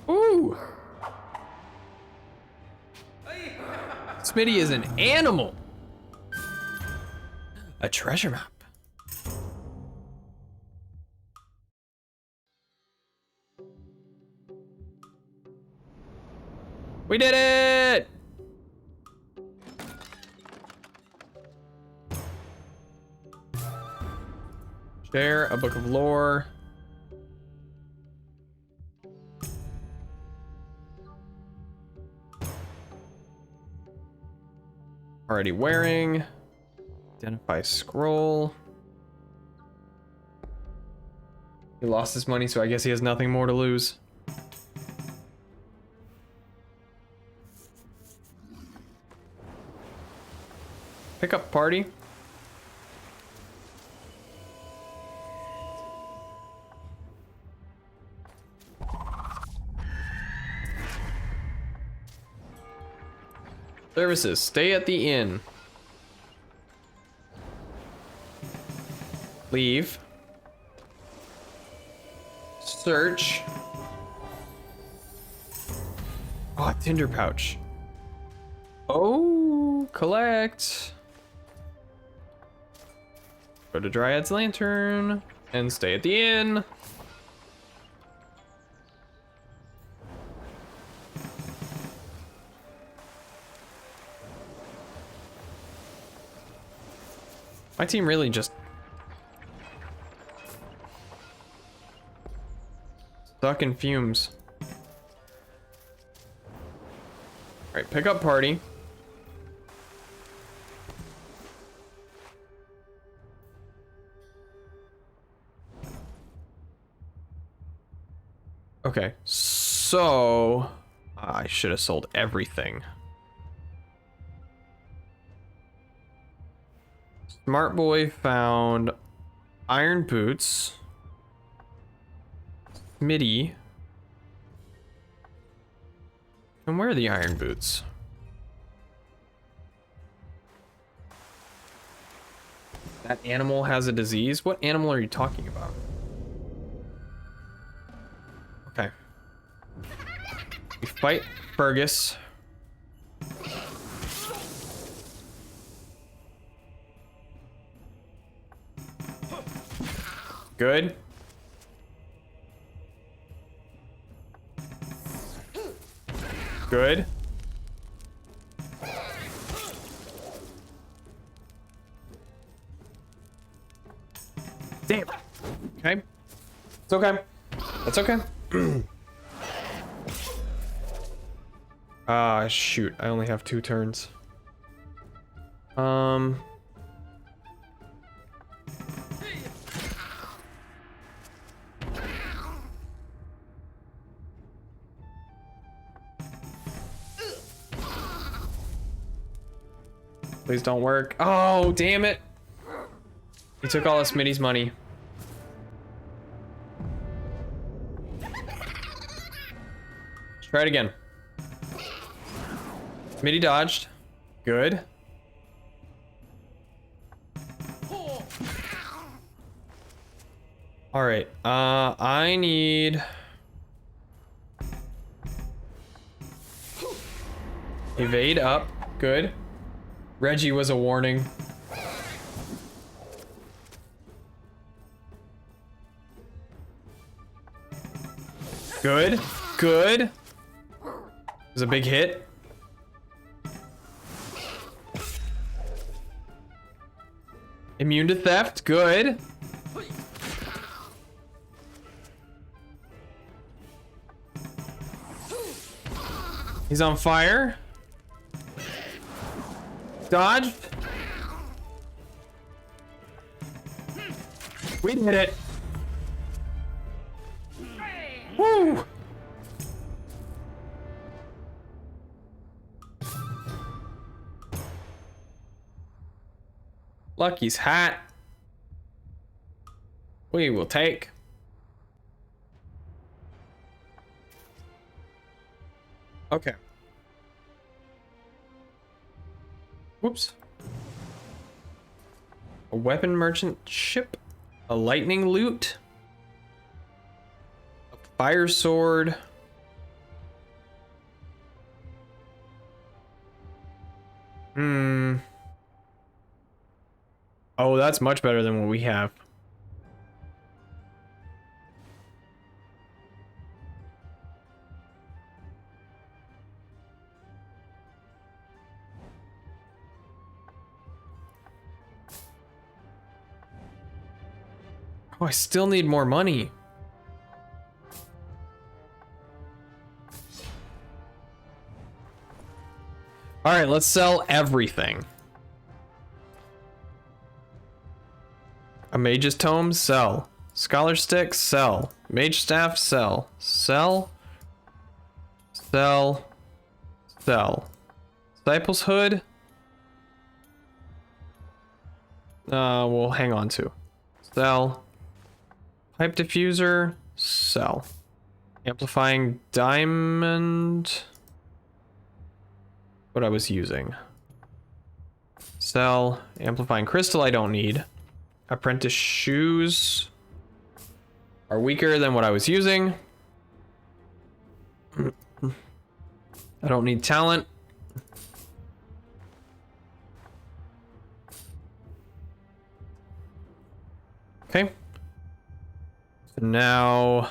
Ooh! Smitty is an animal! A treasure map. We did it! Share a book of lore. Already wearing. Identify scroll. He lost his money, so I guess he has nothing more to lose. Pick up party. Services. Stay at the inn. Leave. Search. Oh, tinder pouch. Oh, collect. Go to Dryad's Lantern and stay at the inn. My team really just stuck in fumes. All right, pick up party. Okay, so I should have sold everything. Smart Boy found iron boots, Smitty, and where are the iron boots? That animal has a disease? What animal are you talking about? Okay. We fight Fergus. Good. Good. Damn. Okay. It's okay. That's okay. Ah, shoot. I only have 2 turns. Please don't work. Oh, damn it. He took all of Smitty's money. Let's try it again. Smitty dodged. Good. All right. I need evade up. Good. Reggie was a warning. Good. Good. It was a big hit. Immune to theft. Good. He's on fire. Dodged. We did it. Woo. Lucky's hat. We will take. Okay. Whoops. A weapon merchant ship, a lightning loot, a fire sword, oh, that's much better than what we have. Oh, I still need more money. All right, let's sell everything. A mage's tome, sell. Scholar stick, sell. Mage staff, sell. Sell. Sell. Sell. Disciple's hood. We'll hang on to. Sell. Pipe diffuser, sell. Amplifying diamond. what I was using. Sell. Amplifying crystal I don't need. Apprentice shoes are weaker than what I was using. I don't need talent. Okay. So now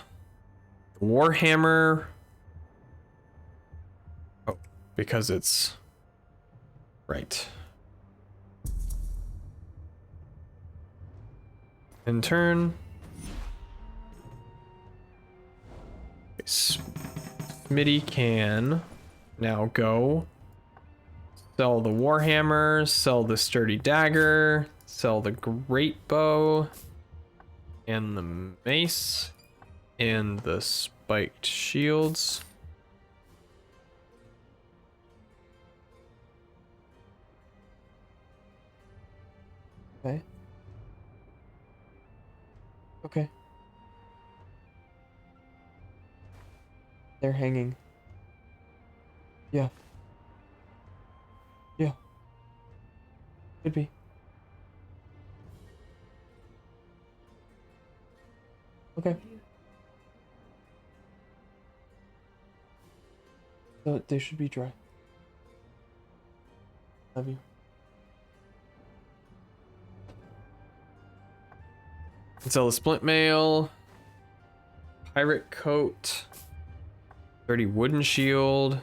the Warhammer. Oh, because it's right. In turn. Smitty can now go sell the Warhammer, sell the sturdy dagger, sell the great bow, and the mace, and the spiked shields. Okay. Okay. They're hanging. Yeah. Yeah. Could be. Okay. So they should be dry. Love you. Sell the splint mail. Pirate coat. 30 wooden shield.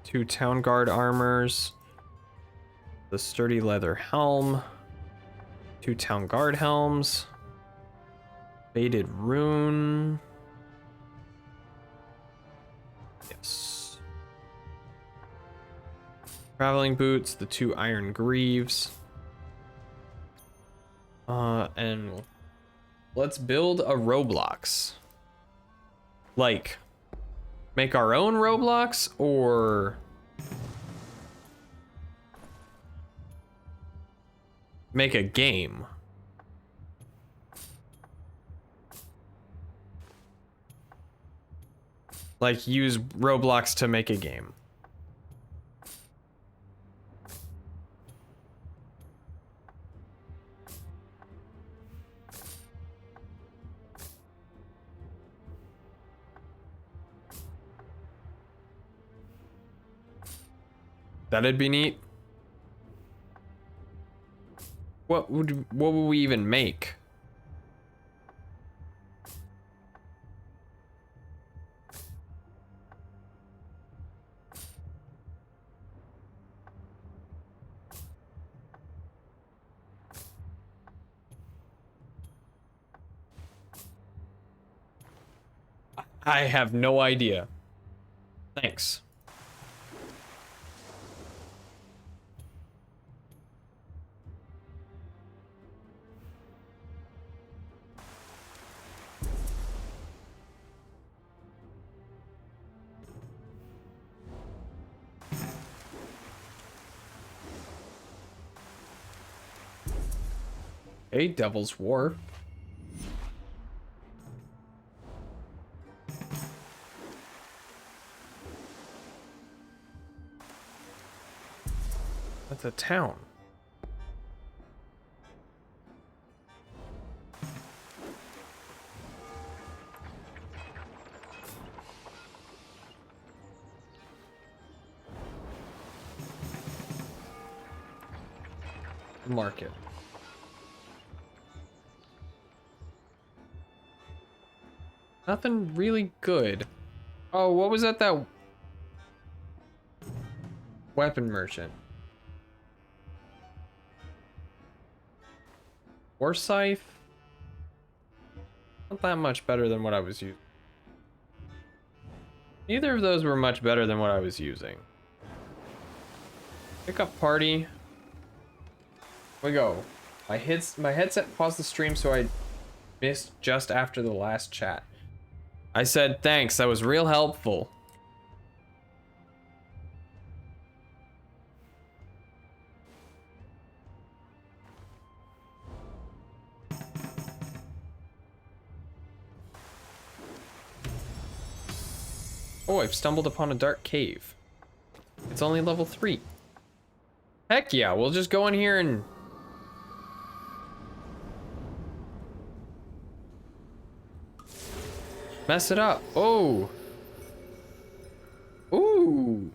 2 town guard armors. The sturdy leather helm. 2 town guard helms. Faded rune. Yes. Traveling boots, the 2 iron greaves. And let's build a Roblox. Like, make our own Roblox or make a game? Like, use Roblox to make a game. That'd be neat. What would we even make? I have no idea. Thanks. Hey, Devil's War. That's a town. Market. Nothing really good. Oh, what was that weapon merchant? War scythe? Not that much better than what I was using. Neither of those were much better than what I was using. Pick up party. Here we go. My headset paused the stream, so I missed just after the last chat. I said thanks, that was real helpful. Oh, I've stumbled upon a dark cave. It's only level 3. Heck yeah, we'll just go in here and... mess it up. Oh. Ooh.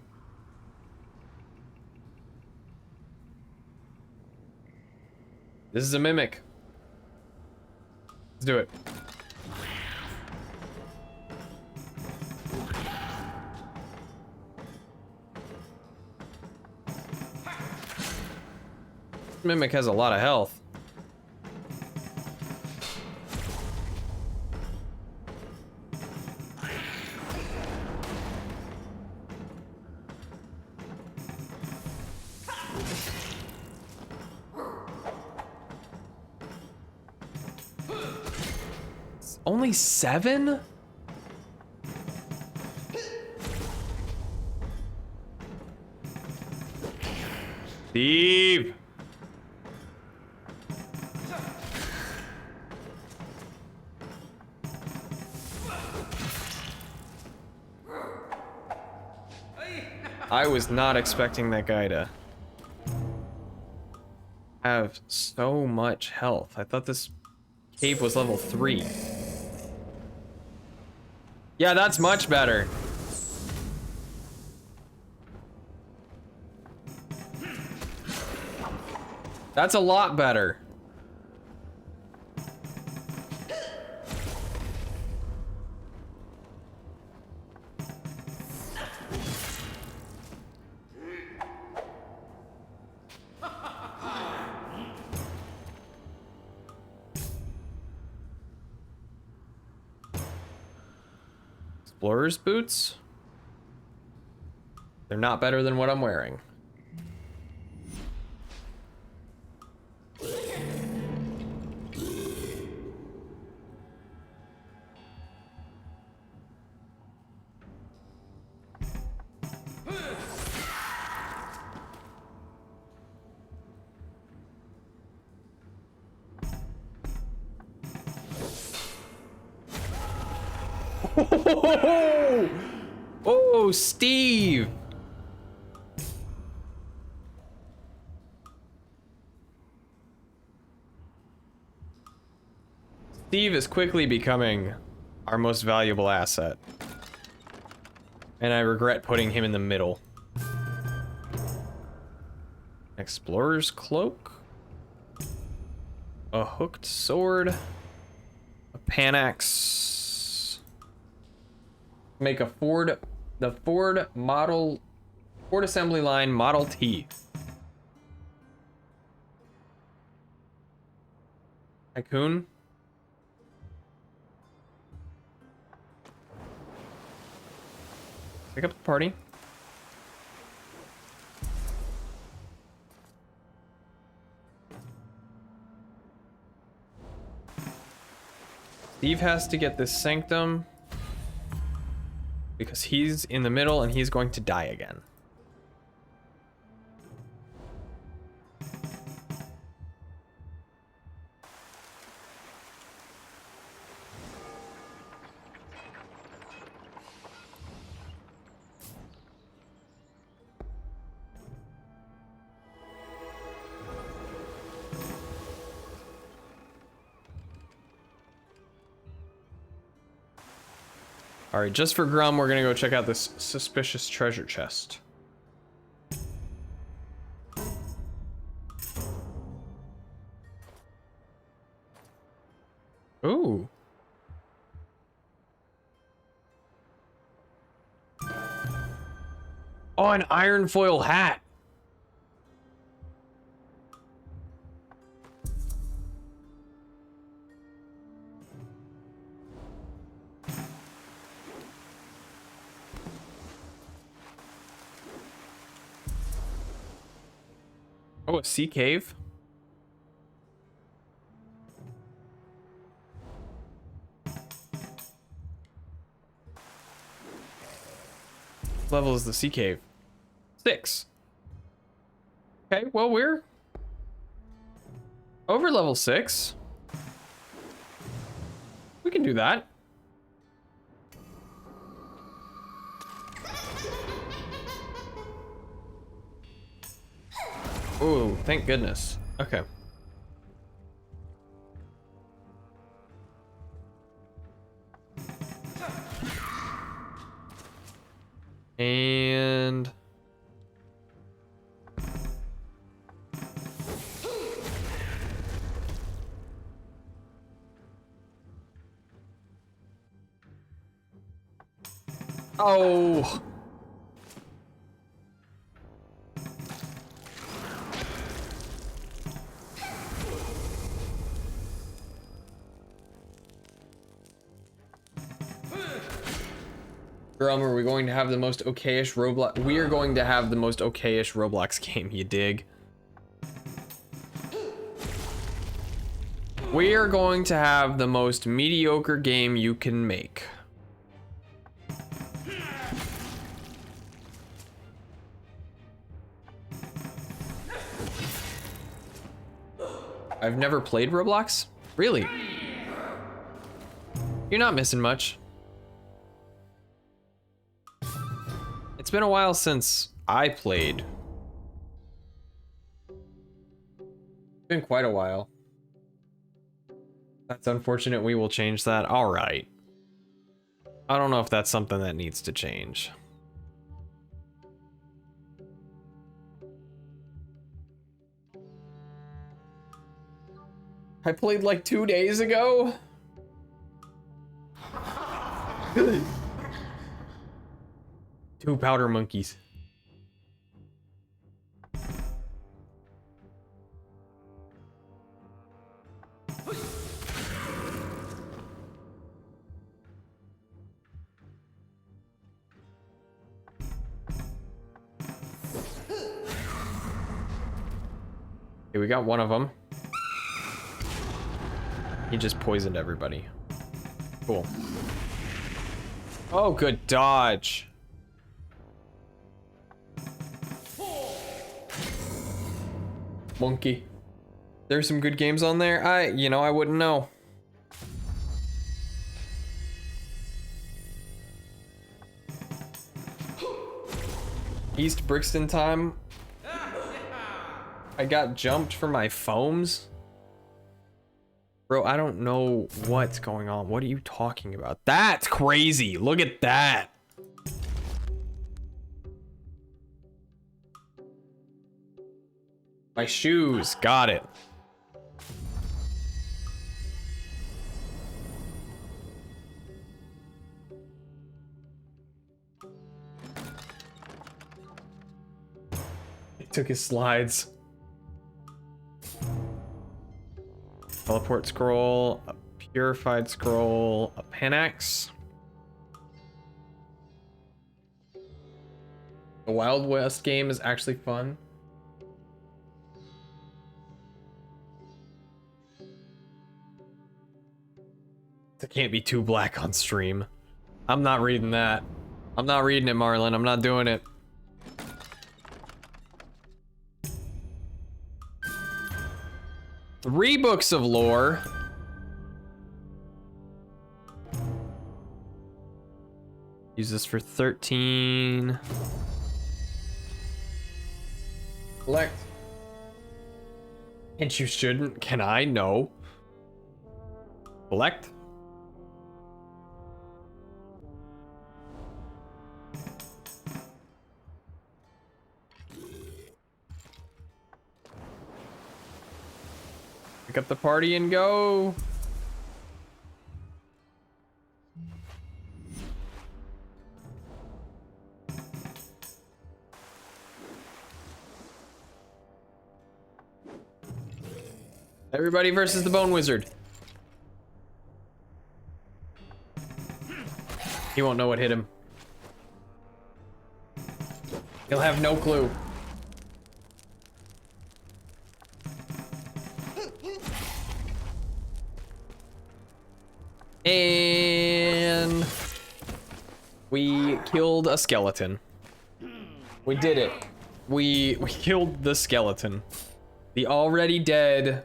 This is a mimic. Let's do it. Mimic has a lot of health. Only 7? Steve! I was not expecting that guy to have so much health. I thought this cave was level 3. Yeah, that's much better. That's a lot better. Explorer's boots? They're not better than what I'm wearing. Oh, Steve! Steve is quickly becoming our most valuable asset. And I regret putting him in the middle. Explorer's cloak? A hooked sword? A panax? Make a the Ford assembly line Model T. Tycoon? Pick up the party. Steve has to get this sanctum because he's in the middle and he's going to die again. All right, just for Grum, we're gonna go check out this suspicious treasure chest. Ooh. Oh, an iron foil hat. Oh, a sea cave? What level is the sea cave? 6. Okay, well, we're over level 6. We can do that. Ooh, thank goodness. Okay. And oh. Drum, are we going to have the most okayish Roblox? We are going to have the most okayish Roblox game, you dig? We are going to have the most mediocre game you can make. I've never played Roblox? Really? You're not missing much. It's been a while since I played. It's been quite a while. That's unfortunate. We will change that. All right. I don't know if that's something that needs to change. I played like 2 days ago. Two powder monkeys. Okay, we got one of them. He just poisoned everybody. Cool. Oh, good dodge. Monkey. There's some good games on there. I wouldn't know. East Brixton time. I got jumped for my foams. Bro, I don't know what's going on. What are you talking about? That's crazy. Look at that. My shoes. Got it. He took his slides. Teleport scroll, a purified scroll, a panax. The Wild West game is actually fun. It can't be too black on stream. I'm not reading that. I'm not reading it, Marlon. I'm not doing it. Three books of lore. Use this for 13. Collect. And you shouldn't. Can I? No. Collect. Pick up the party and go. Everybody versus the Bone Wizard. He won't know what hit him. He'll have no clue. And we killed a skeleton. We did it. We killed the skeleton. The already dead.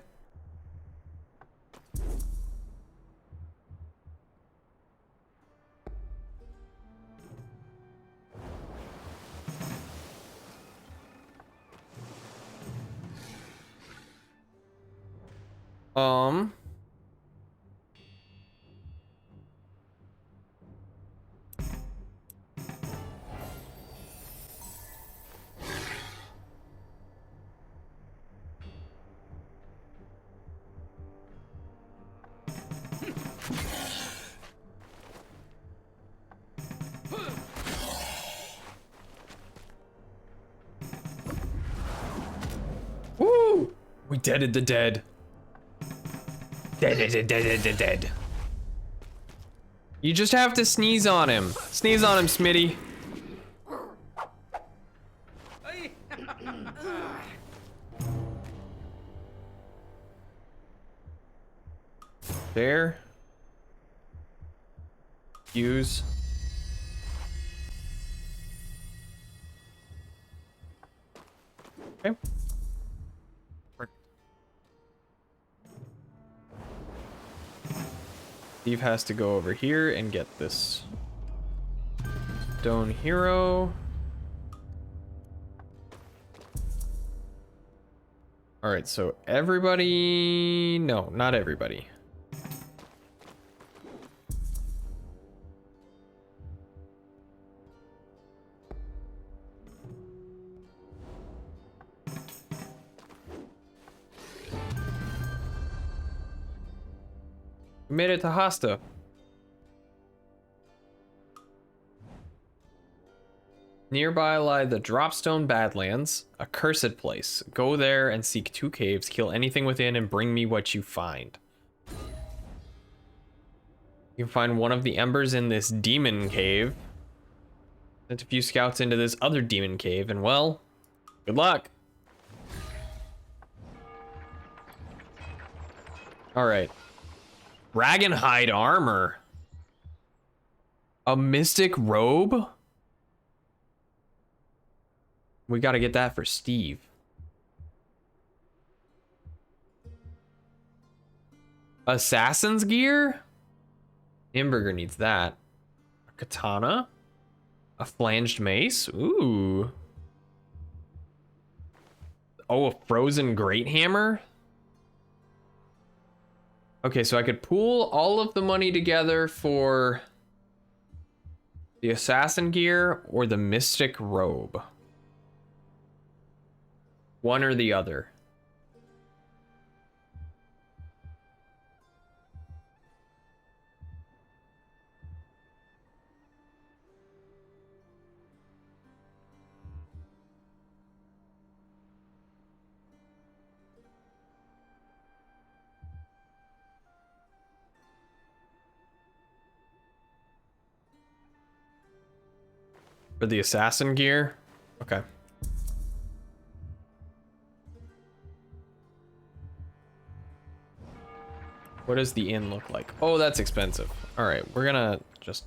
Um. Woo! We deaded the dead. Dead. You just have to sneeze on him. Sneeze on him, Smitty. There. Use. Okay. Steve has to go over here and get this stone hero. All right, so everybody, no, not everybody. We made it to Hasta. Nearby lie the Dropstone Badlands, a cursed place. Go there and seek 2 caves, kill anything within, and bring me what you find. You can find one of the embers in this demon cave. Sent a few scouts into this other demon cave, and well, good luck. Alright. Dragonhide armor. A mystic robe? We gotta get that for Steve. Assassin's gear? Hamburger needs that. A katana? A flanged mace? Ooh. Oh, a frozen great hammer? Okay, so I could pool all of the money together for the assassin gear or the mystic robe. One or the other. For the assassin gear? Okay. What does the inn look like? Oh, that's expensive. All right, we're gonna just...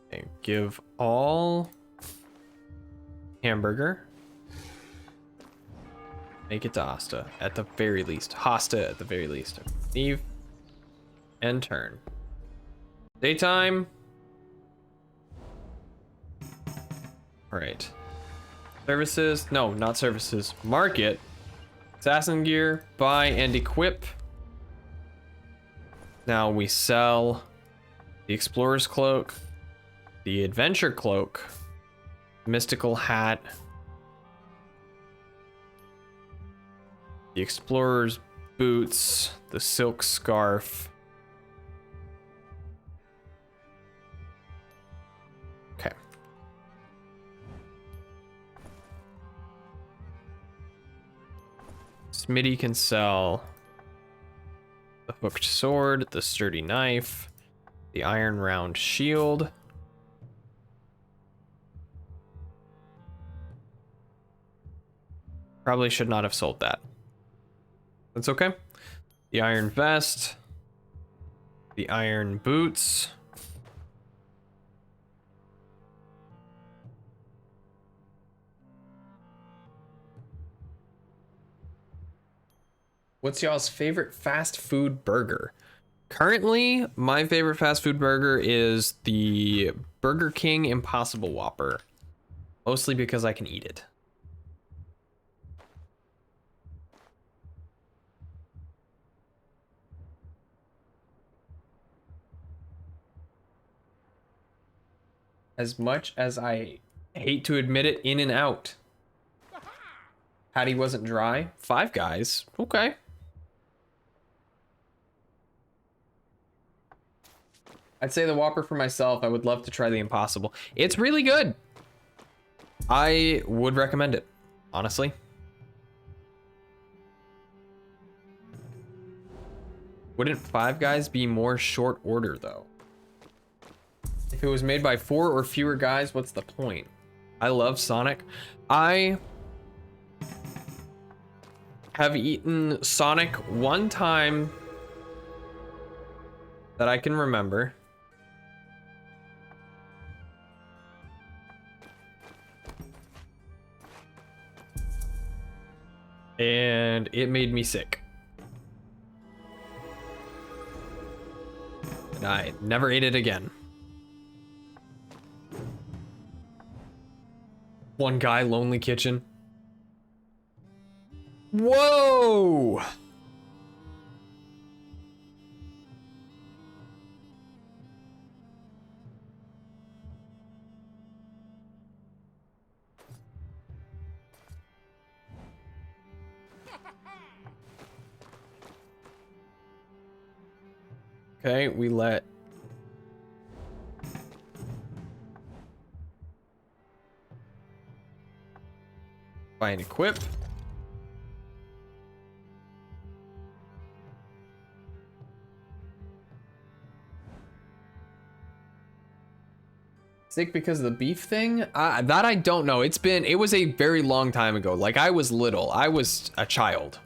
Okay, give all hamburger. Make it to Asta at the very least. Hasta at the very least. Leave and turn. Daytime. All right. Services. No, not services. Market. Assassin gear. Buy and equip. Now we sell the explorer's cloak, the adventure cloak, mystical hat, the explorer's boots, the silk scarf. Okay. Smitty can sell the hooked sword, the sturdy knife, the iron round shield. Probably should not have sold that. That's okay. The iron vest, the iron boots. What's y'all's favorite fast food burger? Currently, my favorite fast food burger is the Burger King Impossible Whopper. Mostly because I can eat it. As much as I hate to admit it, In and Out. Patty wasn't dry. Five Guys. Okay. I'd say the Whopper for myself. I would love to try the Impossible. It's really good. I would recommend it, honestly. Wouldn't Five Guys be more short order, though? If it was made by 4 or fewer guys, what's the point? I love Sonic. I have eaten Sonic one time that I can remember. And it made me sick. And I never ate it again. One guy, lonely kitchen. Whoa! Okay, we let find equip. Sick because of the beef thing? That I don't know. It was a very long time ago. Like, I was little. I was a child.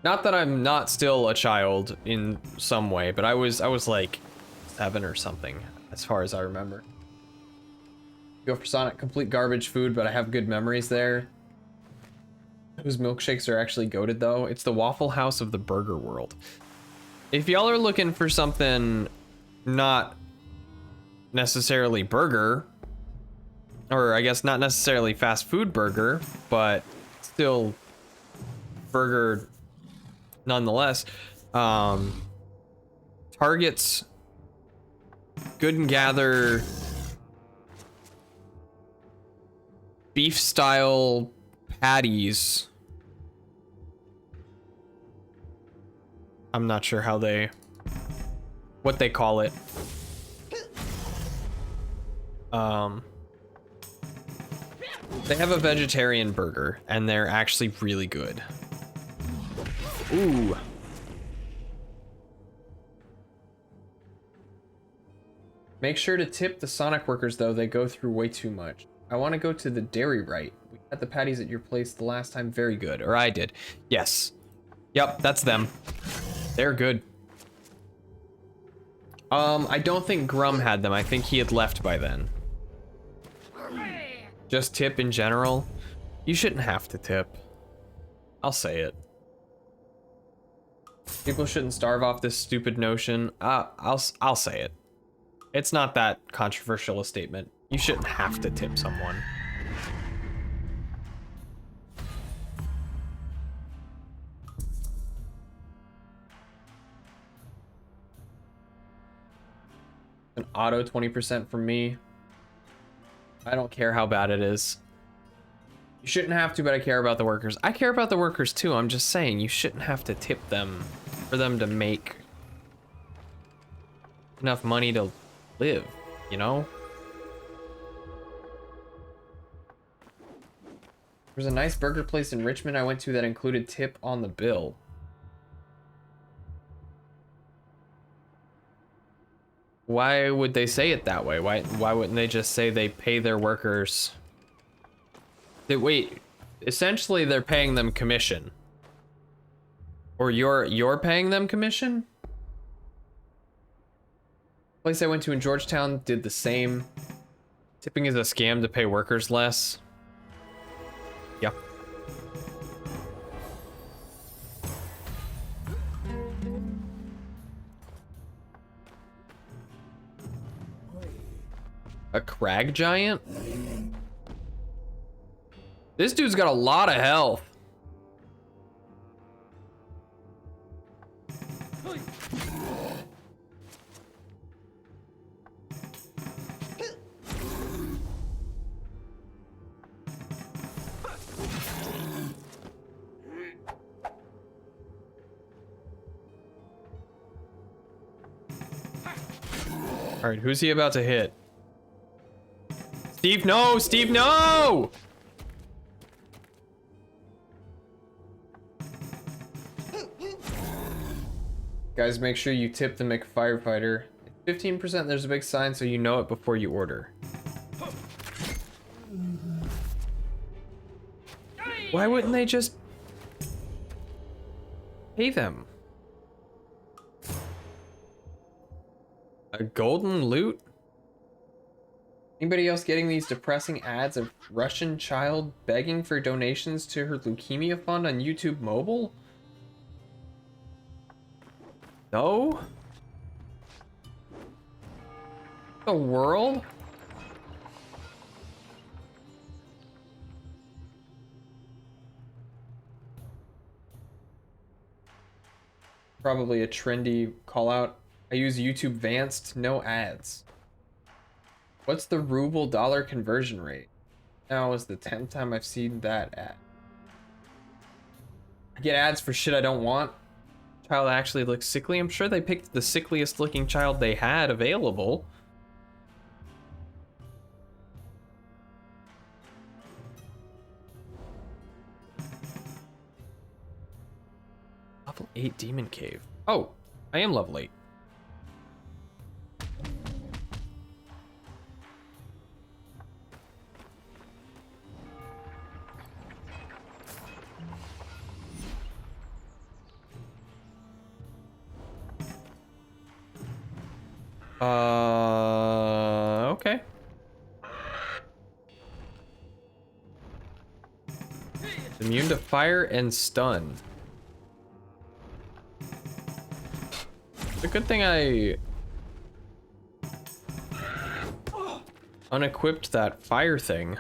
Not that I'm not still a child in some way, but I was like 7 or something, as far as I remember. Go for Sonic, complete garbage food, but I have good memories there. Those milkshakes are actually goated though. It's the Waffle House of the burger world. If y'all are looking for something not necessarily burger, or I guess not necessarily fast food burger, but still burger nonetheless, Target's Good and Gather beef style patties. I'm not sure what they call it. They have a vegetarian burger and they're actually really good. Ooh. Make sure to tip the Sonic workers though, they go through way too much. I want to go to the dairy right. We had the patties at your place the last time, very good. Or I did. Yes. Yep, that's them. They're good. I don't think Grum had them. I think he had left by then. Just tip in general. You shouldn't have to tip. I'll say it. People shouldn't starve off this stupid notion. I'll say it. It's not that controversial a statement. You shouldn't have to tip someone. An auto 20% from me. I don't care how bad it is. You shouldn't have to, but I care about the workers. I care about the workers too. I'm just saying you shouldn't have to tip them for them to make enough money to live, you know? There's a nice burger place in Richmond I went to that included tip on the bill. Why would they say it that way? Why wouldn't they just say they pay their workers? Wait, essentially they're paying them commission. Or you're paying them commission? Place I went to in Georgetown did the same. Tipping is a scam to pay workers less. Yep. A crag giant? This dude's got a lot of health. All right, who's he about to hit? Steve, no! Steve, no! Guys, make sure you tip the McFirefighter. 15%, there's a big sign so you know it before you order. Why wouldn't they just pay them? A golden loot? Anybody else getting these depressing ads of Russian child begging for donations to her leukemia fund on YouTube mobile? No? The world? Probably a trendy call out. I use YouTube Vanced, no ads. What's the ruble dollar conversion rate? Now is the 10th time I've seen that ad. I get ads for shit I don't want. Child actually looks sickly. I'm sure they picked the sickliest looking child they had available. Level 8 Demon Cave. Oh, I am level 8. Okay. Immune to fire and stun. It's a good thing I unequipped that fire thing.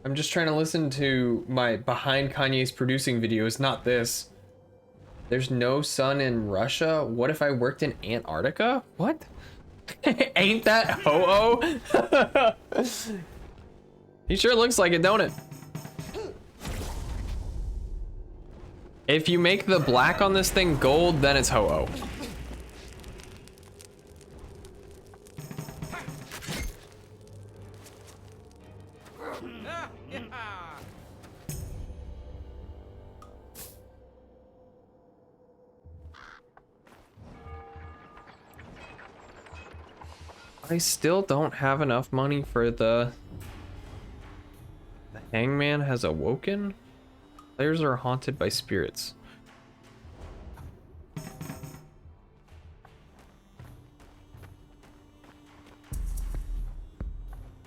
I'm just trying to listen to my behind Kanye's producing videos, not this. There's no sun in Russia? What if I worked in Antarctica? What? Ain't that ho-oh? He sure looks like it, don't it? If you make the black on this thing gold, then it's ho-oh. I still don't have enough money for the hangman has awoken. Players are haunted by spirits.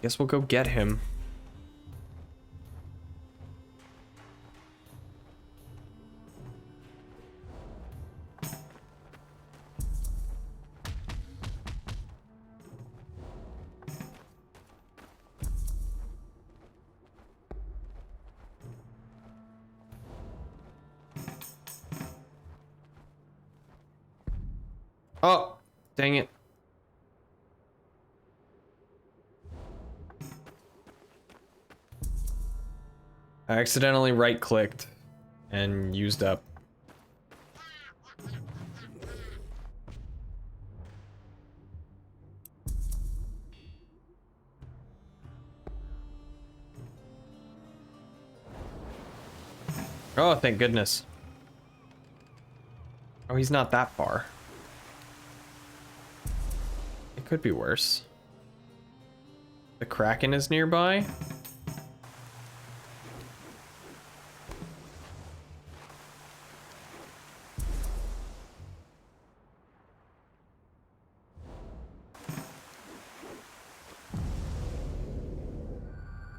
Guess we'll go get him. Oh, dang it. I accidentally right-clicked and used up. Oh, thank goodness. Oh, he's not that far. It could be worse. The Kraken is nearby.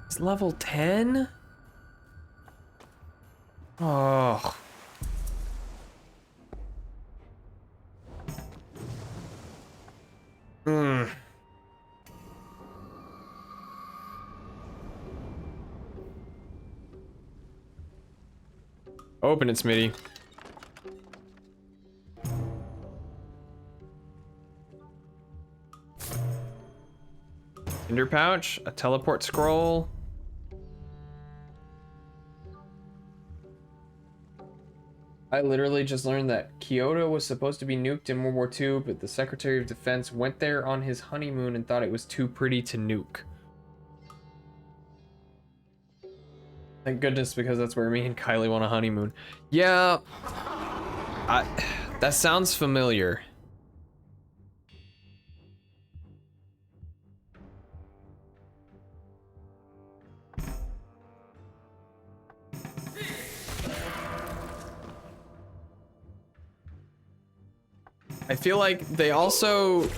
It's level 10? Oh. Open it, Smitty. Tinder pouch, a teleport scroll. I literally just learned that Kyoto was supposed to be nuked in World War II, but the Secretary of Defense went there on his honeymoon and thought it was too pretty to nuke. Thank goodness, because that's where me and Kylie want a honeymoon. Yeah, that sounds familiar. I feel like they also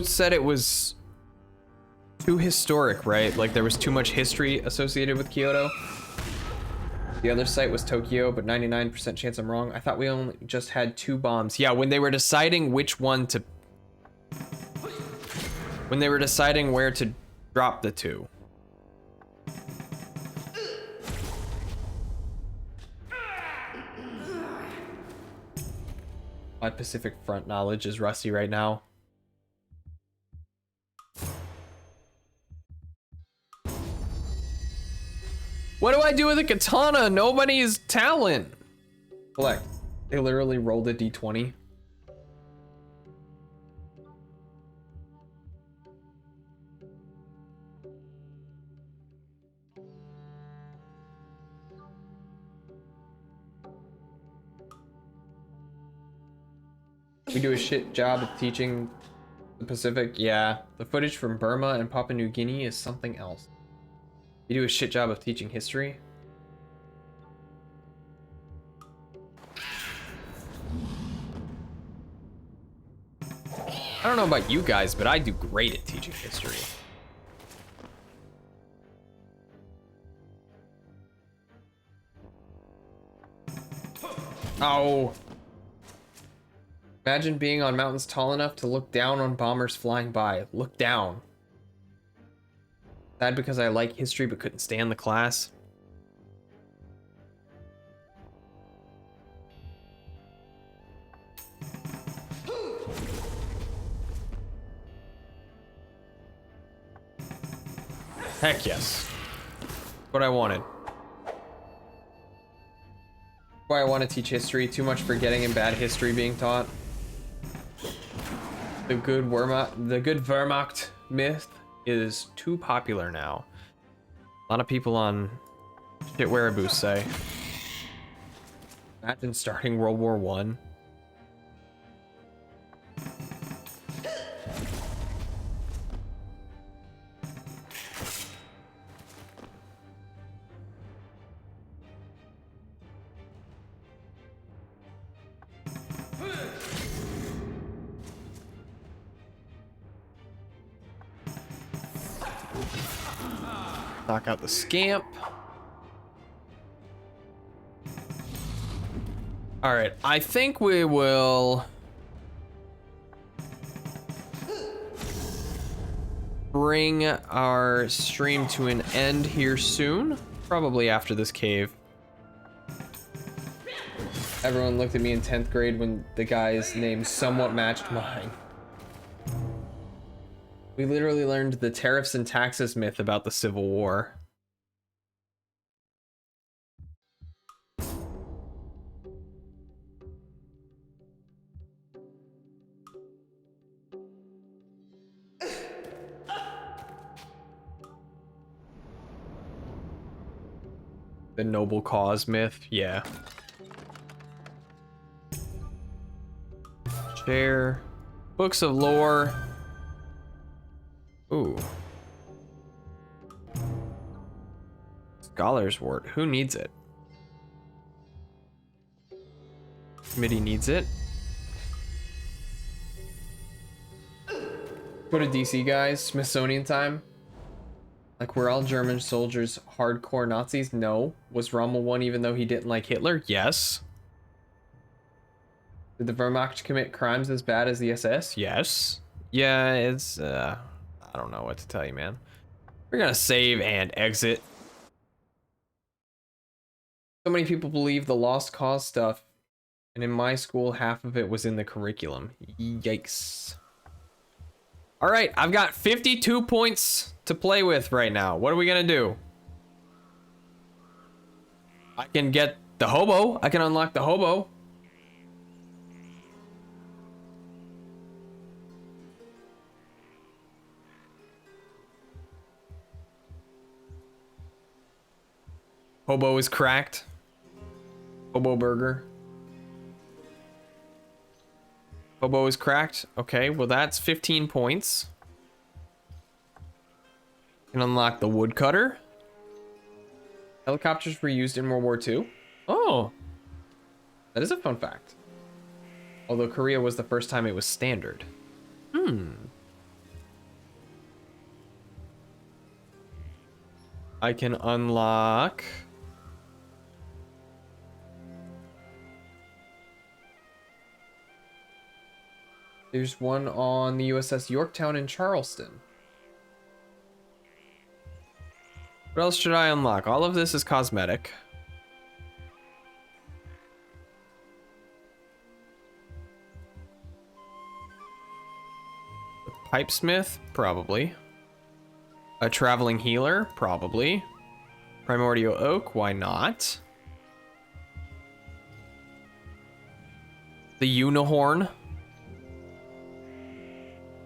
said it was too historic, right? Like there was too much history associated with Kyoto. The other site was Tokyo, but 99% chance I'm wrong. I thought we only just had 2 bombs. Yeah, when they were deciding which one to... When they were deciding where to drop the 2. My Pacific Front knowledge is rusty right now. What do I do with a katana? Nobody's talent. Collect. They literally rolled a d20. We do a shit job of teaching the Pacific. Yeah, the footage from Burma and Papua New Guinea is something else. We do a shit job of teaching history. I don't know about you guys, but I do great at teaching history. Oh. Imagine being on mountains tall enough to look down on bombers flying by. Look down. Sad because I like history but couldn't stand the class. Heck yes. What I wanted. Why I want to teach history. Too much forgetting and bad history being taught. The good Wehrmacht myth is too popular now. A lot of people on shit Wereaboo say. Imagine starting World War I. Knock out the scamp. All right, I think we will bring our stream to an end here soon, probably after this cave. Everyone looked at me in 10th grade when the guy's name somewhat matched mine. We literally learned the tariffs and taxes myth about the Civil War. The noble cause myth, yeah. Share. Books of lore. Ooh. Scholar's Wart. Who needs it? Committee needs it. Go to DC, guys. Smithsonian time. Like, were all German soldiers hardcore Nazis? No. Was Rommel one even though he didn't like Hitler? Yes. Did the Wehrmacht commit crimes as bad as the SS? Yes. Yeah, it's, I don't know what to tell you, man. We're gonna save and exit. So many people believe the lost cause stuff, and in my school, half of it was in the curriculum. Yikes. All right, I've got 52 points to play with right now. What are we gonna do? I can get the hobo. I can unlock the hobo. Hobo is cracked. Hobo burger. Hobo is cracked. Okay, well that's 15 points. Can unlock the woodcutter. Helicopters were used in World War II. Oh, that is a fun fact. Although Korea was the first time it was standard. I can unlock... There's one on the USS Yorktown in Charleston. What else should I unlock? All of this is cosmetic. The Pipesmith? Probably. A traveling healer? Probably. Primordial oak? Why not? The unicorn?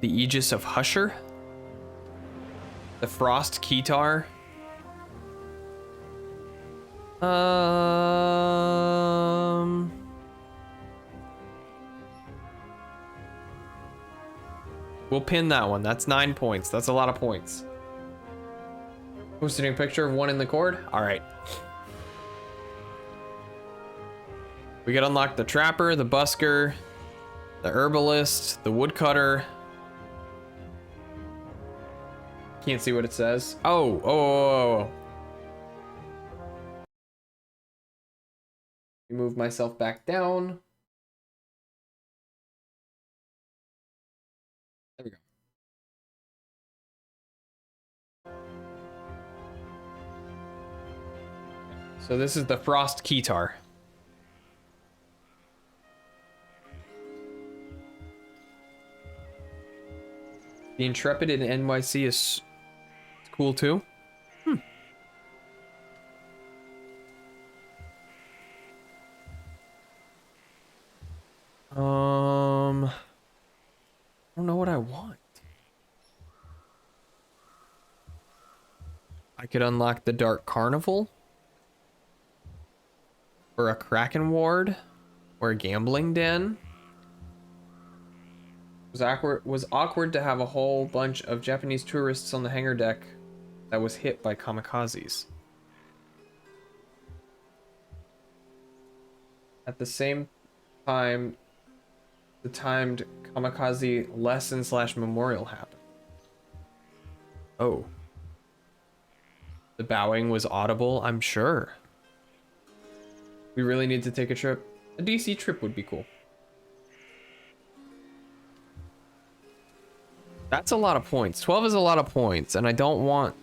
The Aegis of Husher? The Frost Keytar? We'll pin that one. That's 9 points. That's a lot of points. Posting a picture of one in the cord? Alright. We could unlock the Trapper, the Busker, the Herbalist, the Woodcutter. Can't see what it says. Oh. Move myself back down. There we go. So this is the Frost Keytar. The Intrepid in NYC is cool too. I don't know what I want. I could unlock the Dark Carnival, or a Kraken Ward, or a Gambling Den. It was awkward to have a whole bunch of Japanese tourists on the hangar deck that was hit by kamikazes. At the same time, the timed kamikaze lesson / memorial happened. Oh. The bowing was audible, I'm sure. We really need to take a trip. A DC trip would be cool. That's a lot of points. 12 is a lot of points, and I don't want...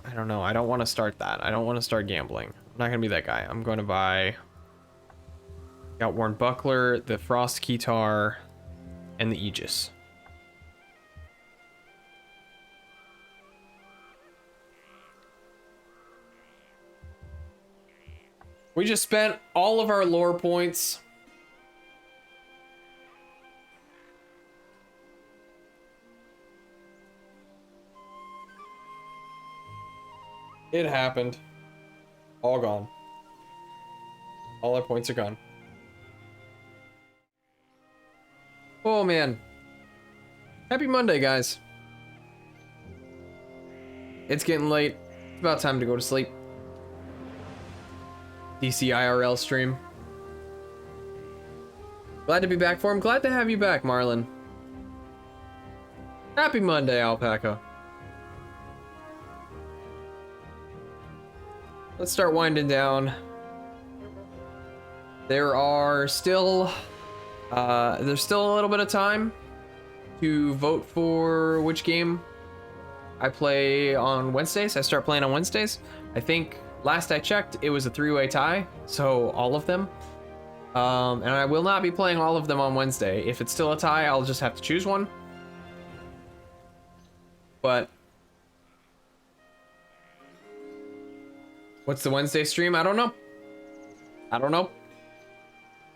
I don't know. I don't want to start that. I don't want to start gambling. I'm not going to be that guy. I'm going to buy... Outworn Buckler, the Frost Keytar, and the Aegis. We just spent all of our lore points. It happened. All gone. All our points are gone. Oh man. Happy Monday, guys. It's getting late. It's about time to go to sleep. DC IRL stream. Glad to be back for him. Glad to have you back, Marlon. Happy Monday, Alpaca. Let's start winding down. There's still a little bit of time to vote for which game I play on Wednesdays. I start playing on Wednesdays. I think last I checked, it was a 3-way tie, so all of them. And I will not be playing all of them on Wednesday. If it's still a tie, I'll just have to choose one. But what's the Wednesday stream? I don't know. I don't know.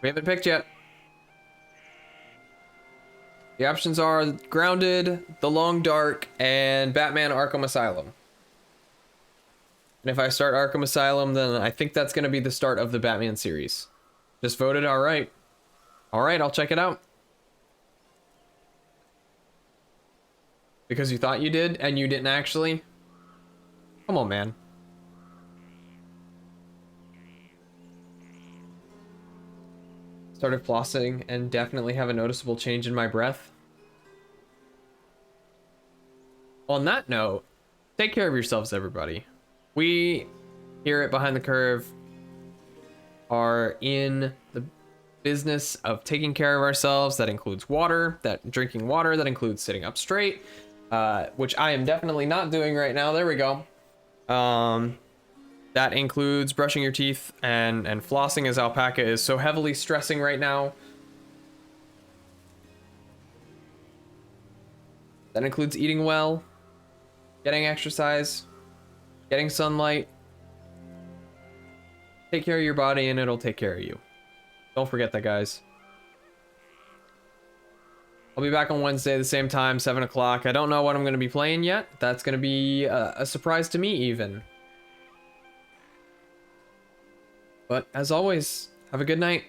We haven't picked yet. The options are Grounded, The Long Dark, and Batman Arkham Asylum. And if I start Arkham Asylum, then I think that's going to be the start of the Batman series. Just voted, all right. All right, I'll check it out. Because you thought you did, and you didn't actually? Come on, man. Started flossing and definitely have a noticeable change in my breath. On that note, take care of yourselves, everybody. We here at Behind the Curve are in the business of taking care of ourselves. That includes water, drinking water, that includes sitting up straight, which I am definitely not doing right now. There we go. That includes brushing your teeth and flossing, as Alpaca is so heavily stressing right now. That includes eating well, getting exercise, getting sunlight. Take care of your body and it'll take care of you. Don't forget that, guys. I'll be back on Wednesday at the same time, 7 o'clock. I don't know what I'm going to be playing yet. That's going to be a surprise to me even. But as always, have a good night.